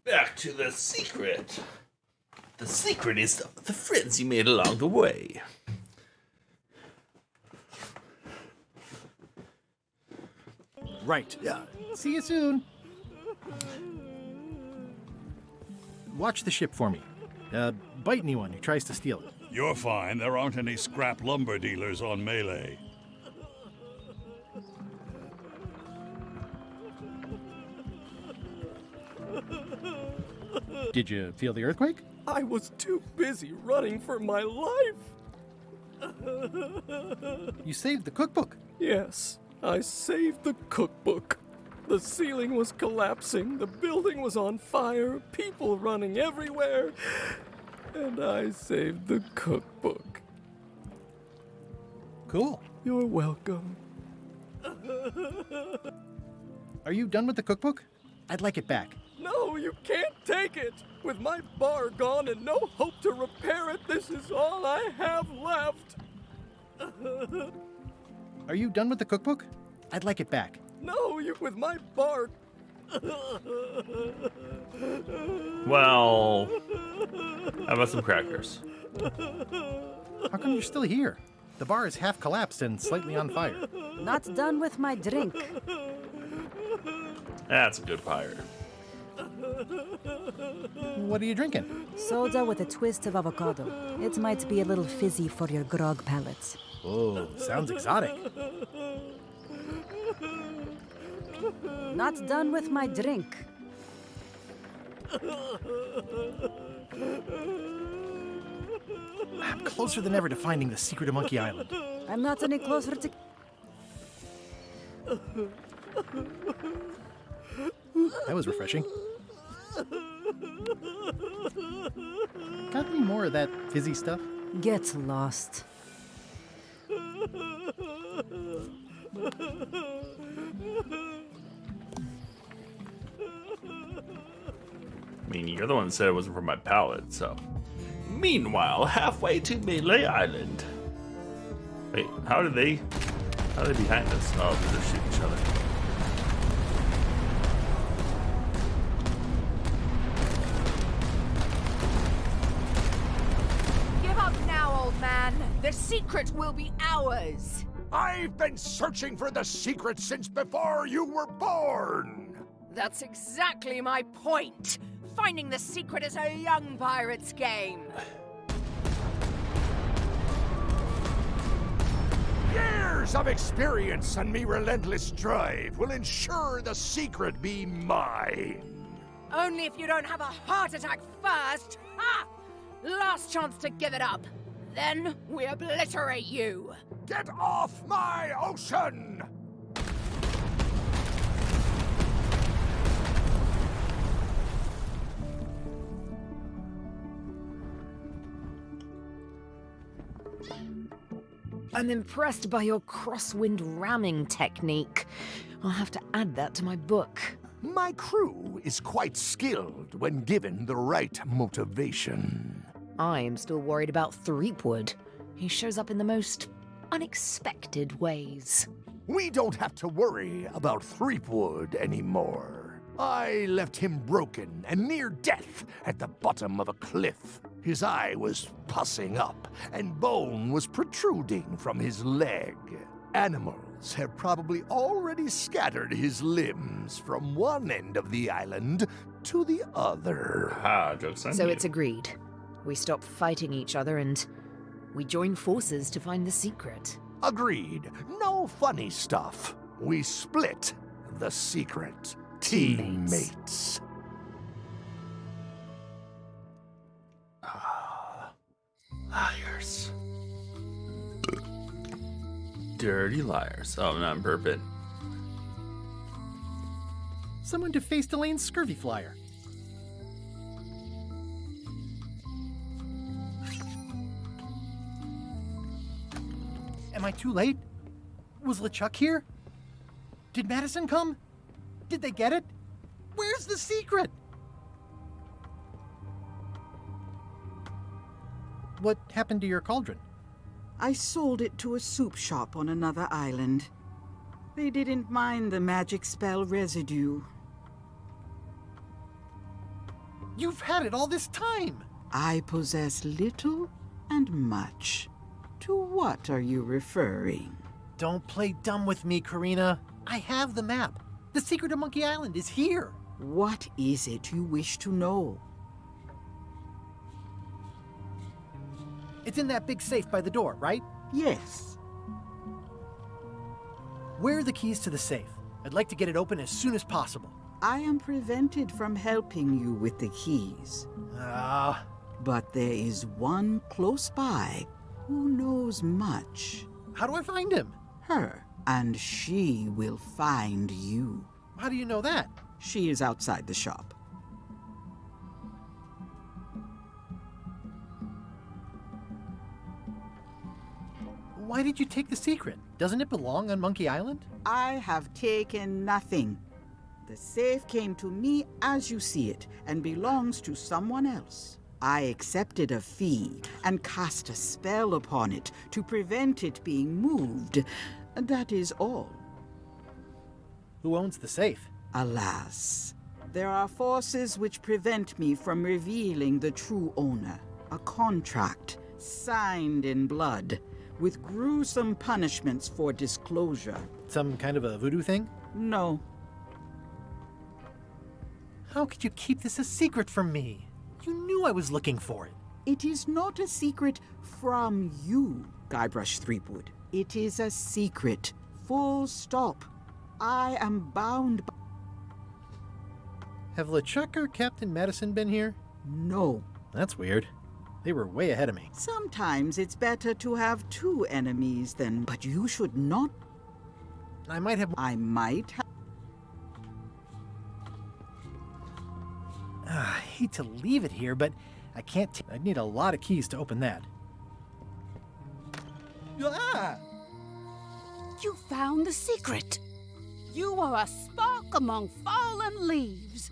Back to the secret. The secret is the friends you made along the way. Right. See you soon. Watch the ship for me. Bite anyone who tries to steal it. You're fine. There aren't any scrap lumber dealers on Melee. Did you feel the earthquake? I was too busy running for my life. You saved the cookbook. Yes, I saved the cookbook. The ceiling was collapsing, the building was on fire, people running everywhere, and I saved the cookbook. Cool. You're welcome. Are you done with the cookbook? I'd like it back. No, you can't take it! With my bar gone and no hope to repair it, this is all I have left! Are you done with the cookbook? I'd like it back. No, with my bar... Well, how about some crackers? How come you're still here? The bar is half collapsed and slightly on fire. Not done with my drink. That's a good pirate. What are you drinking? Soda with a twist of avocado. It might be a little fizzy for your grog palates. Oh, sounds exotic. Not done with my drink. I'm closer than ever to finding the secret of Monkey Island. I'm not any closer to... That was refreshing. Got any more of that fizzy stuff? Get lost. I mean, you're the one that said it wasn't for my palate, so. Meanwhile, halfway to Melee Island. Wait, how are they behind us? Oh, they're shooting each other. Give up now, old man. The secret will be ours. I've been searching for the secret since before you were born! That's exactly my point. Finding the secret is a young pirate's game. Years of experience and me relentless drive will ensure the secret be mine. Only if you don't have a heart attack first. Ha! Last chance to give it up. Then we obliterate you. Get off my ocean! I'm impressed by your crosswind ramming technique. I'll have to add that to my book. My crew is quite skilled when given the right motivation. I am still worried about Threepwood. He shows up in the most unexpected ways. We don't have to worry about Threepwood anymore. I left him broken and near death at the bottom of a cliff. His eye was pussing up, and bone was protruding from his leg. Animals have probably already scattered his limbs from one end of the island to the other. Joke's on So you. it's agreed. We stop fighting each other and we join forces to find the secret. Agreed. No funny stuff. We split the secret. Teammates. Liars. Dirty liars. Oh, not Burpit. Someone defaced Elaine's scurvy flyer. Am I too late? Was LeChuck here? Did Madison come? Did they get it? Where's the secret? What happened to your cauldron? I sold it to a soup shop on another island. They didn't mind the magic spell residue. You've had it all this time! I possess little and much. To what are you referring? Don't play dumb with me, Karina. I have the map. The secret of Monkey Island is here. What is it you wish to know? It's in that big safe by the door, right? Yes. Where are the keys to the safe? I'd like to get it open as soon as possible. I am prevented from helping you with the keys. But there is one close by who knows much. How do I find him? Her, and she will find you. How do you know that? She is outside the shop. Why did you take the secret? Doesn't it belong on Monkey Island? I have taken nothing. The safe came to me as you see it and belongs to someone else. I accepted a fee and cast a spell upon it to prevent it being moved. That is all. Who owns the safe? Alas, there are forces which prevent me from revealing the true owner. A contract signed in blood, with gruesome punishments for disclosure. Some kind of a voodoo thing? No. How could you keep this a secret from me? You knew I was looking for it. It is not a secret from you, Guybrush Threepwood. It is a secret. Full stop. I am bound by... Have LeChuck or Captain Madison been here? No. That's weird. They were way ahead of me. Sometimes it's better to have two enemies than... But you should not... I might have... I hate to leave it here, but I can't... I'd need a lot of keys to open that. Ah! You found the secret. You are a spark among fallen leaves.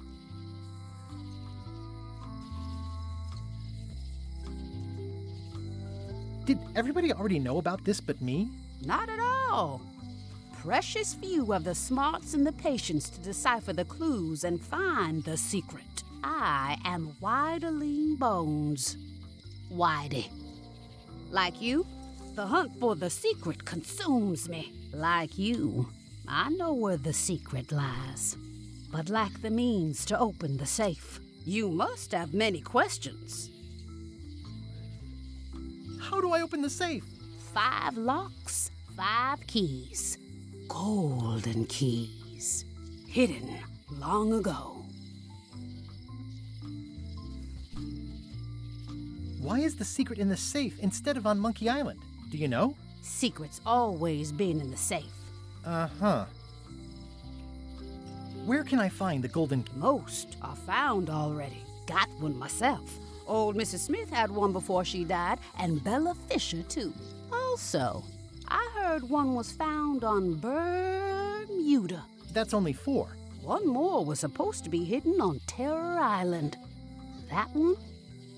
Did everybody already know about this but me? Not at all. Precious few have the smarts and the patience to decipher the clues and find the secret. I am Whiteling Bones. Whitey. Like you, the hunt for the secret consumes me. Like you, I know where the secret lies, but lack the means to open the safe. You must have many questions. How do I open the safe? 5 locks, 5 keys. Golden keys. Hidden long ago. Why is the secret in the safe instead of on Monkey Island? Do you know? Secret's always been in the safe. Uh-huh. Where can I find the golden key? Most are found already. Got one myself. Old Mrs. Smith had one before she died, and Bella Fisher, too. Also, I heard one was found on Bermuda. That's only 4. One more was supposed to be hidden on Terror Island. That one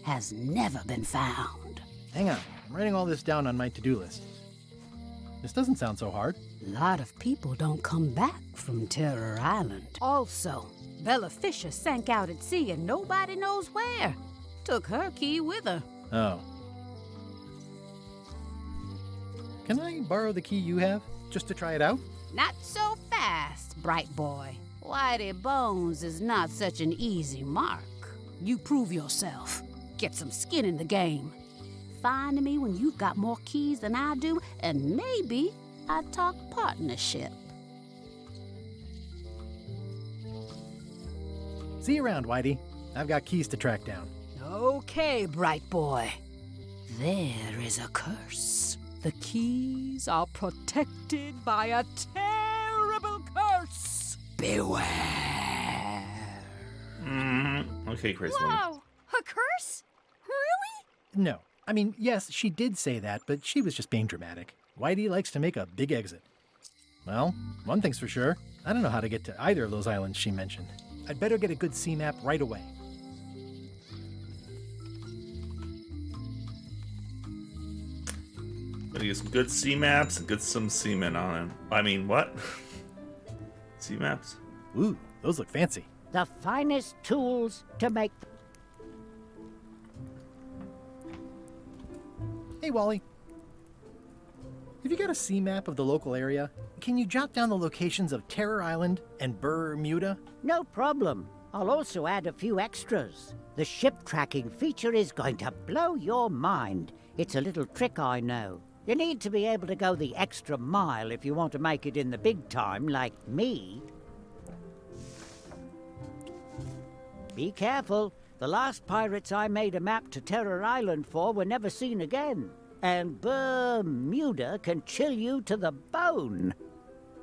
has never been found. Hang on, I'm writing all this down on my to-do list. This doesn't sound so hard. A lot of people don't come back from Terror Island. Also, Bella Fisher sank out at sea and nobody knows where. Took her key with her. Oh. Can I borrow the key you have, just to try it out? Not so fast, bright boy. Whitey Bones is not such an easy mark. You prove yourself. Get some skin in the game. Find me when you've got more keys than I do, and maybe I'd talk partnership. See you around, Whitey. I've got keys to track down. Okay, bright boy. There is a curse. The keys are protected by a terrible curse. Beware. Okay, Crazy Woman. Whoa! A curse? Really? No. I mean, yes, she did say that, but she was just being dramatic. Whitey likes to make a big exit. Well, one thing's for sure. I don't know how to get to either of those islands she mentioned. I'd better get a good sea map right away. Gonna get some good sea maps and get some seamen on them. I mean, what? Sea maps? Ooh, those look fancy. The finest tools to make... Hey, Wally. Have you got a sea map of the local area? Can you jot down the locations of Terror Island and Bermuda? No problem. I'll also add a few extras. The ship tracking feature is going to blow your mind. It's a little trick, I know. You need to be able to go the extra mile if you want to make it in the big time, like me. Be careful. The last pirates I made a map to Terror Island for were never seen again. And Bermuda can chill you to the bone.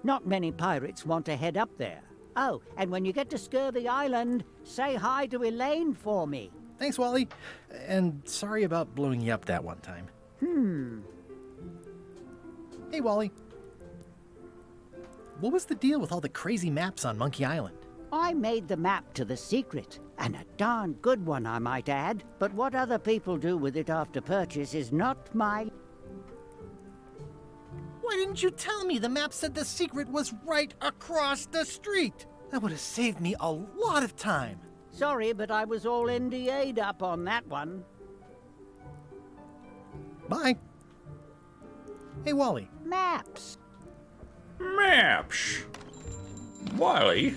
Not many pirates want to head up there. Oh, and when you get to Scurvy Island, say hi to Elaine for me. Thanks, Wally. And sorry about blowing you up that one time. Hey, Wally. What was the deal with all the crazy maps on Monkey Island? I made the map to the secret, and a darn good one, I might add. But what other people do with it after purchase is not my... Why didn't you tell me the map said the secret was right across the street? That would have saved me a lot of time. Sorry, but I was all NDA'd up on that one. Bye. Hey, Wally. Maps. Maps. Wally,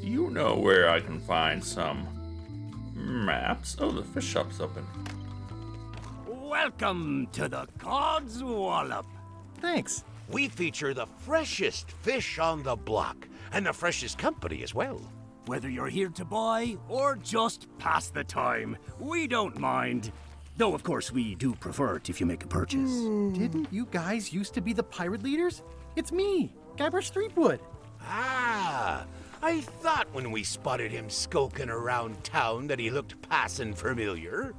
you know where I can find some maps? Oh, the fish shop's open. Welcome to the Cod's Wallop. Thanks. We feature the freshest fish on the block, and the freshest company as well. Whether you're here to buy or just pass the time, we don't mind. Though, of course, we do prefer it if you make a purchase. Didn't you guys used to be the pirate leaders? It's me, Guybrush Threepwood. Ah, I thought when we spotted him skulking around town that he looked passing familiar.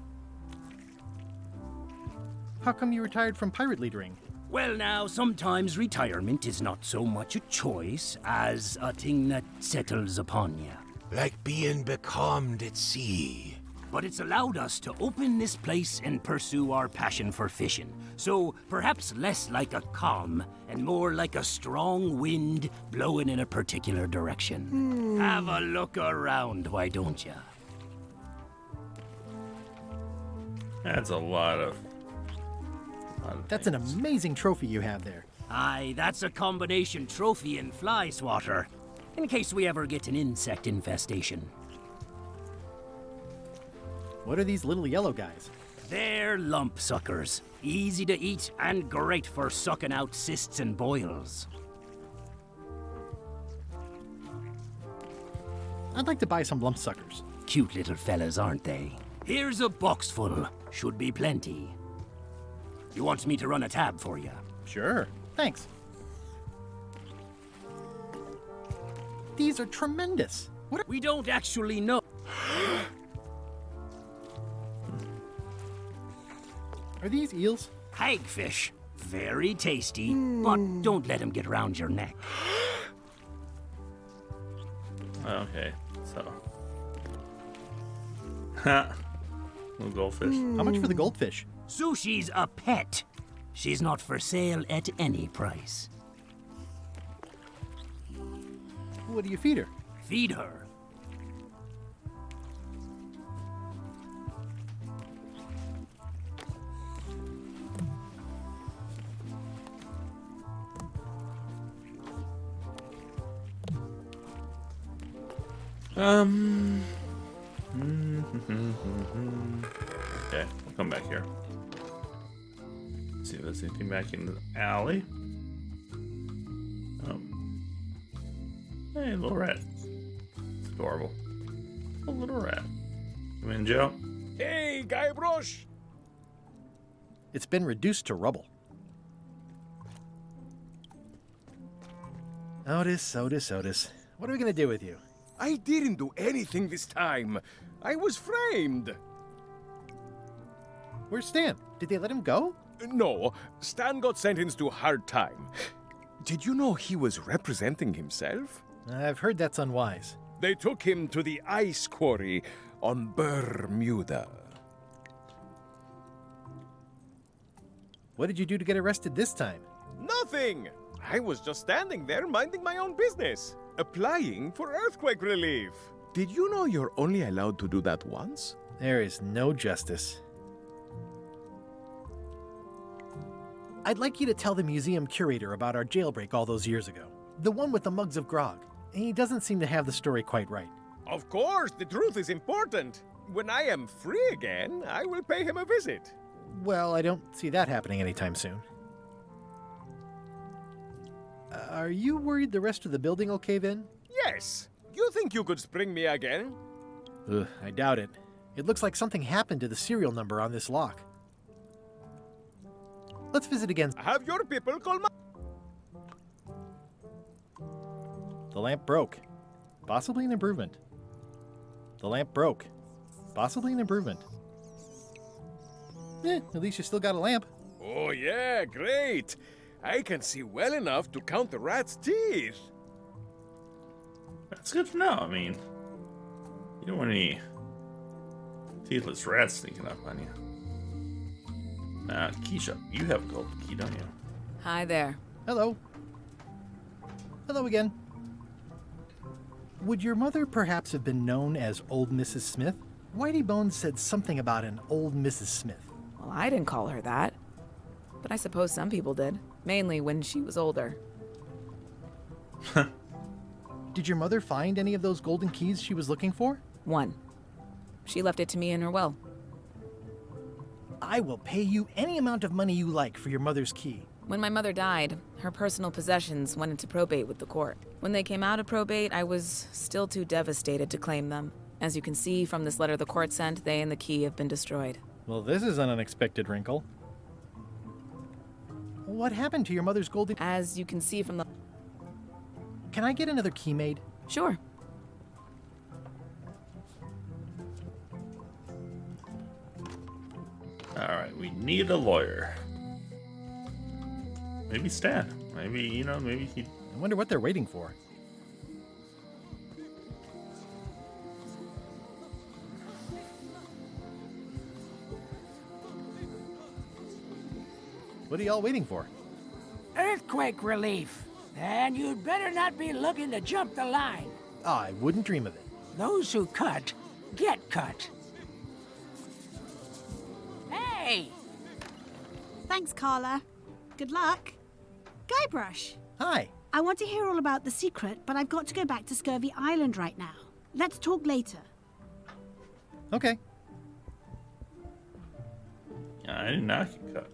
How come you retired from pirate leadering? Well, now, sometimes retirement is not so much a choice as a thing that settles upon you. Like being becalmed at sea. But it's allowed us to open this place and pursue our passion for fishing. So perhaps less like a calm and more like a strong wind blowing in a particular direction. Have a look around, why don't you? That's a lot of That's an amazing trophy you have there. Aye, that's a combination trophy and fly swatter, in case we ever get an insect infestation. What are these little yellow guys? They're lump suckers. Easy to eat and great for sucking out cysts and boils. I'd like to buy some lump suckers. Cute little fellas, aren't they? Here's a box full. Should be plenty. You want me to run a tab for you? Sure. Thanks. These are tremendous. We don't actually know. Are these eels? Hagfish. Very tasty, but don't let them get round your neck. Okay, so. Ha! Little goldfish. How much for the goldfish? Sushi's a pet. She's not for sale at any price. What do you feed her? Feed her. Okay, we'll come back here. Let's see if there's anything back in the alley. Hey, little rat. It's adorable. A little rat. Come in, Joe. Hey, Guybrush! It's been reduced to rubble. Otis. What are we gonna do with you? I didn't do anything this time. I was framed. Where's Stan? Did they let him go? No, Stan got sentenced to hard time. Did you know he was representing himself? I've heard that's unwise. They took him to the ice quarry on Bermuda. What did you do to get arrested this time? Nothing! I was just standing there minding my own business, applying for earthquake relief. Did you know you're only allowed to do that once? There is no justice. I'd like you to tell the museum curator about our jailbreak all those years ago. The one with the mugs of grog. He doesn't seem to have the story quite right. Of course, the truth is important. When I am free again, I will pay him a visit. Well, I don't see that happening anytime soon. Are you worried the rest of the building will cave in? Yes. You think you could spring me again? Ugh, I doubt it. It looks like something happened to the serial number on this lock. Let's visit again. Have your people call my... The lamp broke. Possibly an improvement. The lamp broke. Possibly an improvement. At least you still got a lamp. Oh yeah, great. I can see well enough to count the rat's teeth. That's good to know. I mean, you don't want any teethless rats sneaking up on you. Keisha, you have a gold key, don't you? Hi there. Hello. Hello again. Would your mother perhaps have been known as Old Mrs. Smith? Whitey Bones said something about an Old Mrs. Smith. Well, I didn't call her that. But I suppose some people did. Mainly when she was older. Did your mother find any of those golden keys she was looking for? One. She left it to me in her will. I will pay you any amount of money you like for your mother's key. When my mother died, her personal possessions went into probate with the court. When they came out of probate, I was still too devastated to claim them. As you can see from this letter the court sent, they and the key have been destroyed. Well, this is an unexpected wrinkle. What happened to your mother's golden... As you can see from the... Can I get another key made? Sure. Alright, we need a lawyer. Maybe Stan. Maybe, maybe he... I wonder what they're waiting for. What are y'all waiting for? Earthquake relief. And you'd better not be looking to jump the line. I wouldn't dream of it. Those who cut, get cut. Hey! Thanks, Carla. Good luck. Guybrush. Hi. I want to hear all about the secret, but I've got to go back to Scurvy Island right now. Let's talk later. Okay. I did not get cut.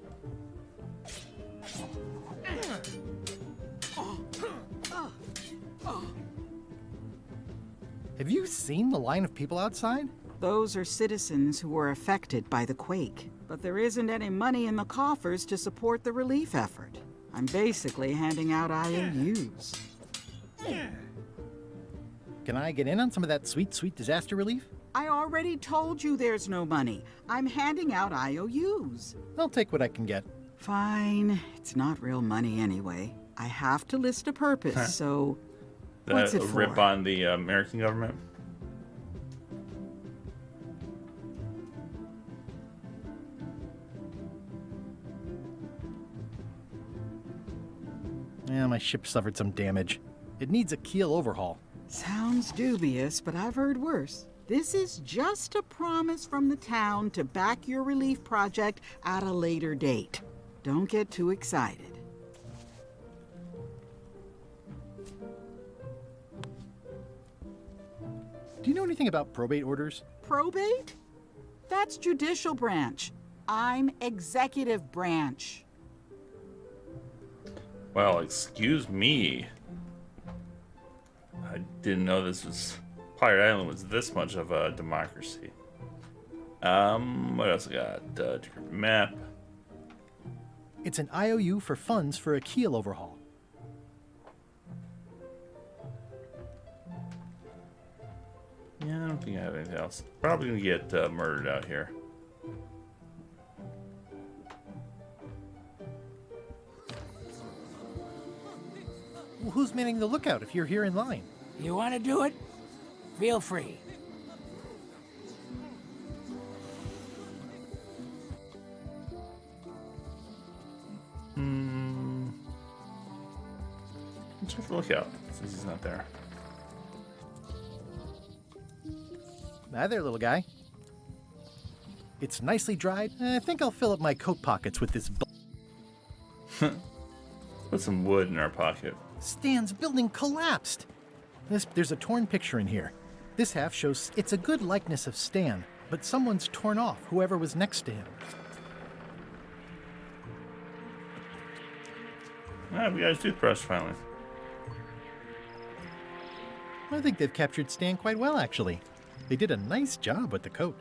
Have you seen the line of people outside? Those are citizens who were affected by the quake. But there isn't any money in the coffers to support the relief effort. I'm basically handing out IOUs. Can I get in on some of that sweet, sweet disaster relief? I already told you there's no money. I'm handing out IOUs. I'll take what I can get. Fine. It's not real money anyway. I have to list a purpose, so... What's it for? Rip on the American government? Yeah, my ship suffered some damage. It needs a keel overhaul. Sounds dubious, but I've heard worse. This is just a promise from the town to back your relief project at a later date. Don't get too excited. Do you know anything about probate orders? Probate? That's judicial branch. I'm executive branch. Well, excuse me. I didn't know Pirate Island was this much of a democracy. What else I got? Different map. It's an IOU for funds for a keel overhaul. Yeah, I don't think I have anything else. Probably gonna get murdered out here. Well, who's manning the lookout if you're here in line? You want to do it? Feel free. Let's check the lookout since he's not there. Hi there, little guy. It's nicely dried. I think I'll fill up my coat pockets with this. Put some wood in our pocket. Stan's building collapsed. There's a torn picture in here. This half shows it's a good likeness of Stan, but someone's torn off whoever was next to him. Ah, we got his toothbrush finally. I think they've captured Stan quite well, actually. They did a nice job with the coat.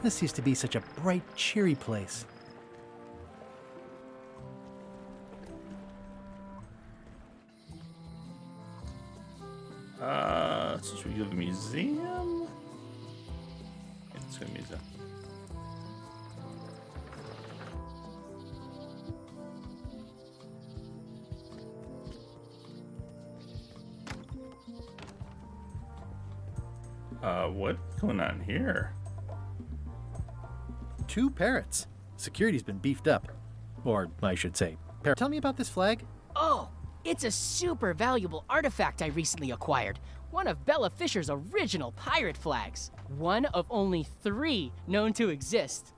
This used to be such a bright, cheery place. So should we go to the museum? Yeah, let's go to the museum. What's going on here? 2 parrots. Security's been beefed up. Or, I should say, tell me about this flag. Oh, it's a super valuable artifact I recently acquired. One of Bella Fisher's original pirate flags. One of only 3 known to exist.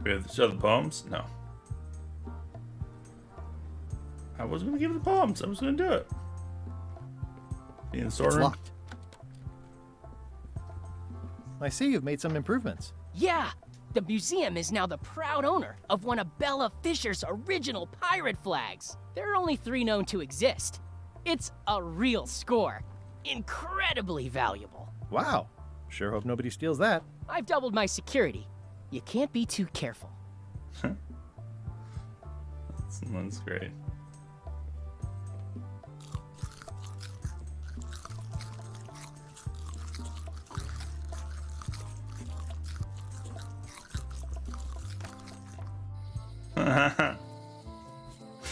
We have to show the poems? No. I was going to give it the poems. I was going to do it. In the storeroom? It's locked. I see you've made some improvements. Yeah! The museum is now the proud owner of one of Bella Fisher's original pirate flags. There are only 3 known to exist. It's a real score. Incredibly valuable. Wow. Sure hope nobody steals that. I've doubled my security. You can't be too careful. That's great.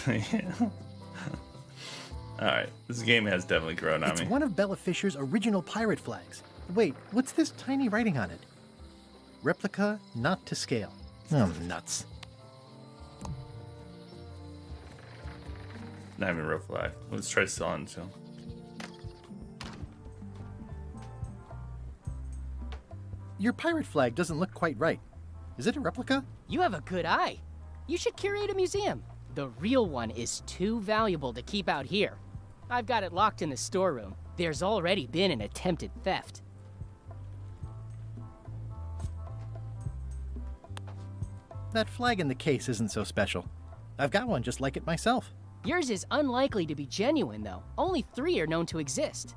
Yeah. Alright, this game has definitely grown on me. It's one of Bella Fisher's original pirate flags. Wait, what's this tiny writing on it? Replica not to scale. Oh, nuts. Not even a real flag. Let's try selling to him. Your pirate flag doesn't look quite right. Is it a replica? You have a good eye. You should curate a museum. The real one is too valuable to keep out here. I've got it locked in the storeroom. There's already been an attempted theft. That flag in the case isn't so special. I've got one just like it myself. Yours is unlikely to be genuine, though. Only 3 are known to exist.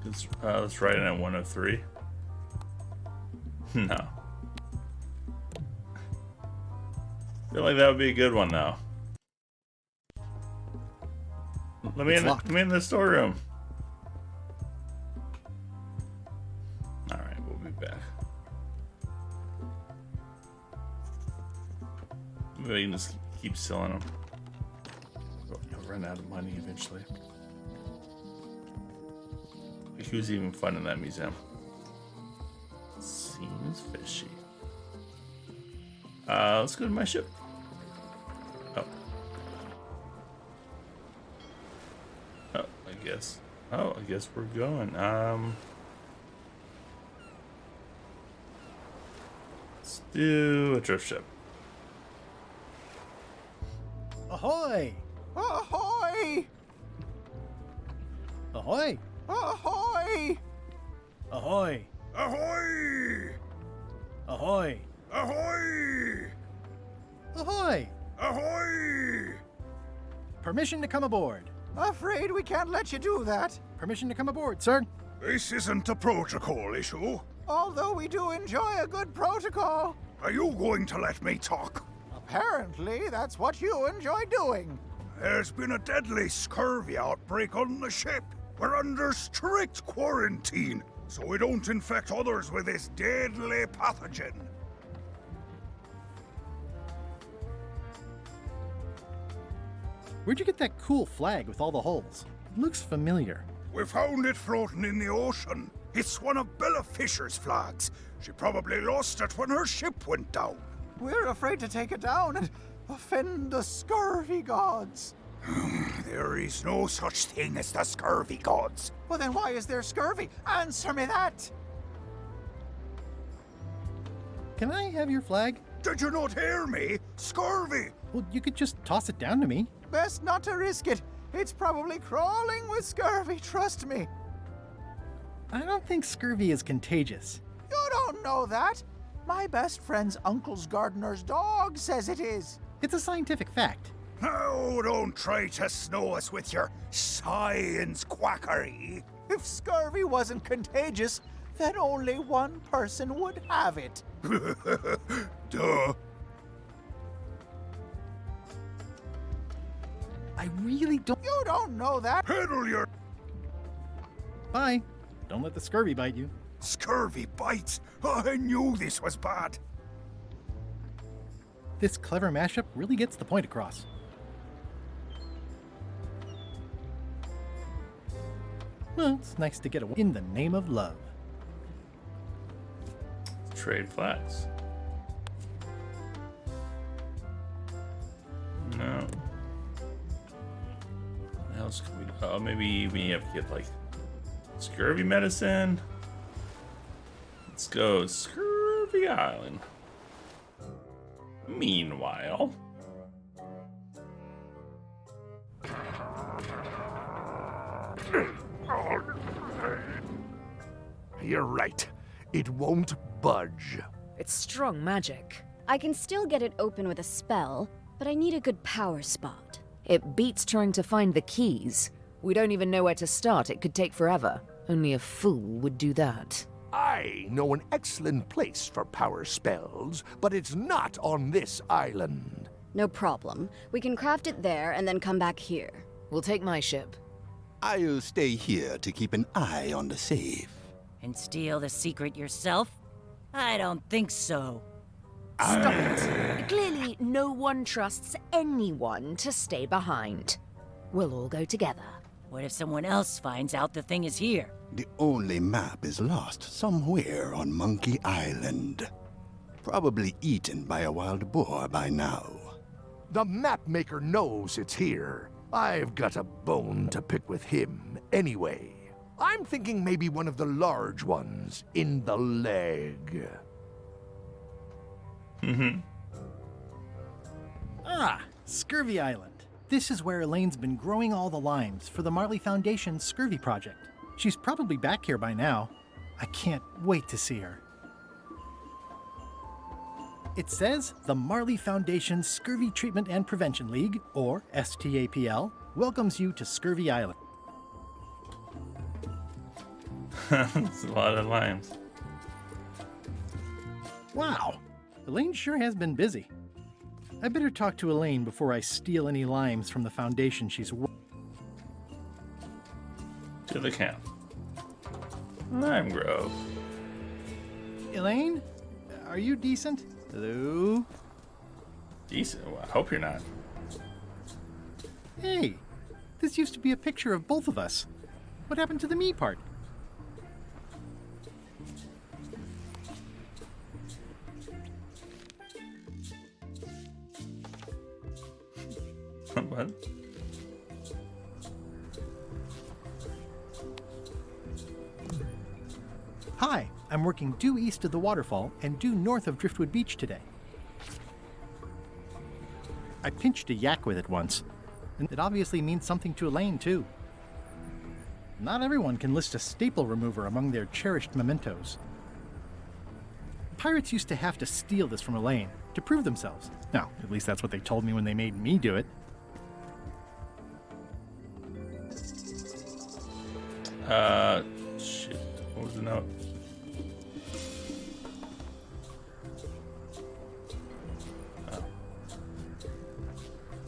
Let's write in at 1 of 3. No. I feel like that would be a good one, though. Let me in the storeroom. Alright, we'll be back. Maybe I can just keep selling them. You'll run out of money eventually. Like, who's even fun in that museum? Seems fishy. Let's go to my ship. I guess we're going. Let's do a drift ship. Ahoy! Ahoy! Ahoy! Ahoy! Ahoy! Ahoy! Ahoy! Ahoy! Ahoy! Ahoy! Permission to come aboard. Afraid we can't let you do that. Permission to come aboard, sir. This isn't a protocol issue. Although we do enjoy a good protocol. Are you going to let me talk? Apparently, that's what you enjoy doing. There's been a deadly scurvy outbreak on the ship. We're under strict quarantine, so we don't infect others with this deadly pathogen. Where'd you get that cool flag with all the holes? It looks familiar. We found it floating in the ocean. It's one of Bella Fisher's flags. She probably lost it when her ship went down. We're afraid to take it down and offend the scurvy gods. There is no such thing as the scurvy gods. Well, then why is there scurvy? Answer me that! Can I have your flag? Did you not hear me? Scurvy! Well, you could just toss it down to me. Best not to risk it. It's probably crawling with scurvy, trust me. I don't think scurvy is contagious. You don't know that. My best friend's uncle's gardener's dog says it is. It's a scientific fact. Oh, don't try to snow us with your science quackery. If scurvy wasn't contagious, then only one person would have it. Duh. I really don't. You don't know that. Peddle your Bye. Don't let the scurvy bite you. scurvy bites. I knew this was bad. This clever mashup really gets the point across. Well, it's nice to get away in the name of love. Trade flags. No. What else can we do? Oh, maybe we have to get like scurvy medicine. Let's go Scurvy Island. Meanwhile, You're right. It won't budge. It's strong magic. I can still get it open with a spell, but I need a good power spot. It beats trying to find the keys. We don't even know where to start. It could take forever. Only a fool would do that. I know an excellent place for power spells, but it's not on this island. No problem. We can craft it there and then come back here. We'll take my ship. I'll stay here to keep an eye on the safe. And steal the secret yourself? I don't think so. Stop it. Clearly, no one trusts anyone to stay behind. We'll all go together. What if someone else finds out the thing is here? The only map is lost somewhere on Monkey Island. Probably eaten by a wild boar by now. The map maker knows it's here. I've got a bone to pick with him anyway. I'm thinking maybe one of the large ones in the leg. Ah, Scurvy Island. This is where Elaine's been growing all the limes for the Marley Foundation's Scurvy project. She's probably back here by now. I can't wait to see her. It says the Marley Foundation Scurvy Treatment and Prevention League, or STAPL, welcomes you to Scurvy Island. it's a lot of limes. Wow, Elaine sure has been busy. I better talk to Elaine before I steal any limes from the foundation she's To the camp. Lime Grove. Elaine? Are you decent? Hello? Decent? Well, I hope you're not. Hey, this used to be a picture of both of us. What happened to the me part? What? Hi, I'm working due east of the waterfall and due north of Driftwood Beach today. I pinched a yak with it once, and it obviously means something to Elaine, too. Not everyone can list a staple remover among their cherished mementos. Pirates used to have to steal this from Elaine to prove themselves. No, at least that's what they told me when they made me do it. Shit. What was the note?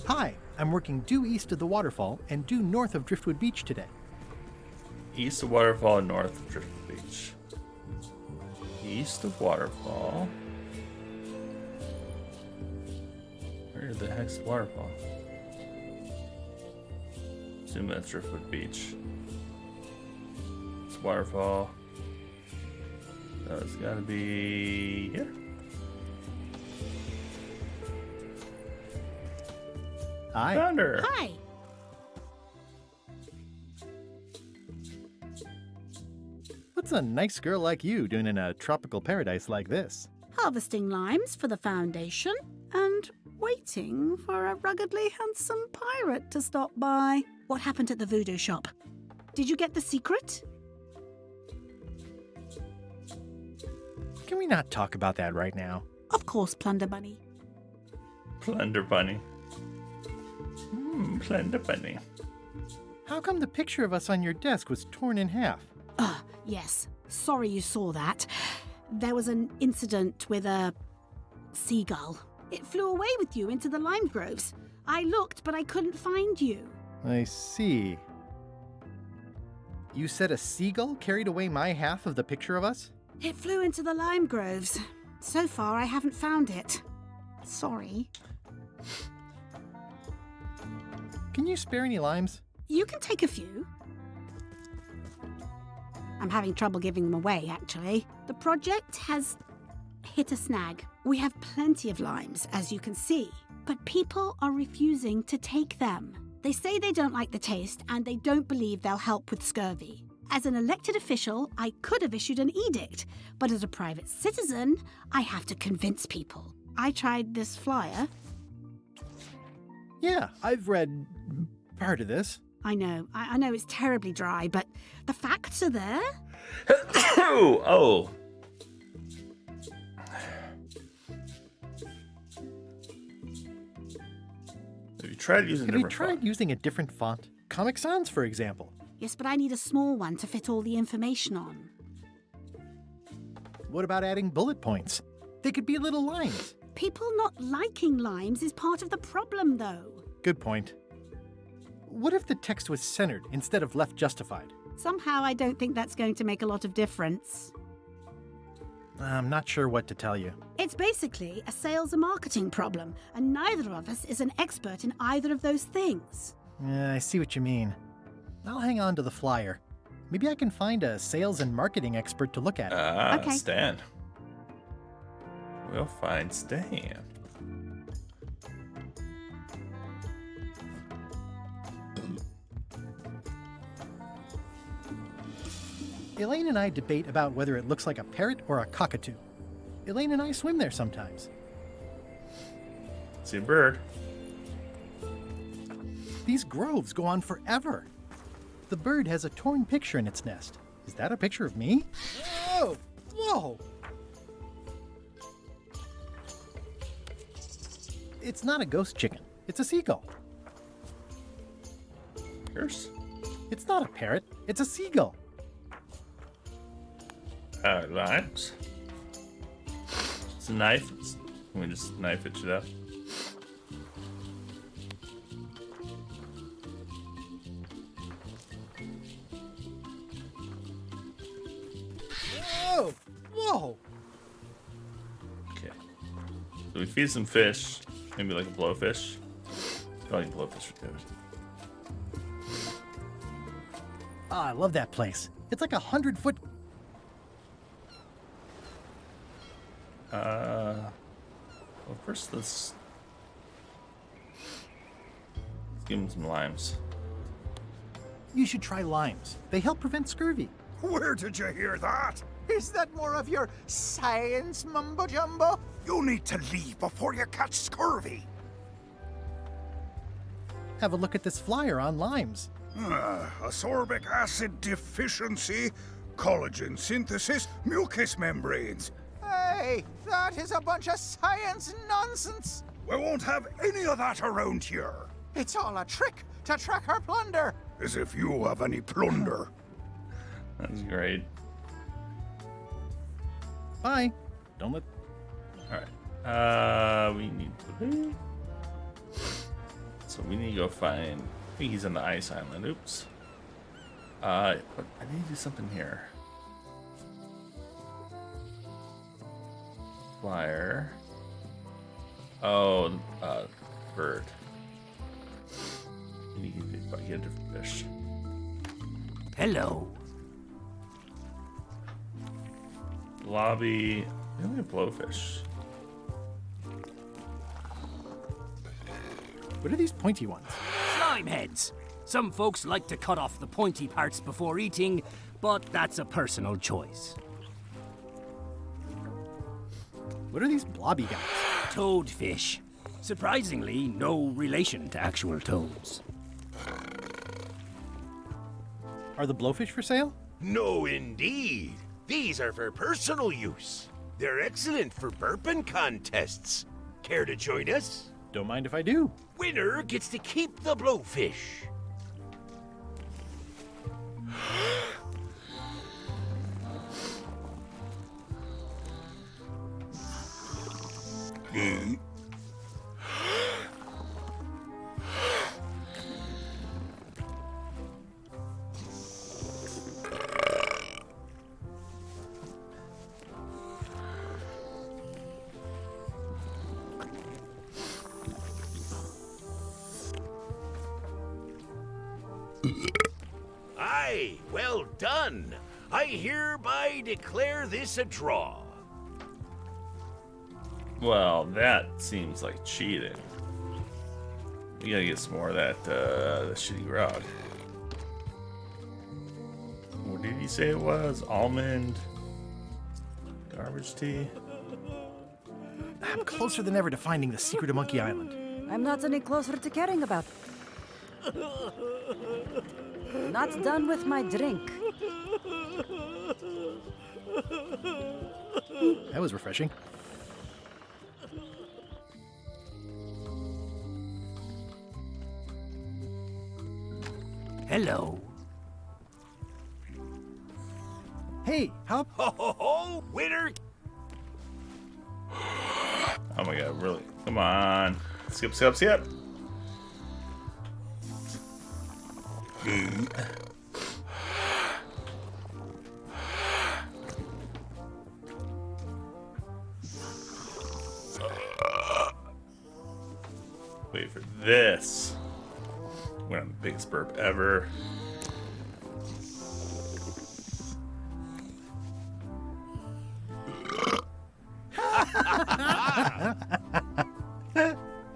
Hi, I'm working due east of the waterfall and due north of Driftwood Beach today. East of Waterfall, north of Driftwood Beach. East of Waterfall. Where the heck's the waterfall? Assume that's Driftwood Beach. It's waterfall. So it's gotta be here. Hi. Found her. Hi. What's a nice girl like you doing in a tropical paradise like this? Harvesting limes for the Foundation and waiting for a ruggedly handsome pirate to stop by. What happened at the voodoo shop? Did you get the secret? Can we not talk about that right now? Of course, Plunder Bunny. Plunder Bunny. Plunder Bunny. How come the picture of us on your desk was torn in half? Yes. Sorry you saw that. There was an incident with a seagull. It flew away with you into the lime groves. I looked, but I couldn't find you. I see. You said a seagull carried away my half of the picture of us? It flew into the lime groves. So far, I haven't found it. Sorry. Can you spare any limes? You can take a few. I'm having trouble giving them away, actually. The project has hit a snag. We have plenty of limes, as you can see, but people are refusing to take them. They say they don't like the taste, and they don't believe they'll help with scurvy. As an elected official, I could have issued an edict, but as a private citizen, I have to convince people. I tried this flyer. Yeah, I've read part of this. I know it's terribly dry, but the facts are there. Oh. Have you tried using a different font? Comic Sans, for example. Yes, but I need a small one to fit all the information on. What about adding bullet points? They could be little lines. People not liking limes is part of the problem, though. Good point. What if the text was centered instead of left justified? Somehow I don't think that's going to make a lot of difference. I'm not sure what to tell you. It's basically a sales and marketing problem, and neither of us is an expert in either of those things. Yeah, I see what you mean. I'll hang on to the flyer. Maybe I can find a sales and marketing expert to look at it. Okay. Stan. We'll find Stan. Elaine and I debate about whether it looks like a parrot or a cockatoo. Elaine and I swim there sometimes. See a bird. These groves go on forever. The bird has a torn picture in its nest. Is that a picture of me? Whoa! Whoa! It's not a ghost chicken. It's a seagull. Yours? It's not a parrot. It's a seagull. Limes. It's a knife. Can we just knife it to death? Whoa! Whoa! Okay. So we feed some fish. Maybe like a blowfish. I like blowfish for good. Ah, I love that place. It's like 100-foot. Well, first let's give him some limes. You should try limes. They help prevent scurvy. Where did you hear that? Is that more of your science mumbo-jumbo? You need to leave before you catch scurvy. Have a look at this flyer on limes. Ascorbic acid deficiency, collagen synthesis, mucous membranes. Hey, that is a bunch of science nonsense. We won't have any of that around here. It's all a trick to track our plunder. As if you have any plunder. That's great. Bye. Don't let... Alright. We need to... So we need to go find... I think he's on the ice island. Oops. But I need to do something here. Flyer. Oh, bird. You get a different fish. Hello. Lobby. We only have blowfish. What are these pointy ones? Slime heads. Some folks like to cut off the pointy parts before eating, but that's a personal choice. What are these blobby guys? Toadfish. Surprisingly, no relation to actual toads. Are the blowfish for sale? No, indeed. These are for personal use. They're excellent for burping contests. Care to join us? Don't mind if I do. Winner gets to keep the blowfish. Aye, well done. I hereby declare this a draw. Well, that seems like cheating. We gotta get some more of that shitty grog. What did he say it was? Almond? Garbage tea? I'm closer than ever to finding the secret of Monkey Island. I'm not any closer to caring about. Not done with my drink. That was refreshing. Hello. Hey, how? Ho ho ho! Winner! Oh my god, really? Come on. Skip, skip, skip. Wait for this. Went on the biggest burp ever.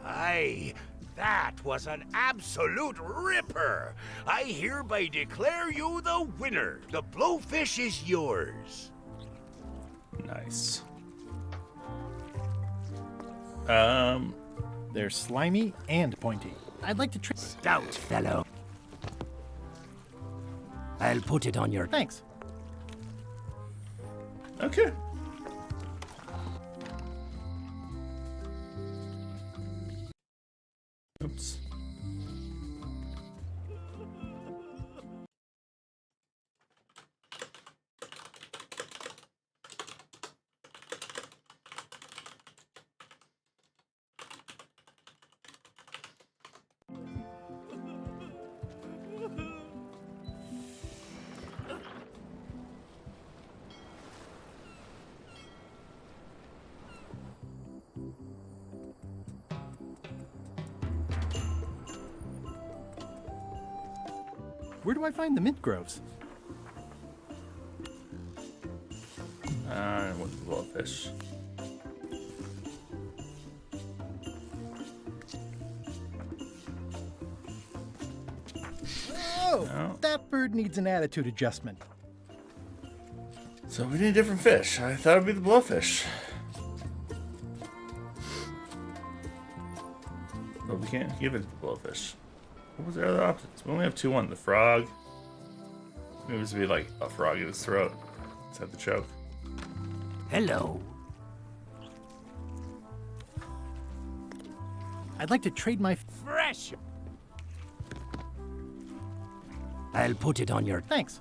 Aye, that was an absolute ripper. I hereby declare you the winner. The blowfish is yours. Nice. They're slimy and pointy. I'd like to try. Stout fellow. I'll put it on your. Thanks. Okay. Oops. Where do I find the mint groves? What's the blowfish? Oh, No. that bird needs an attitude adjustment. So we need a different fish. I thought it'd be the blowfish. But we can't give it to the blowfish. What was their other options? We only have 2-1. The frog. Maybe this would be like a frog in his throat. Let's have the choke. Hello. I'd like to trade my. Fresh. I'll put it on your. Thanks.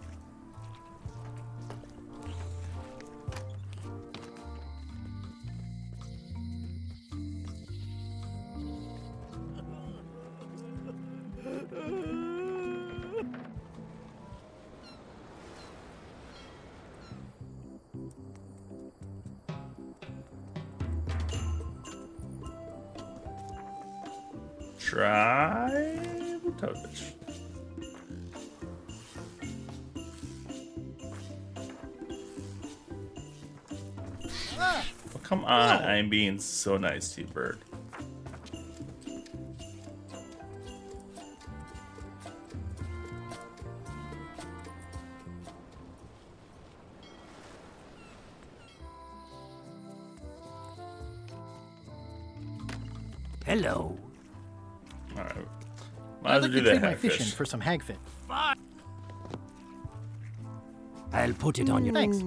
Try the toadfish. Ah! Well, come on, I'm being so nice to you, bird. Hello. All right. I'd Might as well like do to that trade my fish in hagfish. for some hagfin. I'll put it on your. Thanks.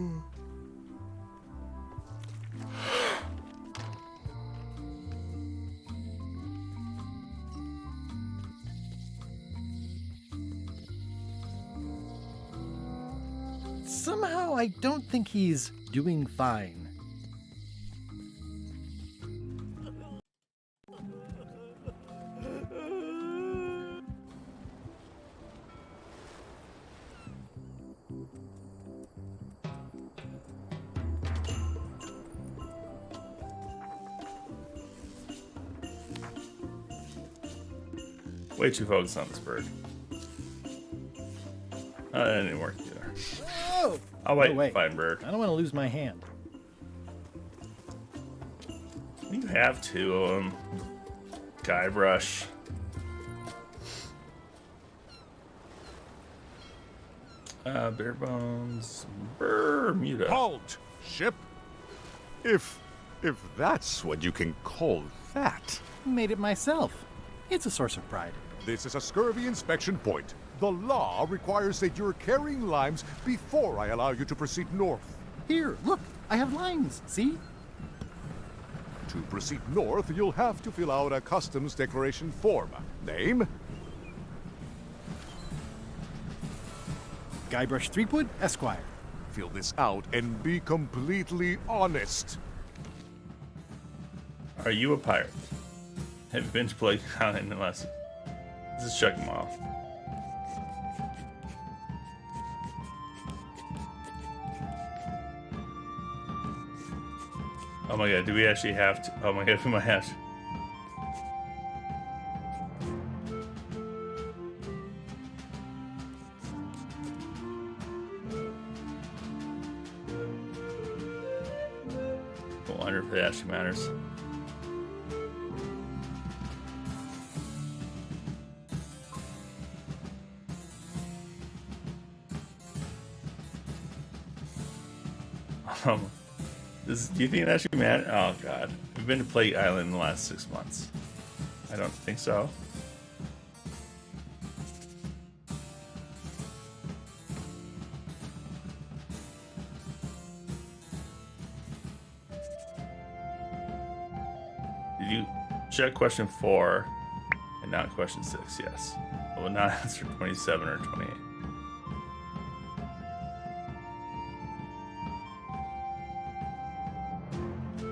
I don't think he's doing fine. Way too focused on this bird. That didn't work either. Oh! I'll wait. No, wait. Fine bird. I don't want to lose my hand. You have two of them. Guybrush. Bare bones. Bermuda. Halt, ship! If that's what you can call that. Made it myself. It's a source of pride. This is a scurvy inspection point. The law requires that you're carrying limes before I allow you to proceed north. Here, look, I have lines, see? To proceed north, you'll have to fill out a customs declaration form. Name? Guybrush Threepwood, Esquire. Fill this out and be completely honest. Are you a pirate? Have you been to Plague Island unless... Let's just check them off. Oh my god, do we actually have to? Oh my god, we might have to. I wonder if it actually matters. Do you think that should matter? Oh god. We've been to Plague Island in the last 6 months. I don't think so. Did you check question 4 and not question 6? Yes. I will not answer 27 or 28.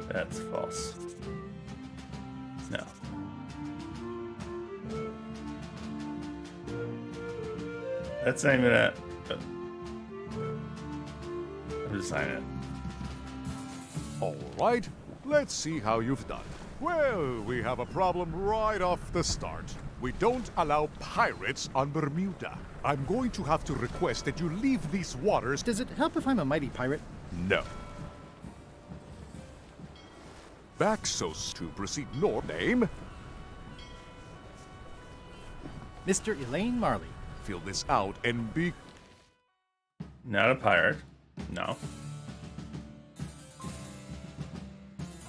That's false. No. That's not even that. I'm just signing it. All right, let's see how you've done. Well, we have a problem right off the start. We don't allow pirates on Bermuda. I'm going to have to request that you leave these waters. Does it help if I'm a mighty pirate? No. Baxos to proceed north. Name? Mr. Elaine Marley. Fill this out and be... Not a pirate. No.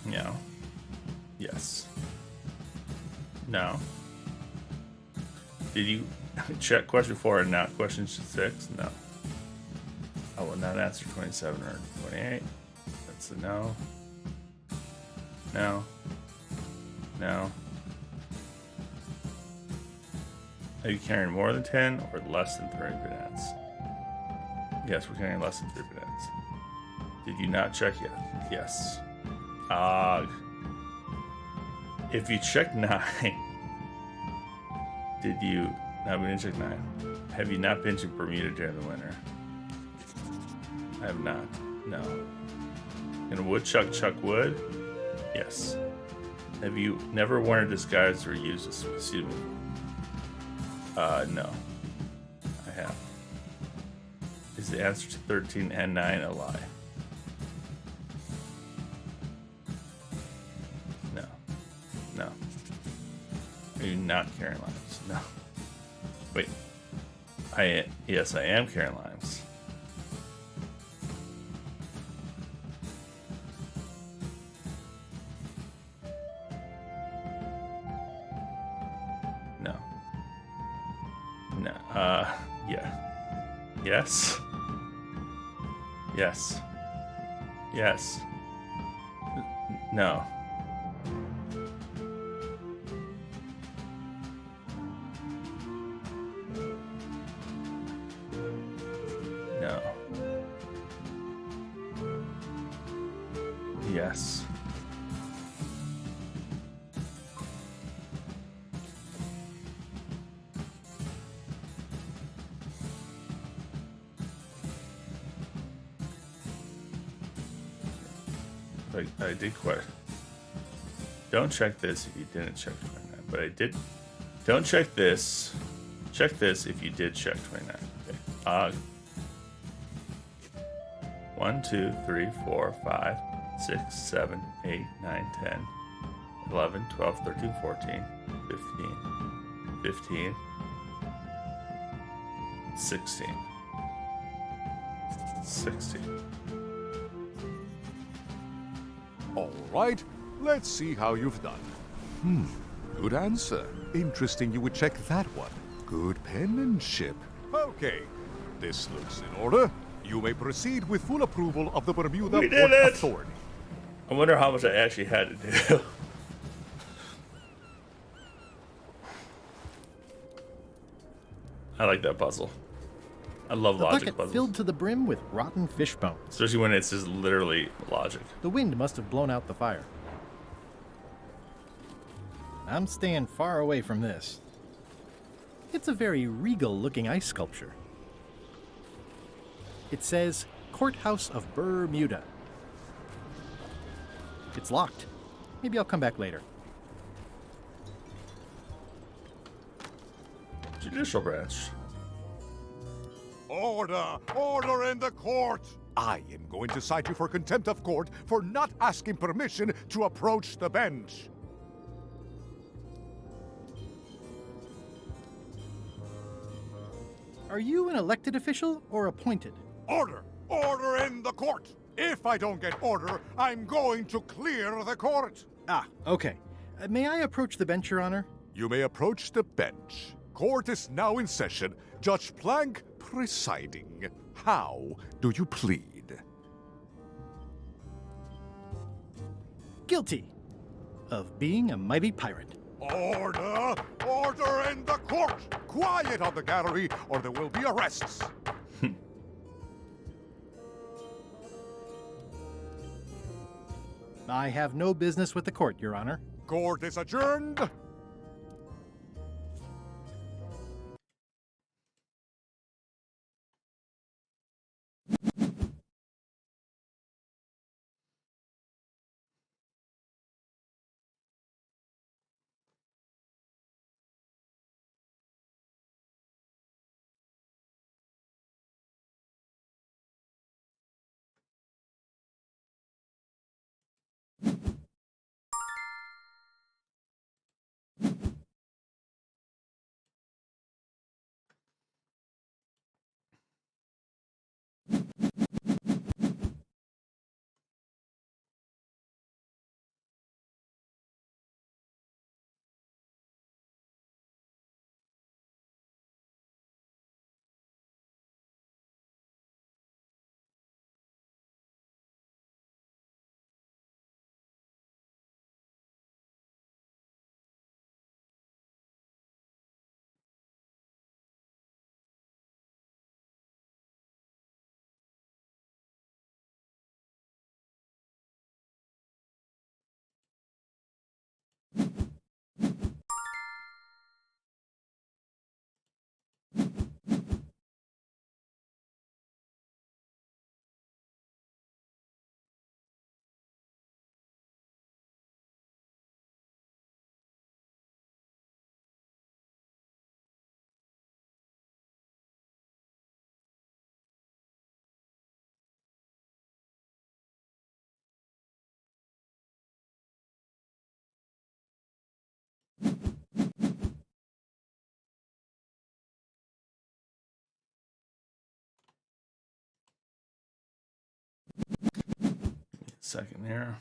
No. Yes. No. Did you check question 4 and not question 6? No. I will not answer 27 or 28. That's a no. No. No. Are you carrying more than 10 or less than 3 bananas? Yes, we're carrying less than 3 bananas. Did you not check yet? Yes. If you check 9, did you... No, we didn't check 9. Have you not been to Bermuda during the winter? I have not. No. Can a woodchuck chuck wood? Yes. Have you never worn a disguise or used a suit? No. I have. Is the answer to 13 and 9 a lie? No. No. Are you not carrying limes? No. Wait. Yes, I am carrying limes. No. No. Yeah. Yes. Yes. Yes. No. No. Yes. I did quit. Don't check this if you didn't check 29. But I did. Don't check this. Check this if you did check 29. Okay. 1, 2, 3, 4, 5, 6, 7, 8, 9, 10, 11, 12, 13, 14, 15, 15, 16. 16. All right, let's see how you've done. Good answer. Interesting you would check that one. Good penmanship. Okay, this looks in order. You may proceed with full approval of the Bermuda We Port did it! Authority. I wonder how much I actually had to do. I like that puzzle. I love The logic bucket puzzles. filled to the brim with rotten fish bones. Especially when it's just literally logic. The wind must have blown out the fire. I'm staying far away from this. It's a very regal-looking ice sculpture. It says, Courthouse of Bermuda. It's locked. Maybe I'll come back later. Judicial branch. Order! Order in the court! I am going to cite you for contempt of court for not asking permission to approach the bench. Are you an elected official or appointed? Order! Order in the court! If I don't get order, I'm going to clear the court! Ah, okay. May I approach the bench, Your Honor? You may approach the bench. Court is now in session. Judge Plank presiding. How do you plead? Guilty of being a mighty pirate. Order! Order in the court! Quiet on the gallery, or there will be arrests. I have no business with the court, Your Honor. Court is adjourned. Second here.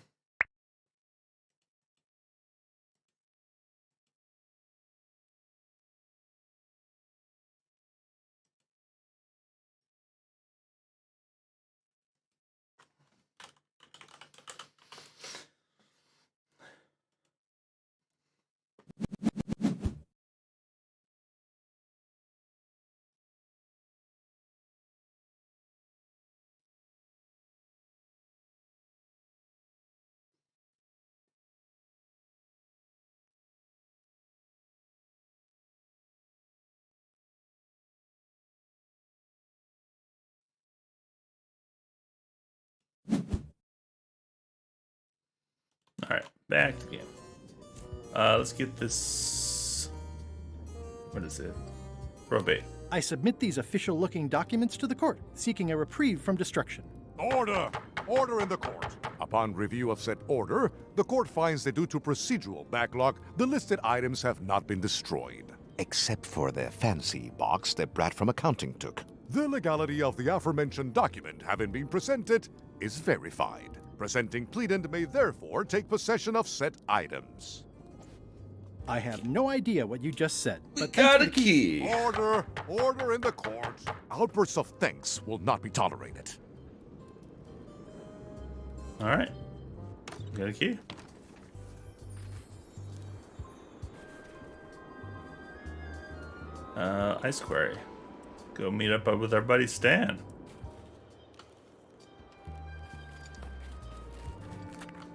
Alright, back to the game. Let's get this... What is it? Probate. I submit these official-looking documents to the court, seeking a reprieve from destruction. Order! Order in the court. Upon review of said order, the court finds that due to procedural backlog, the listed items have not been destroyed. Except for the fancy box that Brad from accounting took. The legality of the aforementioned document having been presented is verified. Presenting pleadant may therefore take possession of said items. I have no idea what you just said, but got a key. Order! Order in the court. Outbursts of thanks will not be tolerated. Alright. Got a key. Ice Quarry. Go meet up with our buddy Stan.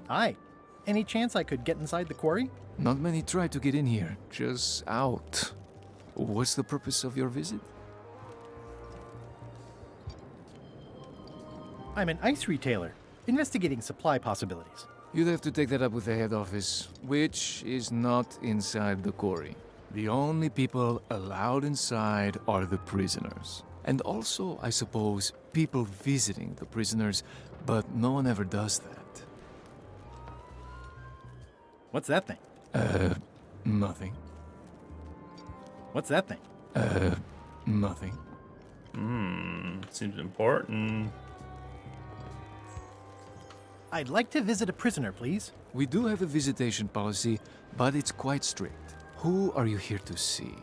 Hi. Any chance I could get inside the quarry? Not many try to get in here, just out. What's the purpose of your visit? I'm an ice retailer, investigating supply possibilities. You'd have to take that up with the head office, which is not inside the quarry. The only people allowed inside are the prisoners. And also, I suppose, people visiting the prisoners, but no one ever does that. What's that thing? Nothing. What's that thing? Nothing. Seems important. I'd like to visit a prisoner, please. We do have a visitation policy, but it's quite strict. Who are you here to see?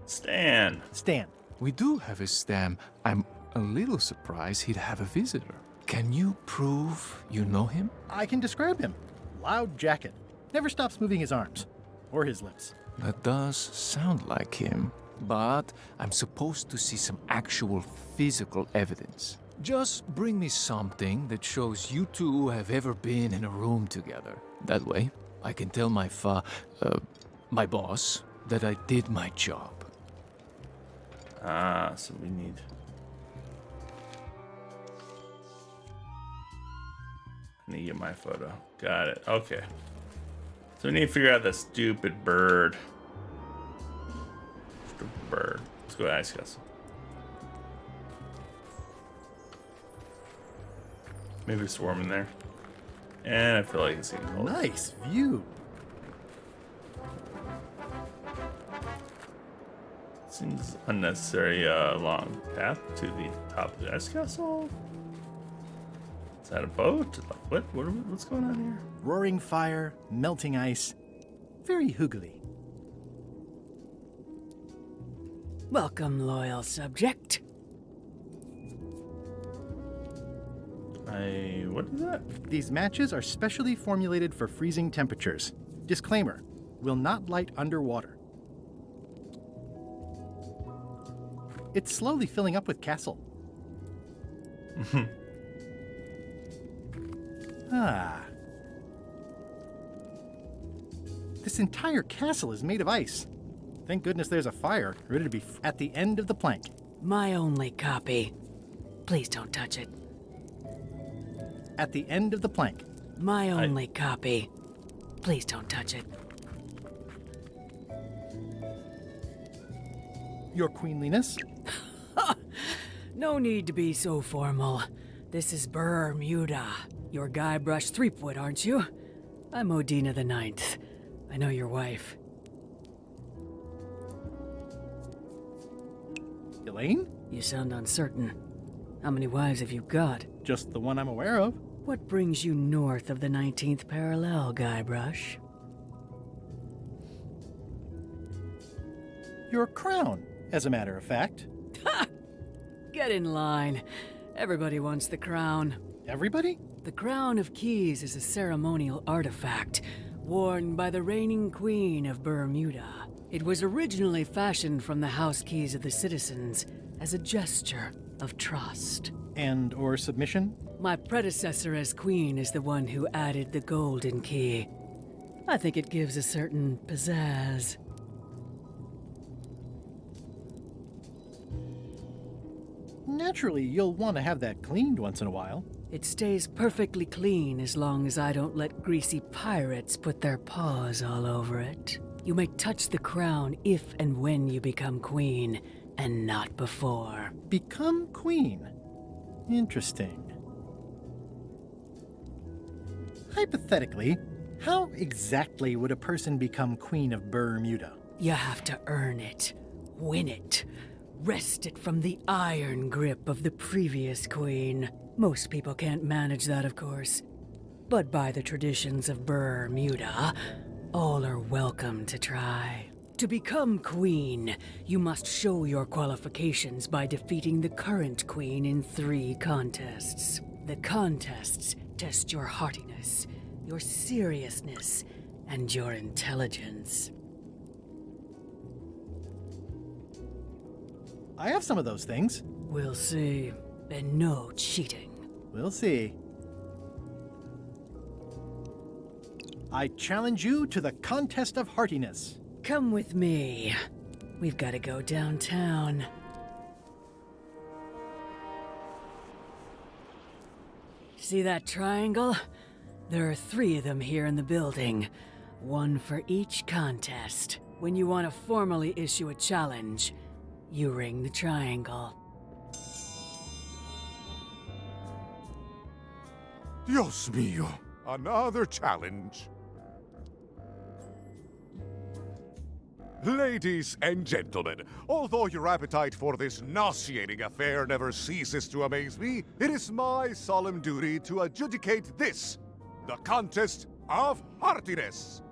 Stan. Stan. We do have a Stan. I'm a little surprised he'd have a visitor. Can you prove you know him? I can describe him. Loud jacket. Never stops moving his arms. Or his lips. That does sound like him. But I'm supposed to see some actual physical evidence. Just bring me something that shows you two have ever been in a room together. That way, I can tell my my boss that I did my job. Ah, so we need... I need to get my photo. Got it. Okay. So we need to figure out that stupid bird. Stupid bird. Let's go to Ice Castle. Maybe a swarm in there. And I feel like it's getting cold. Nice view. Seems unnecessary long path to the top of the Ice Castle. Is that a boat? What's going on here? Roaring fire, melting ice. Very hoogly. Welcome, loyal subject. What is that? These matches are specially formulated for freezing temperatures. Disclaimer, will not light underwater. It's slowly filling up with castle. This entire castle is made of ice. Thank goodness there's a fire ready to be at the end of the plank. My only copy. Please don't touch it. At the end of the plank. My only copy. Please don't touch it. Your queenliness? No need to be so formal. This is Bermuda. You're Guybrush Threepwood, aren't you? I'm Odina the Ninth. I know your wife. Elaine? You sound uncertain. How many wives have you got? Just the one I'm aware of. What brings you north of the 19th parallel, Guybrush? Your crown, as a matter of fact. Ha! Get in line. Everybody wants the crown. Everybody? The Crown of Keys is a ceremonial artifact worn by the reigning queen of Bermuda. It was originally fashioned from the house keys of the citizens as a gesture of trust. And or submission? My predecessor as queen is the one who added the golden key. I think it gives a certain pizzazz. Naturally, you'll want to have that cleaned once in a while. It stays perfectly clean as long as I don't let greasy pirates put their paws all over it. You may touch the crown if and when you become queen, and not before. Become queen? Interesting. Hypothetically, how exactly would a person become Queen of Bermuda? You have to earn it, win it, wrest it from the iron grip of the previous queen. Most people can't manage that, of course. But by the traditions of Bermuda, all are welcome to try. To become queen, you must show your qualifications by defeating the current queen in 3 contests. The contests test your heartiness, your seriousness, and your intelligence. I have some of those things. We'll see. And no cheating. We'll see. I challenge you to the contest of heartiness. Come with me. We've got to go downtown. See that triangle? There are 3 of them here in the building. 1 for each contest. When you want to formally issue a challenge, you ring the triangle. Dios mío, another challenge. Ladies and gentlemen, although your appetite for this nauseating affair never ceases to amaze me, it is my solemn duty to adjudicate this, the contest of heartiness.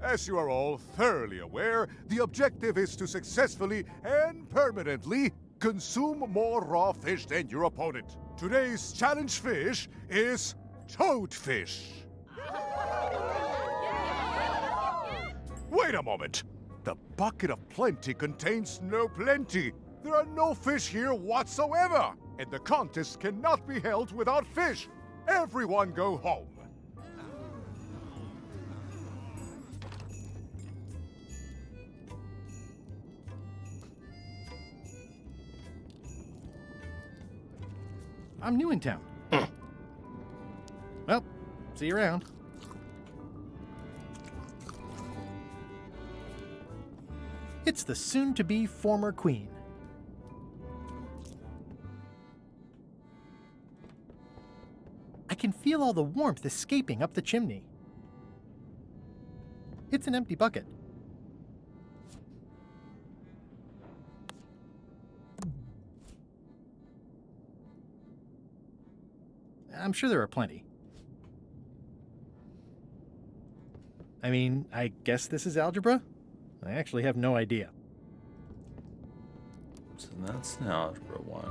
As you are all thoroughly aware, the objective is to successfully and permanently consume more raw fish than your opponent. Today's challenge fish is toadfish. Wait a moment. The bucket of plenty contains no plenty. There are no fish here whatsoever. And the contest cannot be held without fish. Everyone go home. I'm new in town. Well, see you around. It's the soon-to-be former queen. I can feel all the warmth escaping up the chimney. It's an empty bucket. I'm sure there are plenty. I mean, I guess this is algebra? I actually have no idea. So that's an algebra 1.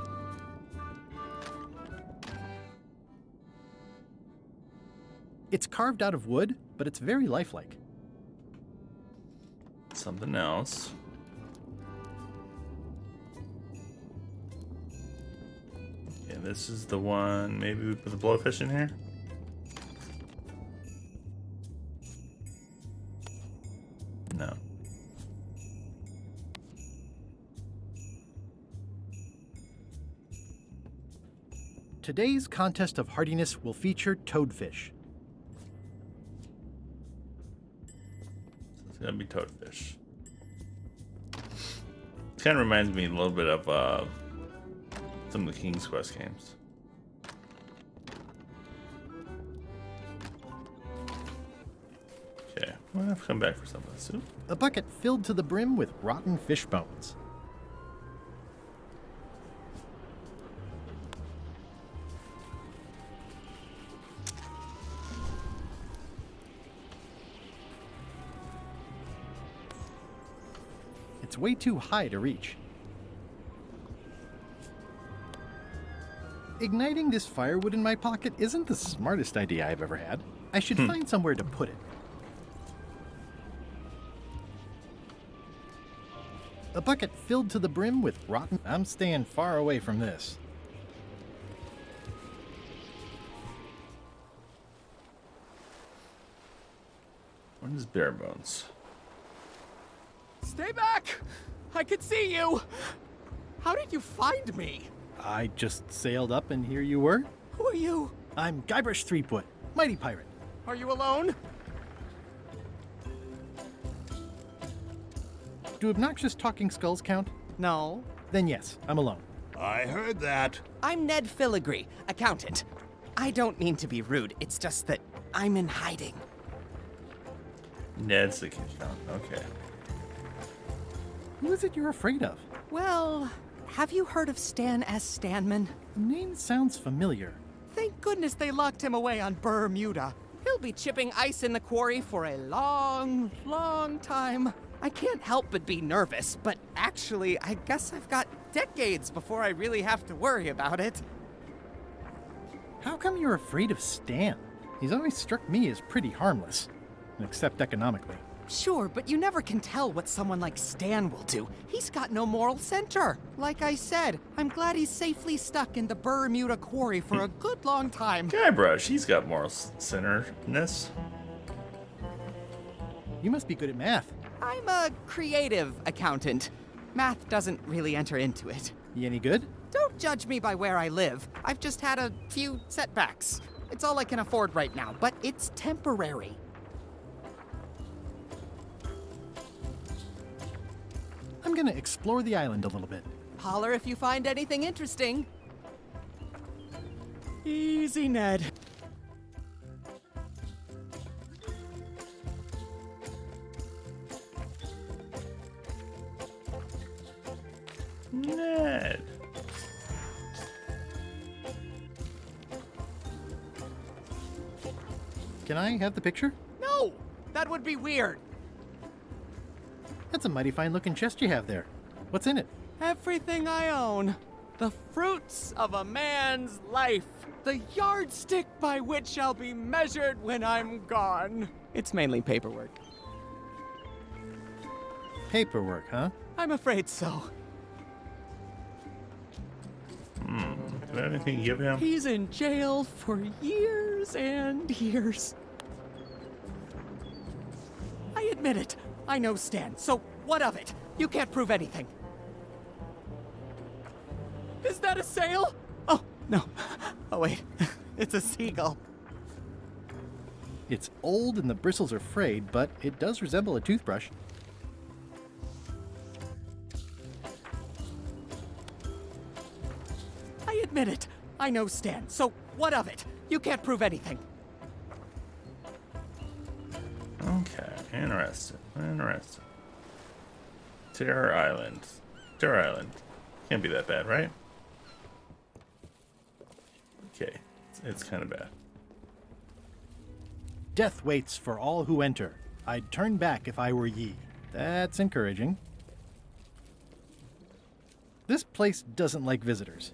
It's carved out of wood, but it's very lifelike. Something else. Okay, this is the one. Maybe we put the blowfish in here? No. Today's contest of hardiness will feature toadfish. It's gonna be toadfish. Kind of reminds me a little bit of some of the King's Quest games. Okay, we'll have to come back for some of this soup. A bucket filled to the brim with rotten fish bones. It's way too high to reach. Igniting this firewood in my pocket isn't the smartest idea I've ever had. I should find somewhere to put it. A bucket filled to the brim with rotten... I'm staying far away from this. What is bare bones? Stay back! I can see you! How did you find me? I just sailed up and here you were. Who are you? I'm Guybrush Threepwood, mighty pirate. Are you alone? Do obnoxious talking skulls count? No. Then yes, I'm alone. I heard that. I'm Ned Filigree, accountant. I don't mean to be rude, it's just that I'm in hiding. Ned's the account. Okay. Who is it you're afraid of? Well, have you heard of Stan S. Stanman? The name sounds familiar. Thank goodness they locked him away on Bermuda. He'll be chipping ice in the quarry for a long, long time. I can't help but be nervous, but actually, I guess I've got decades before I really have to worry about it. How come you're afraid of Stan? He's always struck me as pretty harmless, except economically. Sure, but you never can tell what someone like Stan will do. He's got no moral center. Like I said, I'm glad he's safely stuck in the Bermuda quarry for a good long time. Guybrush, he's got moral centeredness. You must be good at math. I'm a creative accountant. Math doesn't really enter into it. You any good? Don't judge me by where I live. I've just had a few setbacks. It's all I can afford right now, but it's temporary. I'm gonna explore the island a little bit. Holler if you find anything interesting. Easy, Ned. Ned. Can I have the picture? No! That would be weird. That's a mighty fine looking chest you have there. What's in it? Everything I own. The fruits of a man's life. The yardstick by which I'll be measured when I'm gone. It's mainly paperwork. Paperwork, huh? I'm afraid so. Do I have anything to give him? He's in jail for years and years. I admit it. I know Stan, so what of it? You can't prove anything. Is that a sail? Oh, no. Oh, wait. It's a seagull. It's old and the bristles are frayed, but it does resemble a toothbrush. I admit it. I know Stan, so what of it? You can't prove anything. Okay, interesting. Terror Island. Terror Island. Can't be that bad, right? Okay, it's kind of bad. Death waits for all who enter. I'd turn back if I were ye. That's encouraging. This place doesn't like visitors.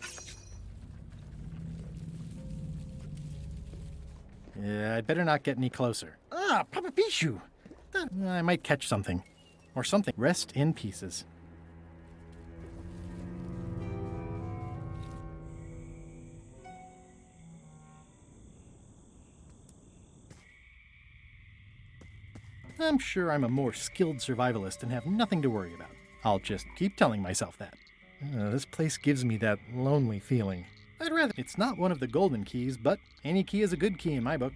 Yeah, I'd better not get any closer. Ah, Papa Pichu! I might catch something. Or something. Rest in pieces. I'm sure I'm a more skilled survivalist and have nothing to worry about. I'll just keep telling myself that. This place gives me that lonely feeling. I'd rather... It's not one of the golden keys, but any key is a good key in my book.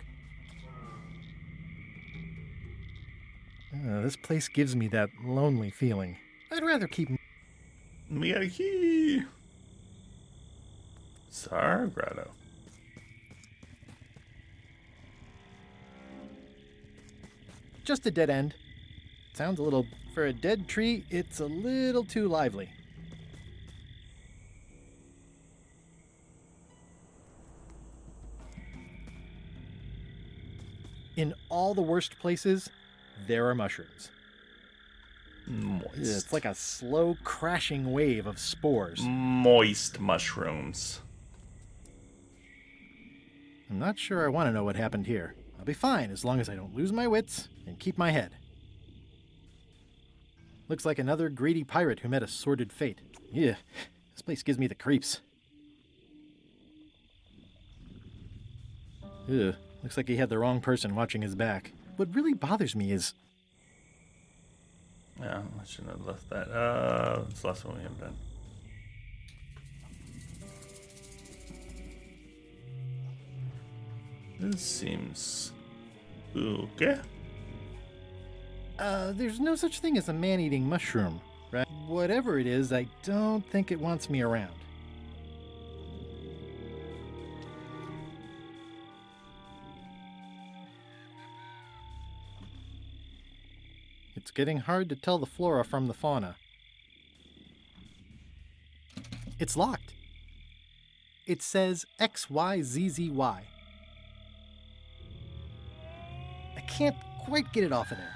This place gives me that lonely feeling. I'd rather keep... We got a key! Sar Grotto. Just a dead end. Sounds a little... For a dead tree, it's a little too lively. In all the worst places, there are mushrooms. Moist. It's like a slow crashing wave of spores. Moist mushrooms. I'm not sure I want to know what happened here. I'll be fine as long as I don't lose my wits and keep my head. Looks like another greedy pirate who met a sordid fate. Yeah, this place gives me the creeps. Ugh, looks like he had the wrong person watching his back. What really bothers me is... Yeah, I shouldn't have left that. It's the last one we have done. This seems okay. There's no such thing as a man-eating mushroom, right? Whatever it is, I don't think it wants me around. It's getting hard to tell the flora from the fauna. It's locked. It says XYZZY. I can't quite get it off of there.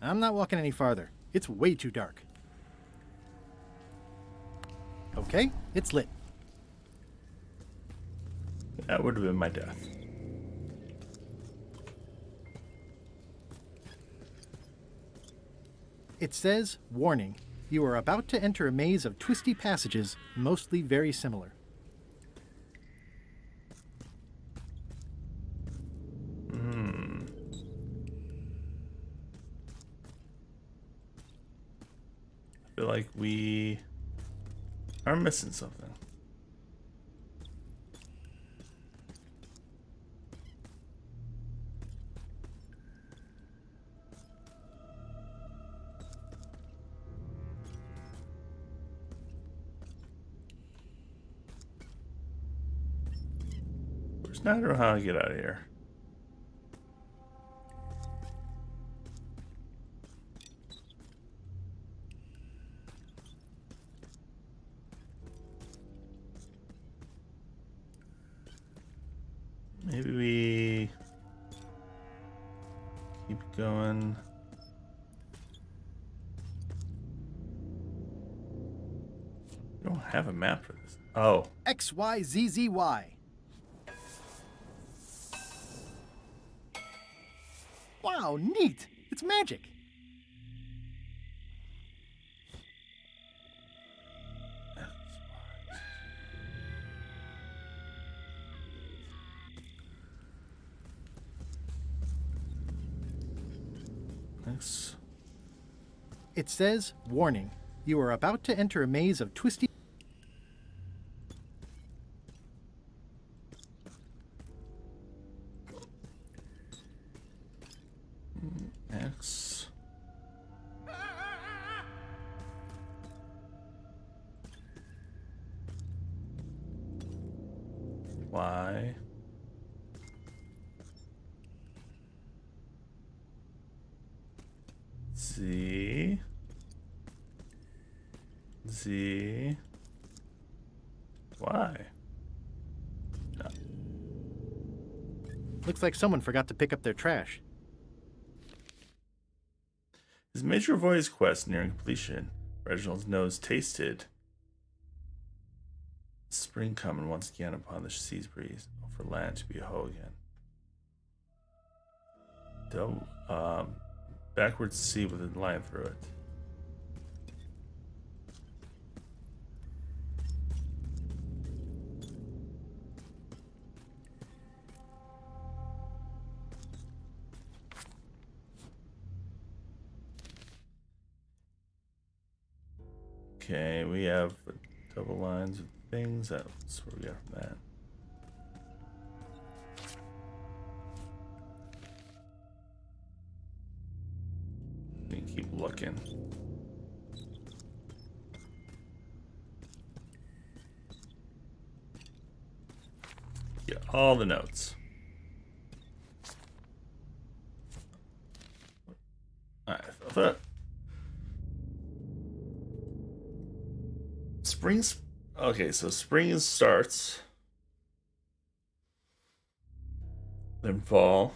I'm not walking any farther. It's way too dark. Okay, it's lit. That would have been my death. It says, warning, you are about to enter a maze of twisty passages, mostly very similar. I feel like we are missing something. I don't know how to get out of here. Maybe we keep going. We don't have a map for this. Oh. XYZZY. Wow, neat! It's magic! Thanks. It says, warning, you are about to enter a maze of twisty... X. Y. Z. Z. Y. No. Looks like someone forgot to pick up their trash. His Major Voice quest nearing completion, Reginald's nose tasted spring coming once again upon the sea's breeze, for land to be whole again. Backwards sea with a line through it. Okay, we have double lines of things. That's where we got from that. We can keep looking. Get all the notes. Alright, I thought Spring's okay, so spring starts, then fall,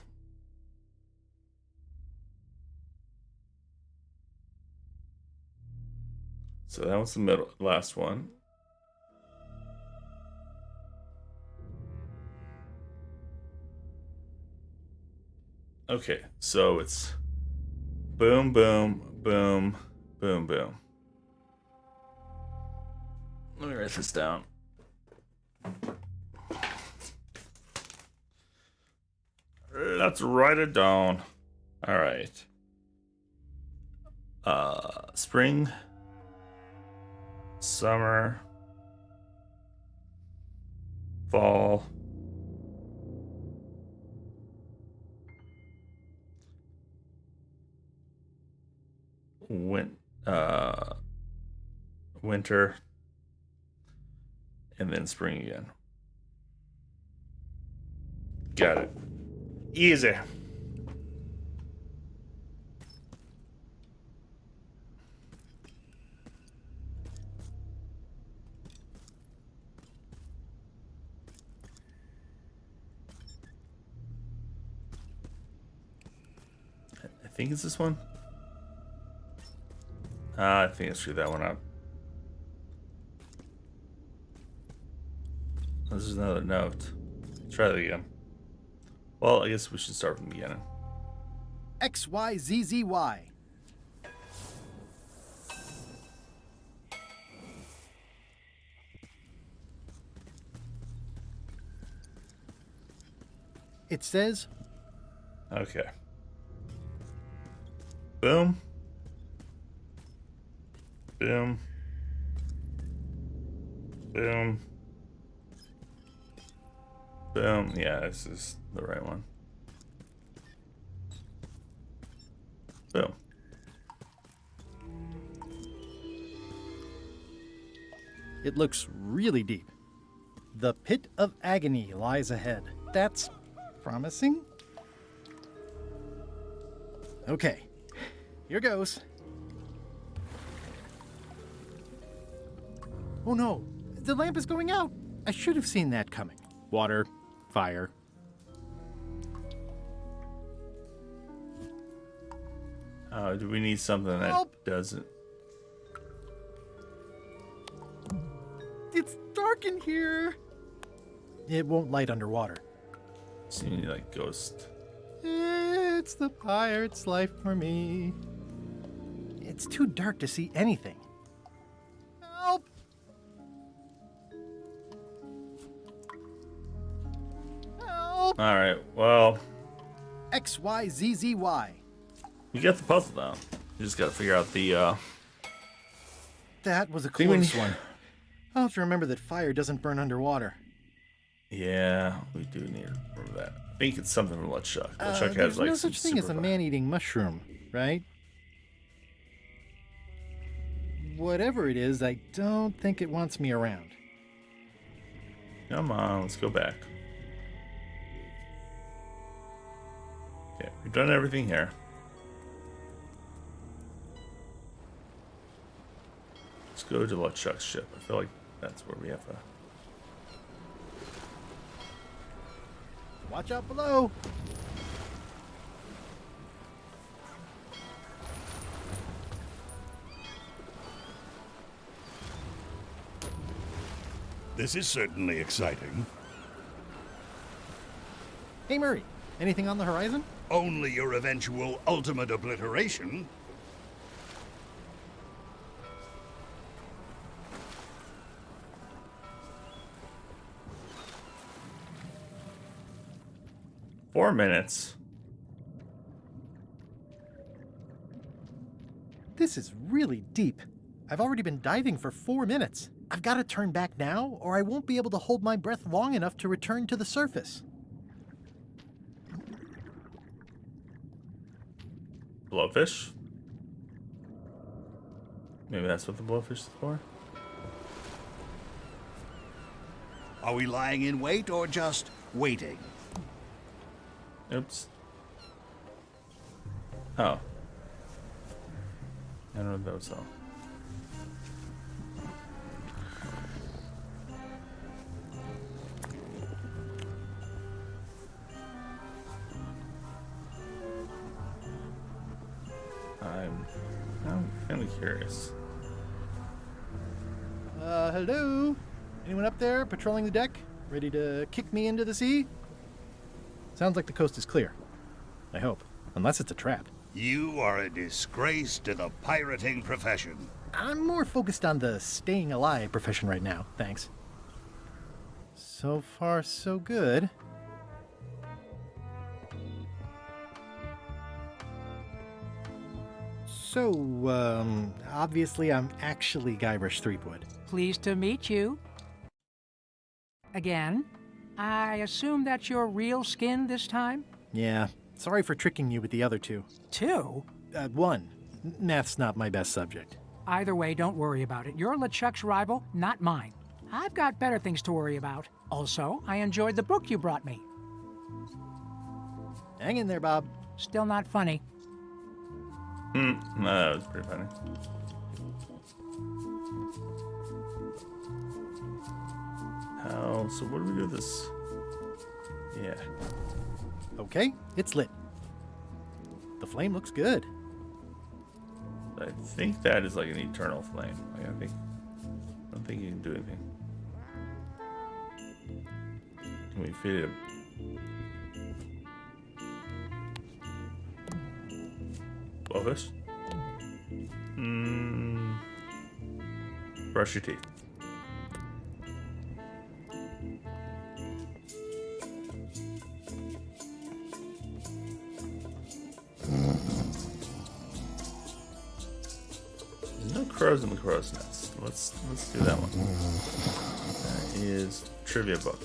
so that was the last one. Okay, so it's boom, boom, boom, boom, boom. Let me write this down. Let's write it down. All right. Spring, summer, fall, winter, and then spring again. Got it. Easy. I think it's this one. I think I screwed that one up. This is another note. Try that again. Well, I guess we should start from the beginning. XYZZY. It says... Okay. Boom. Boom. Boom. Boom. Yeah, this is the right one. Boom. It looks really deep. The pit of agony lies ahead. That's promising. Okay, here goes. Oh no, the lamp is going out. I should have seen that coming. Water, fire. Do we need something that doesn't? It's dark in here. It won't light underwater. So you need like ghost. It's the pirate's life for me. It's too dark to see anything. Help! Help! All right. Well. XYZZY. We got the puzzle down. You just got to figure out the. That was a close one. I'll have to remember that fire doesn't burn underwater. Yeah, we do need to remember that. I think it's something from LeChuck. LeChuck has There's like no some such thing as a super- man-eating mushroom, right? Whatever it is, I don't think it wants me around. Come on, let's go back. Okay, we've done everything here. Let's go to LeChuck's ship. I feel like that's where we have to. Watch out below! This is certainly exciting. Hey Murray, anything on the horizon? Only your eventual ultimate obliteration. Four minutes. This is really deep. I've already been diving for 4 minutes. I've got to turn back now, or I won't be able to hold my breath long enough to return to the surface. Blowfish? Maybe that's what the blowfish is for? Are we lying in wait or just waiting? Oops. Oh. I don't know what that was though. I'm kind of curious. Hello? Anyone up there patrolling the deck? Ready to kick me into the sea? Sounds like the coast is clear. I hope. Unless it's a trap. You are a disgrace to the pirating profession. I'm more focused on the staying alive profession right now, thanks. So far, so good. So, obviously I'm actually Guybrush Threepwood. Pleased to meet you. Again. I assume that's your real skin this time? Yeah, sorry for tricking you with the other two. Two? One. Math's not my best subject. Either way, don't worry about it. You're LeChuck's rival, not mine. I've got better things to worry about. Also, I enjoyed the book you brought me. Hang in there, Bob. Still not funny. No, that was pretty funny. So what do we do with this? Yeah. Okay, it's lit. The flame looks good. I think that is like an eternal flame. Like, I don't think you can do anything. Can we feed it? Blowfish? Brush your teeth. No crows in the crow's nest. Let's do that one. That is trivia book.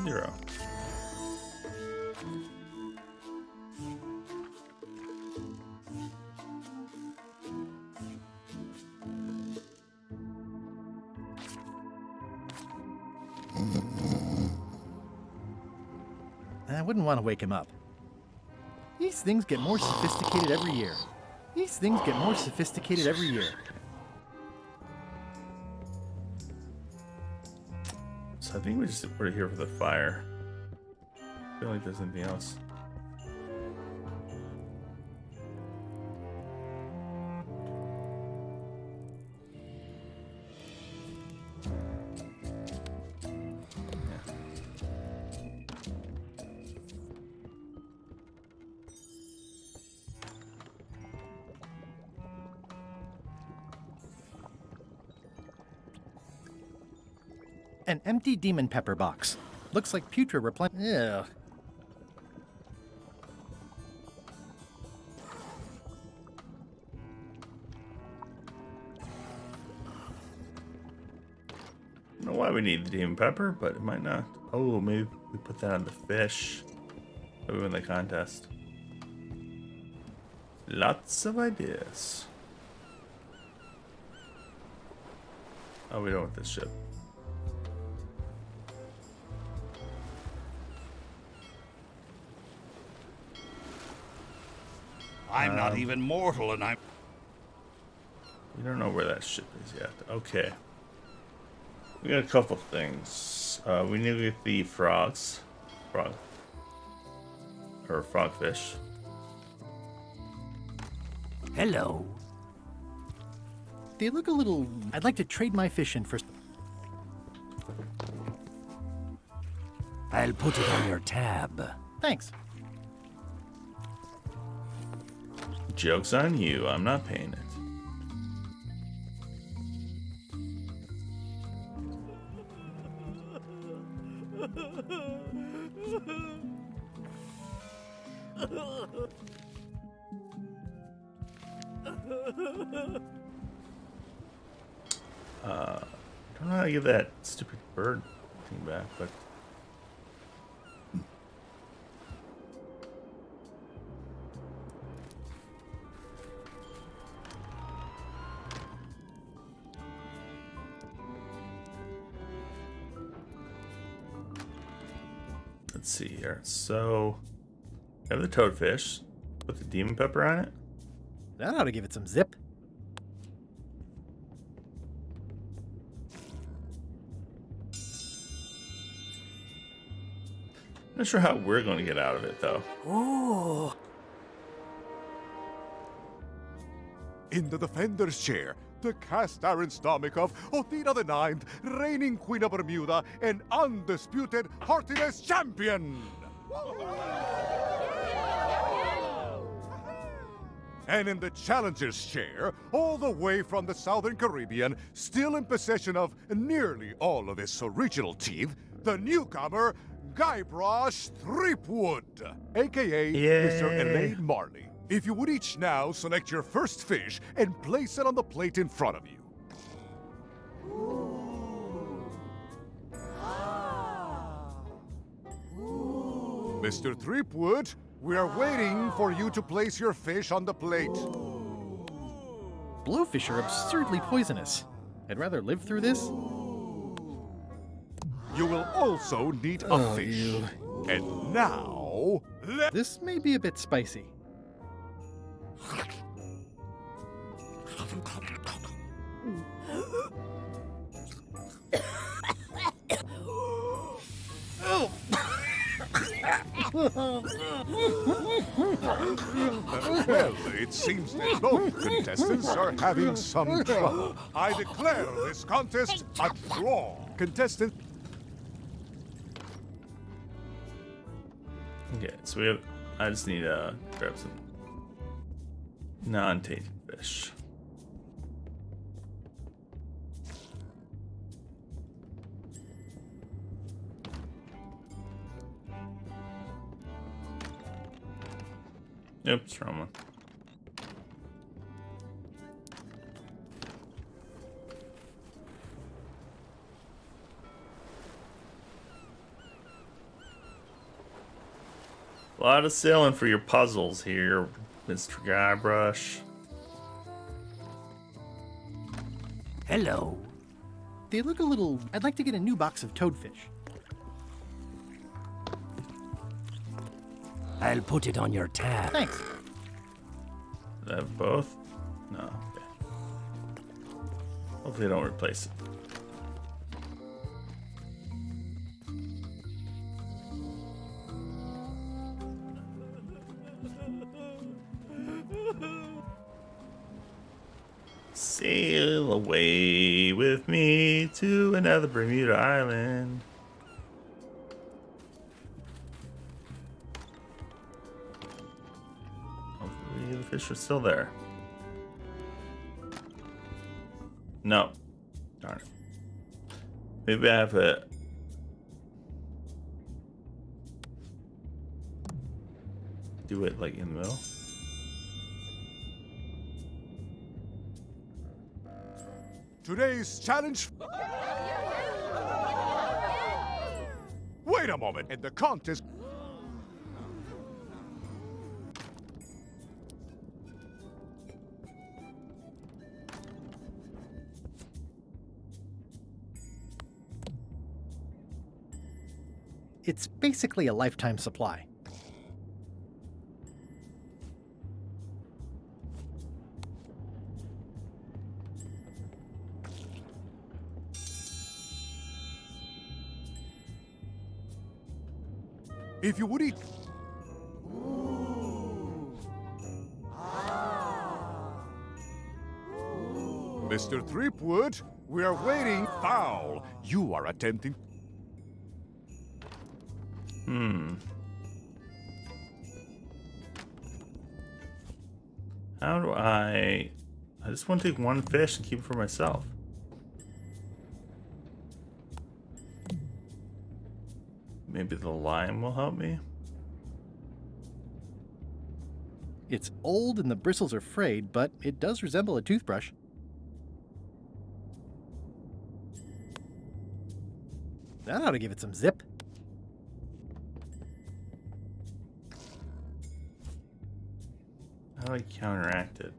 Zero. I wouldn't want to wake him up. These things get more sophisticated every year. These things get more sophisticated every year. So I think we're here for the fire. I feel like there's anything else. An empty demon pepper box. Looks like Putra replenished. Yeah. I don't know why we need the demon pepper, but it might not. Oh, maybe we put that on the fish. Maybe win the contest. Lots of ideas. Oh, we don't want this ship. I'm not even mortal, and I'm... We don't know where that ship is yet. Okay. We got a couple things. We need to get the frogs. Frogfish. Hello. They look a little... I'd like to trade my fish in for... I'll put it on your tab. Thanks. Joke's on you. I'm not paying it. I don't know how to get that stupid bird thing back, but let's see here. So, I have the toadfish. Put the demon pepper on it. That ought to give it some zip. Not sure how we're going to get out of it, though. Ooh. In the defender's chair, the cast iron stomach of Othina the Ninth, reigning Queen of Bermuda and undisputed heartiness champion. And in the challenger's chair, all the way from the Southern Caribbean, still in possession of nearly all of his original teeth, the newcomer, Guybrush Threepwood, aka Mr. Elaine Marley. If you would each now select your first fish and place it on the plate in front of you. Mr. Threepwood, we are waiting for you to place your fish on the plate. Blowfish are absurdly poisonous. I'd rather live through this. You will also need a fish. Ew. And now... This may be a bit spicy. Oh. Well, it seems that both contestants are having some trouble. I declare this contest a draw. Contestant. Okay, so we have. I just need to grab some non-tainted fish. Oops, wrong one. A lot of sailing for your puzzles here, Mr. Guybrush. Hello. They look a little... I'd like to get a new box of toadfish. I'll put it on your tab. Thanks. Do I have both? No. Okay. Hopefully they don't replace it. Sail away with me to another Bermuda island. Hopefully the fish are still there. No. Darn it. Maybe I have a... do it like in the middle. Today's challenge... Wait a moment, and the contest... It's basically a lifetime supply. If you would eat... Mr. Threepwood, we are waiting. Foul! You are attempting... How do I just want to take one fish and keep it for myself. Maybe the lime will help me. It's old and the bristles are frayed, but it does resemble a toothbrush. That ought to give it some zip. How do I counteract it?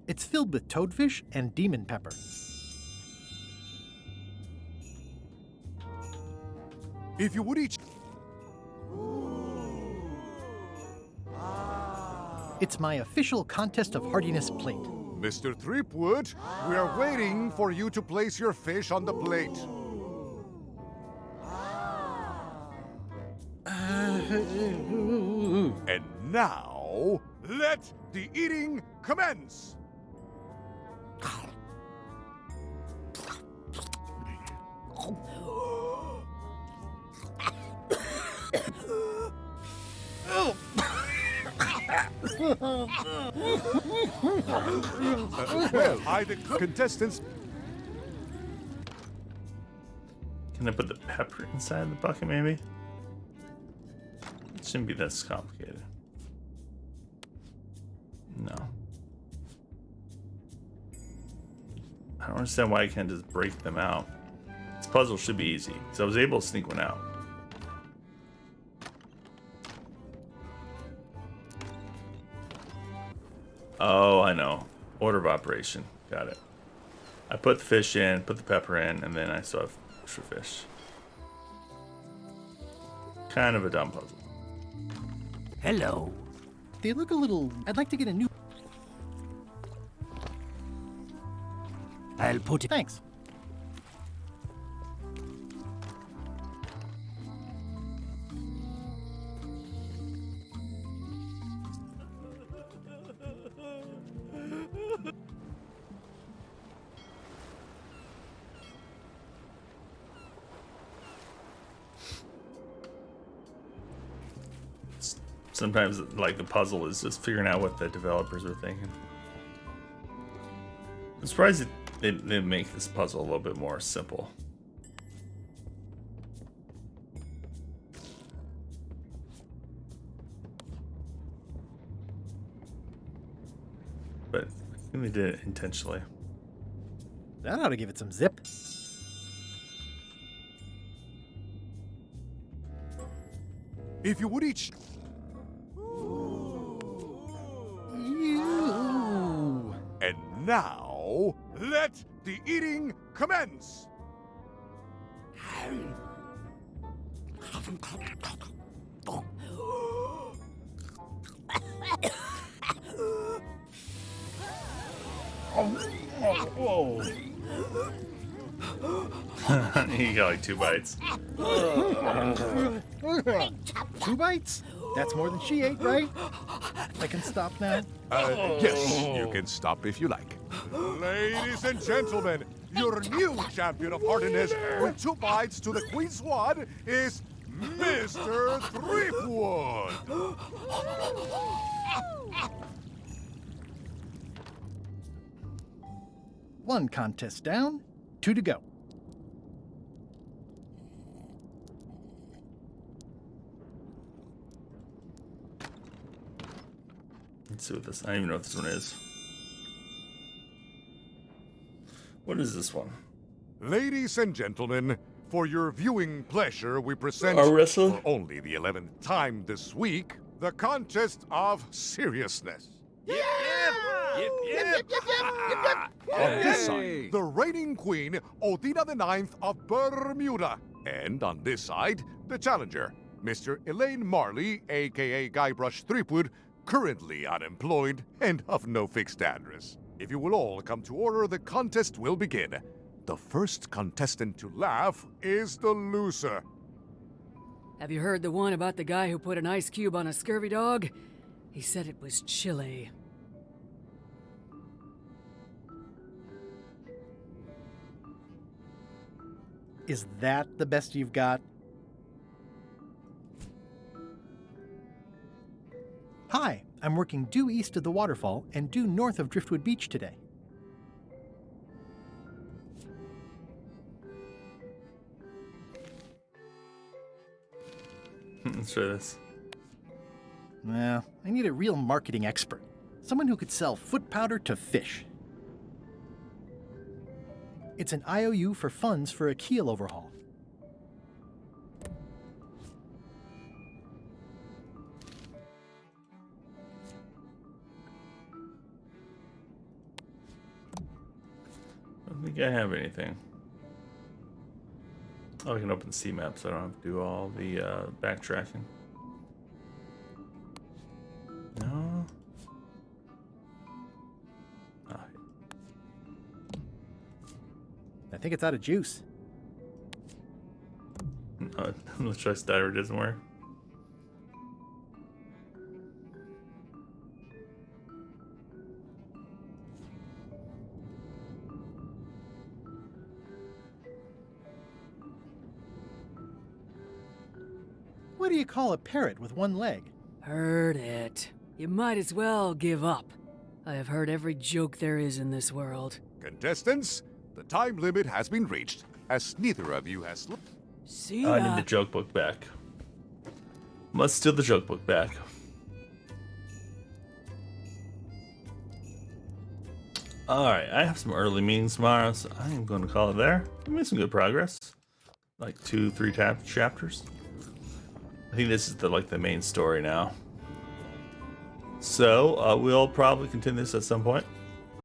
It's filled with toadfish and demon pepper. If you would each... It's my official Contest of Hardiness plate. Mr. Threepwood, we are waiting for you to place your fish on the plate. And now, let the eating commence! Well, I declare contestants. Can I put the pepper inside the bucket, maybe? It shouldn't be this complicated. No. I don't understand why I can't just break them out. This puzzle should be easy, because I was able to sneak one out. Oh, I know. Order of operation. Got it. I put the fish in, put the pepper in, and then I still have extra fish. Kind of a dumb puzzle. Hello. They look a little... I'd like to get a new... I'll put it... Thanks. Sometimes, like, the puzzle is just figuring out what the developers are thinking. I'm surprised they make this puzzle a little bit more simple. But I think they did it intentionally. That ought to give it some zip. If you would each... And now, let the eating commence! Whoa. He got like 2 bites. 2 bites? That's more than she ate, right? I can stop now? Yes, you can stop if you like. Ladies and gentlemen, your new champion of hardiness with 2 bites to the Queen's Sword is Mr. Threepwood. One contest down, 2 to go. Let's see what this... I don't even know what this one is. What is this one? Ladies and gentlemen, for your viewing pleasure, we present for only the 11th time this week, the contest of seriousness. On this side, the reigning queen, Odina IX of Bermuda. And on this side, the challenger, Mr. Elaine Marley, aka Guybrush Threepwood, currently unemployed and of no fixed address. If you will all come to order, the contest will begin. The first contestant to laugh is the loser. Have you heard the one about the guy who put an ice cube on a scurvy dog? He said it was chilly. Is that the best you've got? Hi, I'm working due east of the waterfall and due north of Driftwood Beach today. Let's try this. Well, I need a real marketing expert. Someone who could sell foot powder to fish. It's an IOU for funds for a keel overhaul. I don't think I have anything. Oh, I can open the C map so I don't have to do all the backtracking. No. Oh. I think it's out of juice. No, let's try Styro doesn't work. What do you call a parrot with one leg? Heard it. You might as well give up. I have heard every joke there is in this world. Contestants, the time limit has been reached, as neither of you has... See I ya. need the joke book back. Must steal the joke book back. Alright, I have some early meetings tomorrow, so I am going to call it there. We made some good progress. Like 2-3 chapters. I think this is the main story now. So, we'll probably continue this at some point.